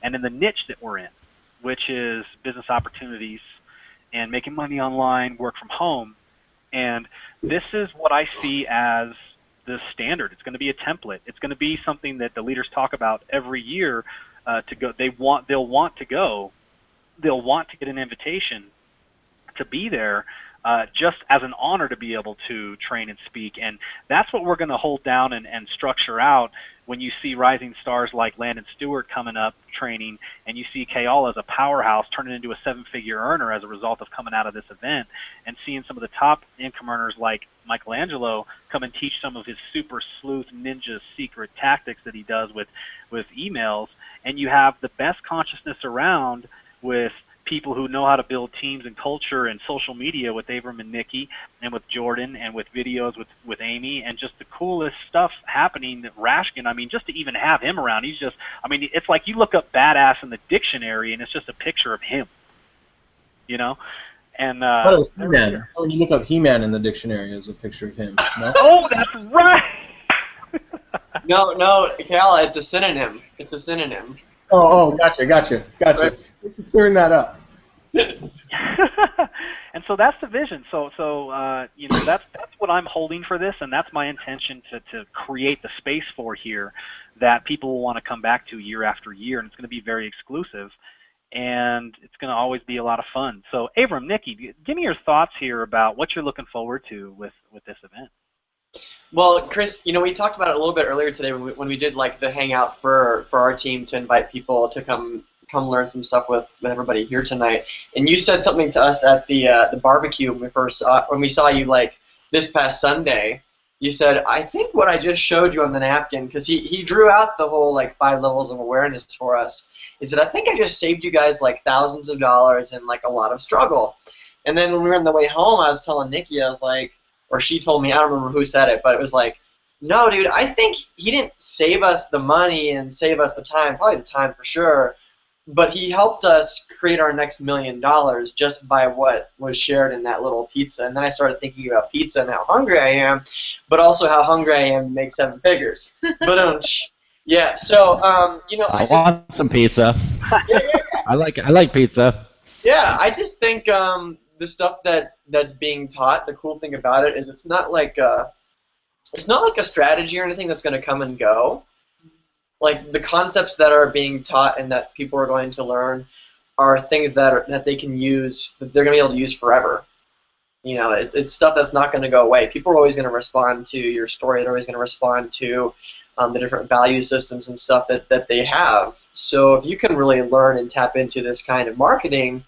and in the niche that we're in, which is business opportunities and making money online, work from home. And this is what I see as the standard. It's going to be a template. It's going to be something that the leaders talk about every year to go. They'll want to go. They'll want to get an invitation to be there, just as an honor to be able to train and speak. And that's what we're going to hold down and structure out when you see rising stars like Landon Stewart coming up training, and you see Kayala as a powerhouse turning into a 7-figure earner as a result of coming out of this event, and seeing some of the top income earners like Michelangelo come and teach some of his super sleuth ninja secret tactics that he does with emails. And you have the best consciousness around with people who know how to build teams and culture and social media with Abram and Nikki, and with Jordan, and with videos with Amy, and just the coolest stuff happening. Rashkin, I mean, just to even have him around, he's just, I mean, it's like you look up badass in the dictionary and it's just a picture of him, And He-Man. When you look up He-Man in the dictionary, is a picture of him. No? Oh, that's right. No, Kayala, it's a synonym. It's a synonym. Oh, gotcha. Right. Thanks for clearing that up. And so that's the vision. So that's what I'm holding for this, and that's my intention to create the space for here that people will want to come back to year after year, and it's going to be very exclusive, and it's going to always be a lot of fun. So, Abram, Nikki, give me your thoughts here about what you're looking forward to with this event. Well, Chris, we talked about it a little bit earlier today when we did like the hangout for our team to invite people to come learn some stuff with everybody here tonight. And you said something to us at the barbecue when we saw you like this past Sunday. You said, I think what I just showed you on the napkin, because he drew out the whole like 5 levels of awareness for us. He said, I think I just saved you guys like thousands of dollars and like a lot of struggle. And then when we were on the way home, I was telling Nikki, I was like, or she told me, I don't remember who said it, but it was like, no, dude, I think he didn't save us the money and save us the time, probably the time for sure, but he helped us create our next $1 million just by what was shared in that little pizza. And then I started thinking about pizza and how hungry I am, but also how hungry I am to make 7 figures. But yeah, so I want some pizza. Yeah. I like pizza. Yeah, I just think the stuff that's being taught, the cool thing about it is it's not like a strategy or anything that's going to come and go. Like the concepts that are being taught and that people are going to learn are things that they can use, that they're going to be able to use forever. It's stuff that's not going to go away. People are always going to respond to your story. They're always going to respond to the different value systems and stuff that they have. So if you can really learn and tap into this kind of marketing,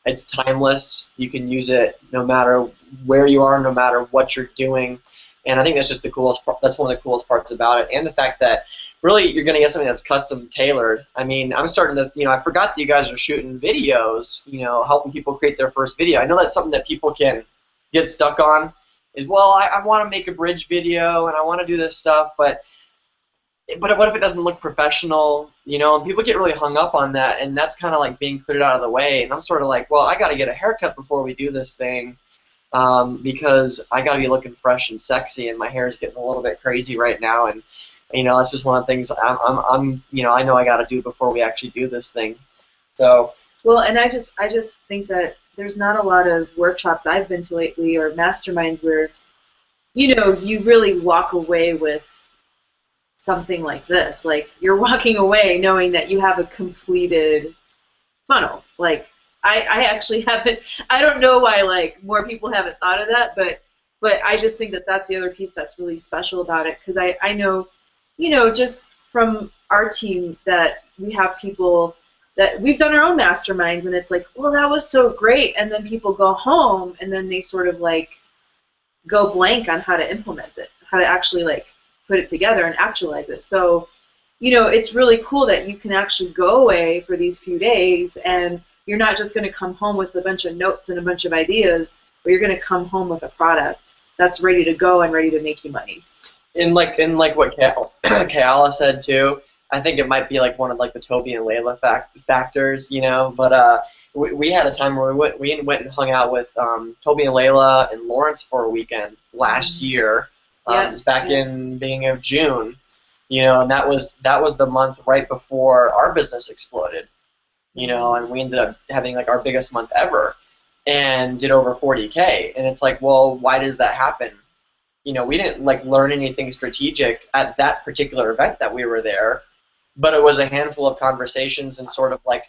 it's timeless. You can use it no matter where you are, no matter what you're doing. And I think that's just the coolest part. That's one of the coolest parts about it. And the fact that really you're going to get something that's custom tailored. I mean, I'm starting to, I forgot that you guys are shooting videos, helping people create their first video. I know that's something that people can get stuck on is, well, I want to make a bridge video and I want to do this stuff, but what if it doesn't look professional, and people get really hung up on that, and that's kind of like being cleared out of the way, and I'm sort of like, well, I got to get a haircut before we do this thing, because I got to be looking fresh and sexy, and my hair is getting a little bit crazy right now, and, that's just one of the things I know I got to do before we actually do this thing, so. Well, and I just think that there's not a lot of workshops I've been to lately or masterminds where, you really walk away with something like this. Like, you're walking away knowing that you have a completed funnel. Like, I actually haven't, I don't know why, like, more people haven't thought of that, but I just think that that's the other piece that's really special about it, because I know, just from our team that we have people that we've done our own masterminds, and it's like, well, that was so great, and then people go home, and then they sort of, like, go blank on how to implement it, how to actually, like, put it together and actualize it. So, it's really cool that you can actually go away for these few days, and you're not just going to come home with a bunch of notes and a bunch of ideas, but you're going to come home with a product that's ready to go and ready to make you money. In like what Kayala said too, I think it might be like one of like the Toby and Layla factors, you know. But we had a time where we went and hung out with Toby and Layla and Lawrence for a weekend last year. It was back in beginning of June, you know, and that was the month right before our business exploded, you know, and we ended up having like our biggest month ever and did over 40K. And it's like, well, why does that happen? You know, we didn't like learn anything strategic at that particular event that we were there, but it was a handful of conversations and sort of like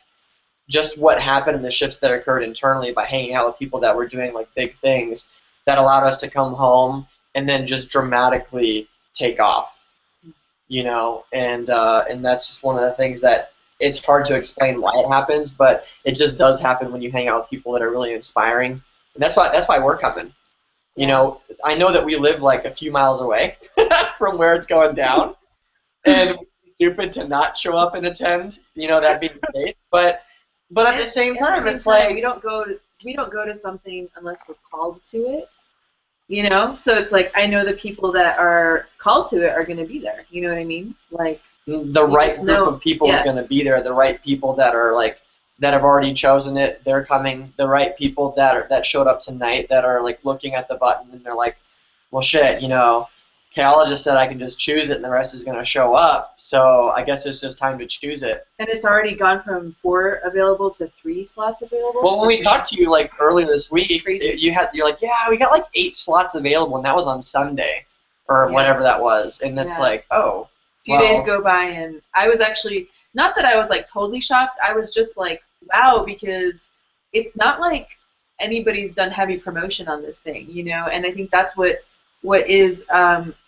just what happened and the shifts that occurred internally by hanging out with people that were doing like big things that allowed us to come home and then just dramatically take off, you know, and that's just one of the things that it's hard to explain why it happens, but it just does happen when you hang out with people that are really inspiring, and that's why we're coming. You know, I know that we live like a few miles away from where it's going down, and it would be stupid to not show up and attend. You know, that'd be the case, but at the same time, it's like we don't go to something unless we're called to it. You know, so it's like I know the people that are called to it are going to be there. You know what I mean? Like the right group of people is going to be there. The right people that are like that have already chosen it, they're coming. The right people that showed up tonight that are like looking at the button and they're like, well, shit, you know, Kayala just said I can just choose it and the rest is going to show up. So I guess it's just time to choose it. And it's already gone from 4 available to 3 slots available? Well, when we talked to you like earlier this week, you're like, yeah, we got like 8 slots available, and that was on Sunday or whatever that was. And it's like, oh. A few days go by, and I was actually, not that I was like totally shocked, I was just like, wow, because it's not like anybody's done heavy promotion on this thing, you know, and I think that's what is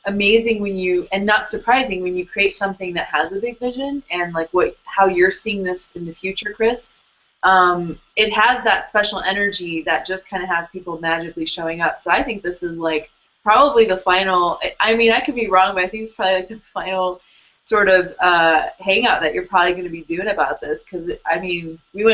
amazing when you, and not surprising when you create something that has a big vision, and like how you're seeing this in the future, Chris. It has that special energy that just kind of has people magically showing up. So I think this is like probably the final, I mean, I could be wrong, but I think it's probably like the final sort of hangout that you're probably going to be doing about this, because I mean, you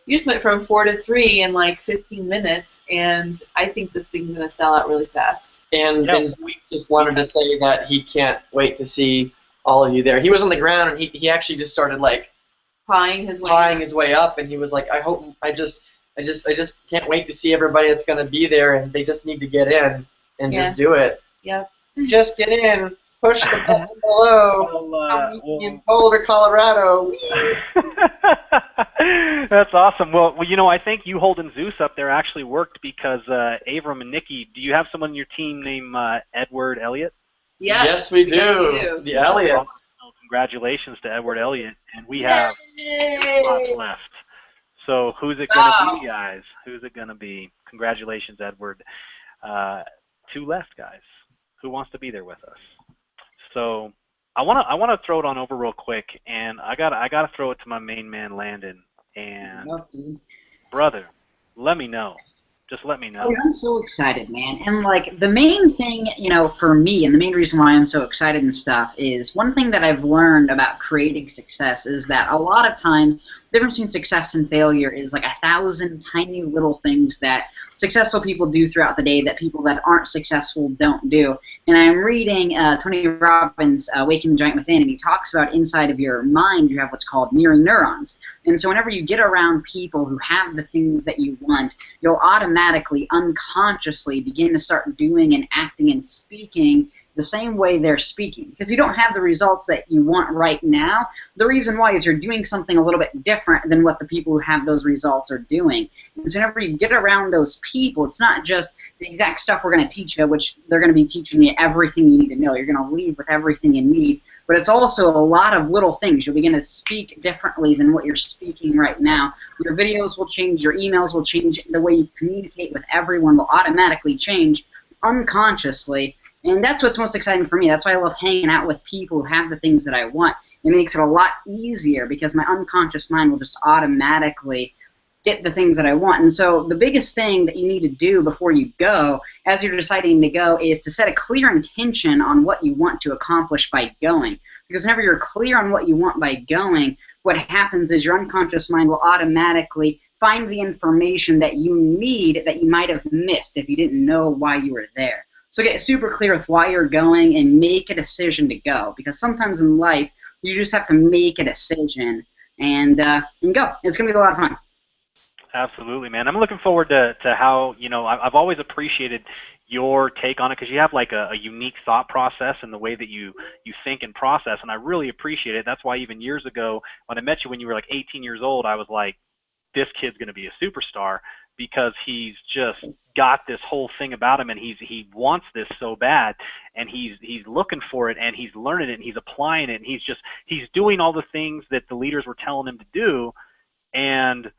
just went from 4 to 3 in like 15 minutes, and I think this thing's going to sell out really fast. And Zeke just wanted to say that he can't wait to see all of you there. He was on the ground, and he actually just started like pawing his way up, and he was like, I just can't wait to see everybody that's going to be there, and they just need to get in and just do it. Yeah. Just get in. Push the button below. In Boulder, Colorado. That's awesome. Well, you know, I think you holding Zeus up there actually worked because Avram and Nikki, do you have someone in your team named Edward Elliott? Yes, we do. Yes, we do. The Elliots. Well, congratulations to Edward Elliott, and we have lots left. So who's it going to be, guys? Who's it going to be? Congratulations, Edward. 2 left, guys. Who wants to be there with us? So I want to throw it on over real quick, and I gotta throw it to my main man Landon. And brother, let me know. Just let me know. Oh, I'm so excited, man. And like the main thing, you know, for me, and the main reason why I'm so excited and stuff is one thing that I've learned about creating success is that a lot of times the difference between success and failure is like 1,000 tiny little things that successful people do throughout the day that people that aren't successful don't do. And I'm reading Tony Robbins' Awaken the Giant Within, and he talks about inside of your mind you have what's called mirroring neurons. And so whenever you get around people who have the things that you want, you'll automatically, unconsciously begin to start doing and acting and speaking the same way they're speaking, because you don't have the results that you want right now. The reason why is you're doing something a little bit different than what the people who have those results are doing. And so whenever you get around those people, it's not just the exact stuff we're going to teach you, which they're going to be teaching you everything you need to know. You're going to leave with everything you need, but it's also a lot of little things. You'll begin to speak differently than what you're speaking right now. Your videos will change, your emails will change, the way you communicate with everyone will automatically change unconsciously. And that's what's most exciting for me. That's why I love hanging out with people who have the things that I want. It makes it a lot easier because my unconscious mind will just automatically get the things that I want. And so the biggest thing that you need to do before you go, as you're deciding to go, is to set a clear intention on what you want to accomplish by going. Because whenever you're clear on what you want by going, what happens is your unconscious mind will automatically find the information that you need that you might have missed if you didn't know why you were there. So get super clear with why you're going and make a decision to go, because sometimes in life You just have to make a decision and go. It's going to be a lot of fun. Absolutely, man. I'm looking forward to how, I've always appreciated your take on it because you have like a unique thought process and the way that you think and process, and I really appreciate it. That's why even years ago when I met you when you were like 18 years old, I was like, this kid's going to be a superstar because he's just got this whole thing about him, and he wants this so bad, and he's looking for it, and he's learning it, and he's applying it, and he's doing all the things that the leaders were telling him to do, and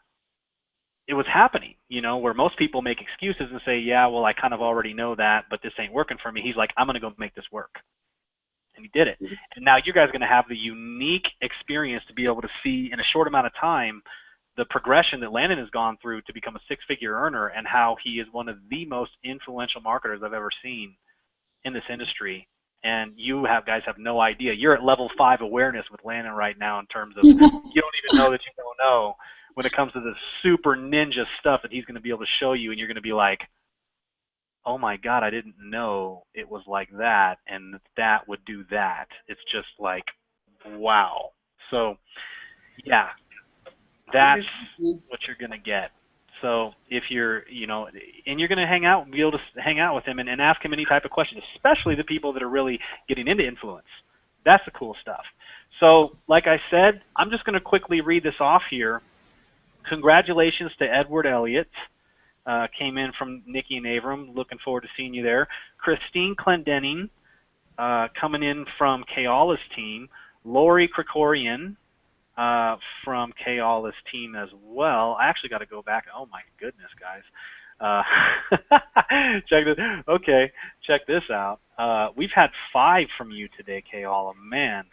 it was happening, where most people make excuses and say, yeah, well, I kind of already know that, but this ain't working for me. He's like, I'm going to go make this work. And he did it. And now you guys are going to have the unique experience to be able to see in a short amount of time the progression that Landon has gone through to become a six-figure earner and how he is one of the most influential marketers I've ever seen in this industry. And you guys have no idea. You're at level 5 awareness with Landon right now in terms of you don't even know that you don't know. When it comes to the super ninja stuff that he's going to be able to show you, and you're going to be like, oh my God, I didn't know it was like that, and that would do that. It's just like, wow. So, yeah, that's what you're going to get. So if you're, and you're going to hang out and be able to hang out with him and ask him any type of question, especially the people that are really getting into influence. That's the cool stuff. So, like I said, I'm just going to quickly read this off here. Congratulations to Edward Elliott. Came in from Nikki and Avram. Looking forward to seeing you there. Christine Clendenning coming in from Kayala's team. Lori Krikorian from Kayala's team as well. I actually got to go back. Oh, my goodness, guys. Check this out. We've had 5 from you today, Kayala. Man,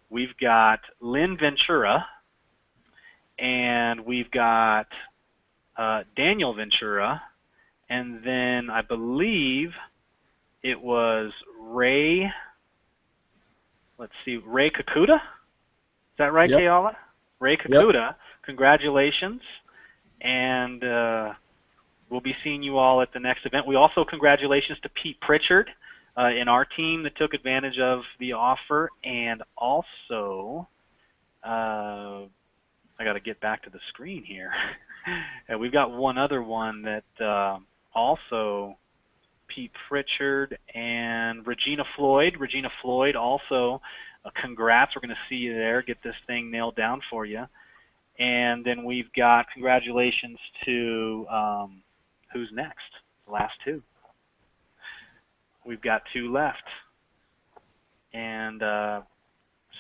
we've got Lynn Ventura. And we've got Daniel Ventura, and then I believe it was Ray. Let's see, Ray Kakuta. Is that right, Yep. Kayala? Ray Kakuta. Yep. Congratulations, and we'll be seeing you all at the next event. We also congratulations to Pete Pritchard in our team that took advantage of the offer, and also. I got to get back to the screen here. And we've got one other one that also Pete Pritchard and Regina Floyd. Regina Floyd also, congrats. We're going to see you there. Get this thing nailed down for you. And then we've got congratulations to who's next? The last 2. We've got 2 left. And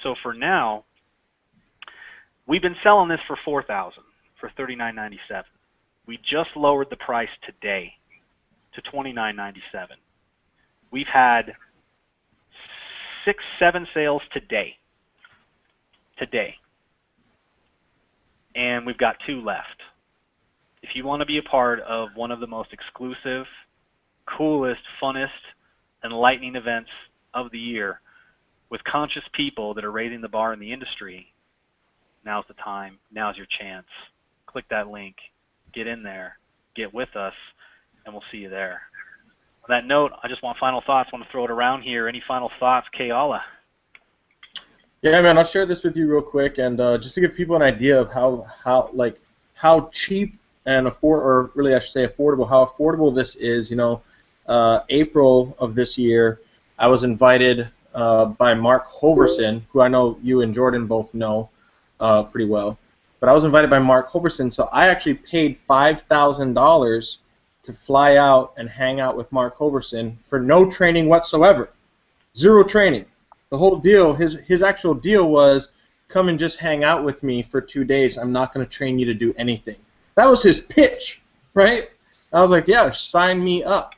so for now, we've been selling this for $4,000 for $39.97. We just lowered the price today to $29.97. We've had 6-7 sales today. And we've got 2 left. If you want to be a part of one of the most exclusive, coolest, funnest, enlightening events of the year with conscious people that are raising the bar in the industry, now's the time. Now's your chance. Click that link. Get in there. Get with us, and we'll see you there. On that note, I just want final thoughts. I want to throw it around here. Any final thoughts, Kayala? Yeah, man, I'll share this with you real quick, and just to give people an idea of how cheap and affordable, how affordable this is. April of this year, I was invited by Mark Hoverson, who I know you and Jordan both know pretty well. But I was invited by Mark Hoverson, so I actually paid $5,000 to fly out and hang out with Mark Hoverson for no training whatsoever. 0 training. The whole deal, his actual deal was, come and just hang out with me for 2 days. I'm not going to train you to do anything. That was his pitch, right? I was like, yeah, sign me up.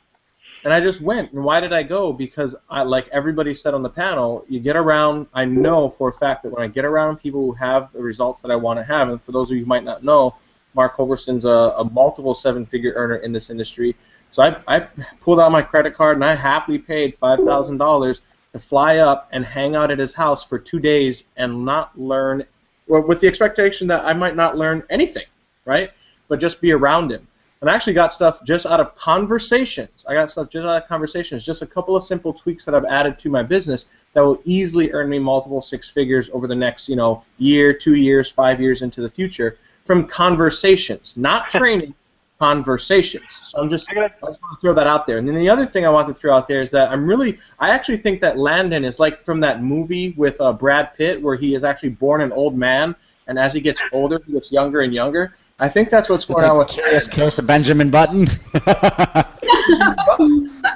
And I just went. And why did I go? Because, like everybody said on the panel, you get around, I know for a fact that when I get around people who have the results that I want to have, and for those of you who might not know, Mark Hoverson's a multiple 7-figure earner in this industry. So I pulled out my credit card and I happily paid $5,000 to fly up and hang out at his house for 2 days and not learn, or with the expectation that I might not learn anything, right? But just be around him. And I actually got stuff just out of conversations. Just a couple of simple tweaks that I've added to my business that will easily earn me multiple six figures over the next, year, 2 years, 5 years into the future from conversations, not training, conversations. So I just want to throw that out there. And then the other thing I want to throw out there is that I actually think that Landon is like from that movie with Brad Pitt where he is actually born an old man, and as he gets older, he gets younger and younger. I think that's what's going on with Curious Case of Benjamin Button.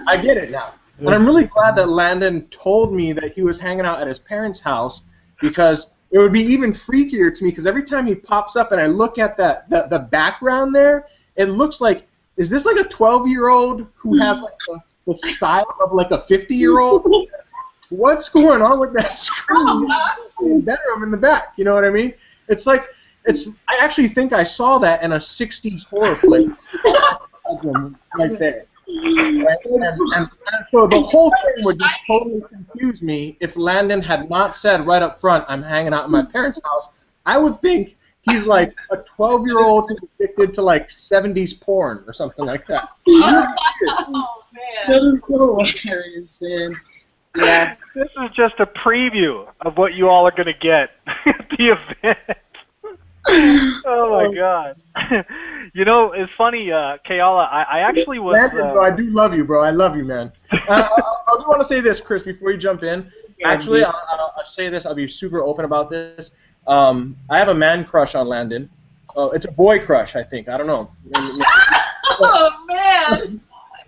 I get it now. And I'm really glad that Landon told me that he was hanging out at his parents' house, because it would be even freakier to me, because every time he pops up and I look at the background there, it looks like, is this like a 12-year-old who has like the style of like a 50-year-old? What's going on with that screen bedroom in the back? You know what I mean? It's like, I actually think I saw that in a 60s horror flick right there. Right? And so the whole thing would just totally confuse me if Landon had not said right up front, I'm hanging out in my parents' house. I would think he's like a 12-year-old who's addicted to like 70s porn or something like that. Oh, man. That is so hilarious, man. Yeah. This is just a preview of what you all are going to get at the event. Oh my God! It's funny, Keala. I actually was. Landon, bro, I do love you, bro. I love you, man. I do want to say this, Chris, before you jump in. Actually, I'll say this. I'll be super open about this. I have a man crush on Landon. It's a boy crush, I think. I don't know. Oh man!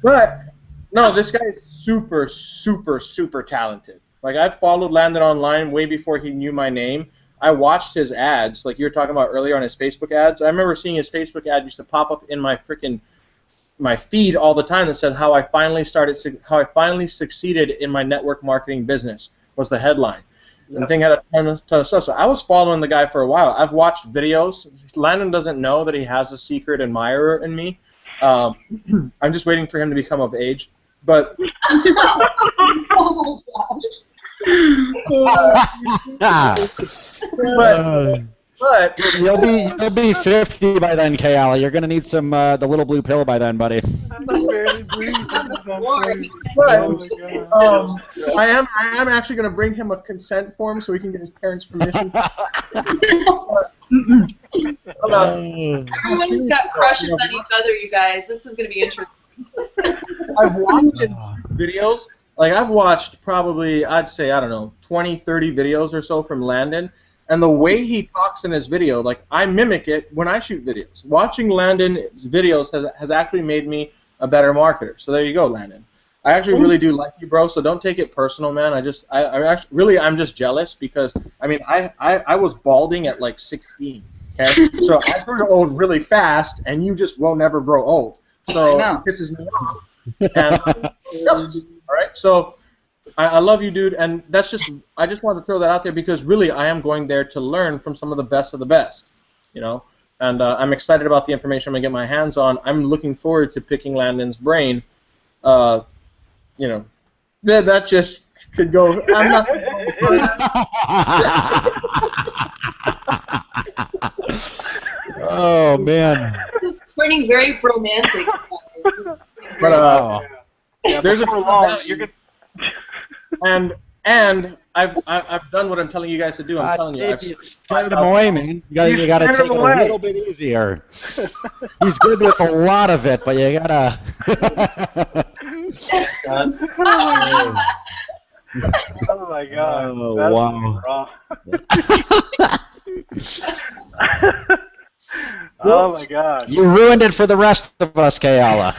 But no, this guy is super, super, super talented. Like, I followed Landon online way before he knew my name. I watched his ads, like you were talking about earlier on his Facebook ads. I remember seeing his Facebook ad used to pop up in my feed all the time that said how I finally succeeded in my network marketing business was the headline. And the thing had a ton of stuff. So I was following the guy for a while. I've watched videos. Landon doesn't know that he has a secret admirer in me. I'm just waiting for him to become of age. But Oh my gosh. but you'll be 50 by then, Keala. You're gonna need some the little blue pill by then, buddy. I am actually gonna bring him a consent form so he can get his parents' permission. Everyone's got crushes on each other, you guys. This is gonna be interesting. I've watched videos. Like, I've watched probably, I'd say, I don't know, 20, 30 videos or so from Landon, and the way he talks in his video, like, I mimic it when I shoot videos. Watching Landon's videos has actually made me a better marketer. So there you go, Landon. I actually really do like you, bro, so don't take it personal, man. I'm just jealous because, I mean, I was balding at, like, 16, okay? So I grew old really fast, and you just will never grow old. So it pisses me off. And all right, so I love you, dude, and I just wanted to throw that out there because really I am going there to learn from some of the best, and I'm excited about the information I'm gonna get my hands on. I'm looking forward to picking Landon's brain. That just could go. I'm not. Oh man. This is turning very romantic. But there's a you're good. and I've done what I'm telling you guys to do. I'm telling you. I've Scared him away, man. You gotta take it a little bit easier. He's good with a lot of it, but you gotta. Oh my God. Oh, wow. Oh my God. You ruined it for the rest of us, Keala.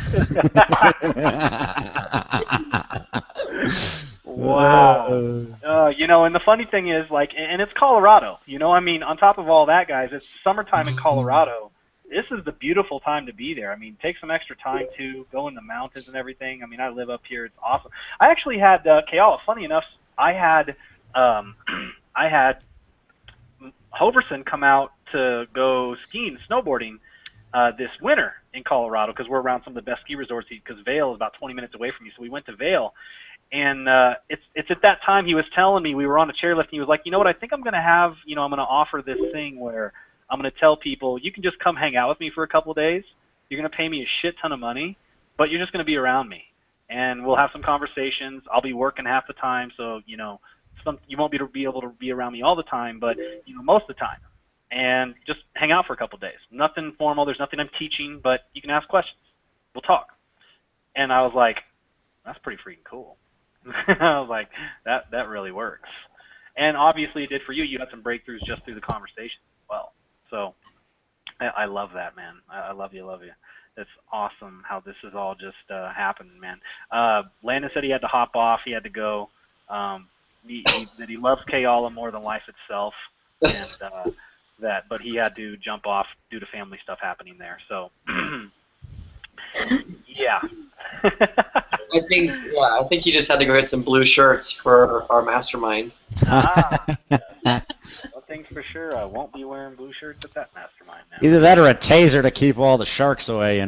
Wow. And the funny thing is, like, and it's Colorado. I mean, on top of all that, guys, it's summertime in Colorado. This is the beautiful time to be there. I mean, take some extra time to go in the mountains and everything. I mean, I live up here. It's awesome. I actually had Keala. Funny enough, I had Hoverson come out to go skiing, snowboarding this winter in Colorado because we're around some of the best ski resorts. Because Vail is about 20 minutes away from me, so we went to Vail. And it's at that time he was telling me, we were on a chairlift, and he was like, you know what, I think I'm going to have, I'm going to offer this thing where I'm going to tell people, you can just come hang out with me for a couple of days. You're going to pay me a shit ton of money, but you're just going to be around me. And we'll have some conversations. I'll be working half the time, so, you won't be able to be around me all the time, but most of the time, and just hang out for a couple days. Nothing formal. There's nothing I'm teaching, but you can ask questions. We'll talk. And I was like, that's pretty freaking cool. I was like, that really works. And obviously it did for you. You had some breakthroughs just through the conversation as well. So I love that, man. I love you. It's awesome how this is all just happened, man. Landon said he had to hop off. He had to go. That he loves Kayala more than life itself, and but he had to jump off due to family stuff happening there. So, yeah. I think he just had to go get some blue shirts for our mastermind. One thing's for sure, I won't be wearing blue shirts at that mastermind now. Either that or a taser to keep all the sharks away,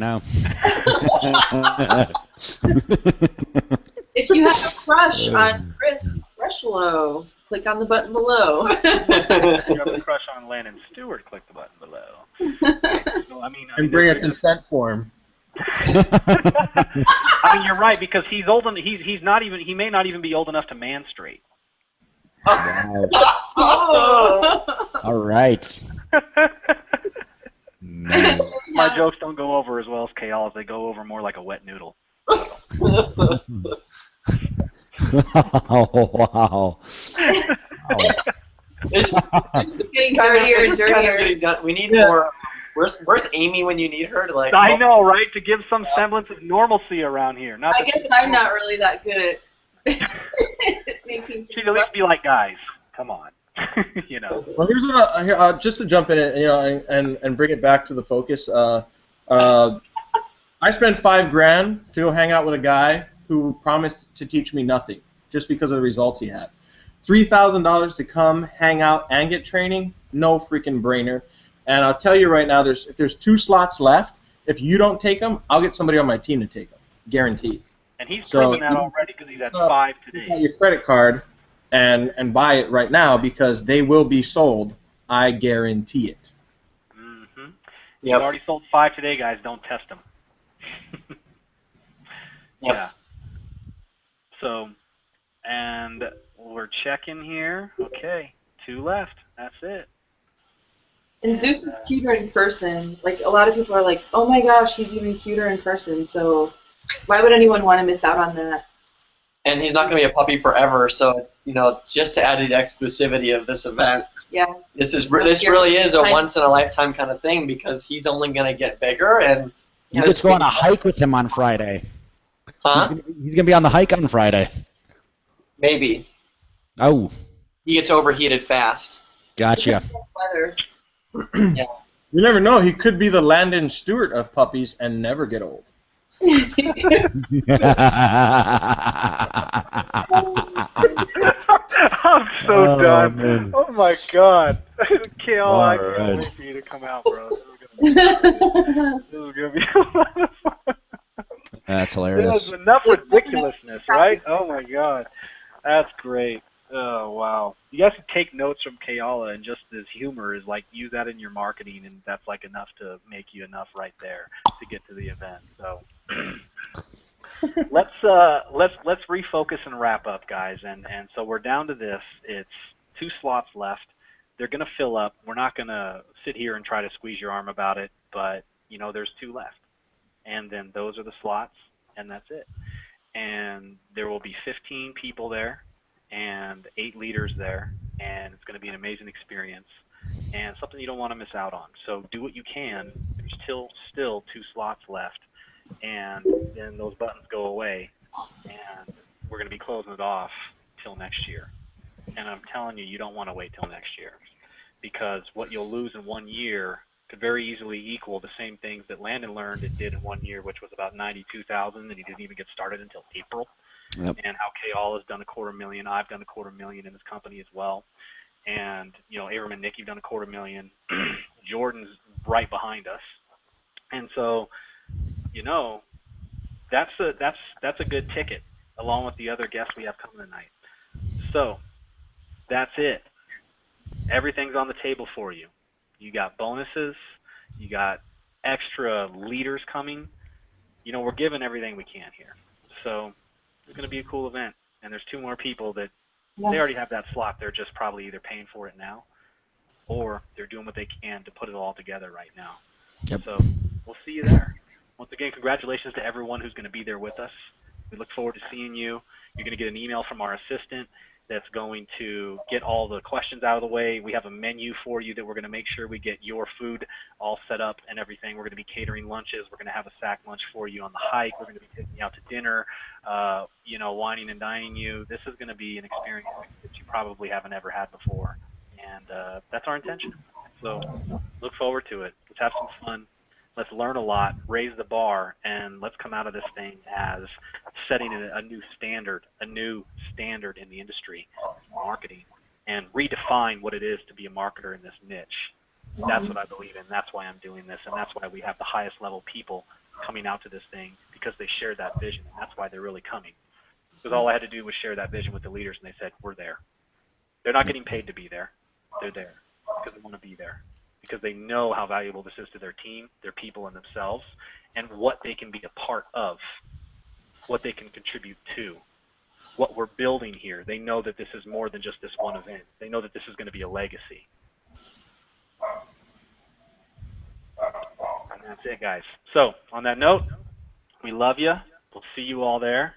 If you have a crush on Chris Rushlow, click on the button below. If you have a crush on Landon Stewart, click the button below. So, And bring a consent form. I mean, you're right, because he's old and he may not even be old enough to menstruate. Wow. Oh. All right. Man. My jokes don't go over as well as Kayala's. They go over more like a wet noodle. Oh, wow. This is Getting kind dirtier and of dirtier. getting done. We need more. Where's Amy when you need her to like? I know, right? To give some semblance of normalcy around here. Not I guess I'm not really that good at making She'd at least be like, guys, come on. Well, here's what just to jump in and bring it back to the focus. I spent $5,000 to go hang out with a guy who promised to teach me nothing just because of the results he had. $3,000 to come hang out and get training, no freaking brainer. And I'll tell you right now, if there's 2 slots left, if you don't take them, I'll get somebody on my team to take them, guaranteed. And he's proven that already because he's at 5 today. You got your credit card and buy it right now because they will be sold. I guarantee it. Mm-hmm. He's already sold 5 today, guys. Don't test them. Yeah. So, and we're checking here. Okay, 2 left. That's it. And Zeus is cuter in person. Like, a lot of people are like, oh my gosh, he's even cuter in person. So why would anyone want to miss out on that? And he's not going to be a puppy forever, so just to add to the exclusivity of this event. Yeah. This really is a once in a lifetime kind of thing because he's only going to get bigger and. You just go on a hike with him on Friday. Huh? He's gonna be on the hike on Friday. Maybe. Oh. He gets overheated fast. Gotcha. Weather. Yeah. You never know. He could be the Landon Stewart of puppies and never get old. I'm so done. Man. Oh my God. Kale, I All can't right. wait for you to come out, bro. This is gonna be a lot of fun. That's hilarious. There's enough ridiculousness, right? Oh my God. That's great. Oh wow. You guys can take notes from Kayala, and just his humor is like use that in your marketing, and that's like enough to make you enough right there to get to the event. So let's refocus and wrap up, guys. And so we're down to this. It's 2 slots left. They're gonna fill up. We're not gonna sit here and try to squeeze your arm about it, but there's 2 left. And then those are the slots, and that's it. And there will be 15 people there and 8 leaders there, and it's going to be an amazing experience and something you don't want to miss out on. So do what you can. There's still 2 slots left, and then those buttons go away, and we're going to be closing it off till next year. And I'm telling you, you don't want to wait till next year, because what you'll lose in 1 year could very easily equal the same things that Landon learned it did in 1 year, which was about 92,000, and he didn't even get started until April. Yep. And how Kayal has done $250,000, I've done $250,000 in this company as well, and Abram and Nick, you've done $250,000. Jordan's right behind us, and so that's a good ticket along with the other guests we have coming tonight. So that's it. Everything's on the table for you. You got bonuses. You got extra leaders coming. We're giving everything we can here. So it's going to be a cool event. And there's 2 more people that They already have that slot. They're just probably either paying for it now, or they're doing what they can to put it all together right now. Yep. So we'll see you there. Once again, congratulations to everyone who's going to be there with us. We look forward to seeing you. You're going to get an email from our assistant that's going to get all the questions out of the way. We have a menu for you that we're going to make sure we get your food all set up and everything. We're going to be catering lunches. We're going to have a sack lunch for you on the hike. We're going to be taking you out to dinner, wining and dining you. This is going to be an experience that you probably haven't ever had before, and that's our intention. So look forward to it. Let's have some fun. Let's learn a lot, raise the bar, and let's come out of this thing as setting a new standard in the industry, marketing, and redefine what it is to be a marketer in this niche. That's what I believe in. That's why I'm doing this, and that's why we have the highest level people coming out to this thing, because they share that vision, and that's why they're really coming. Because all I had to do was share that vision with the leaders, and they said, we're there. They're not getting paid to be there. They're there because they want to be there, because they know how valuable this is to their team, their people, and themselves, and what they can be a part of, what they can contribute to, what we're building here. They know that this is more than just this one event. They know that this is going to be a legacy. And that's it, guys. So on that note, we love you. We'll see you all there.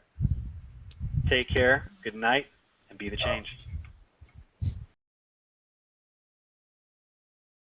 Take care. Good night, and be the change.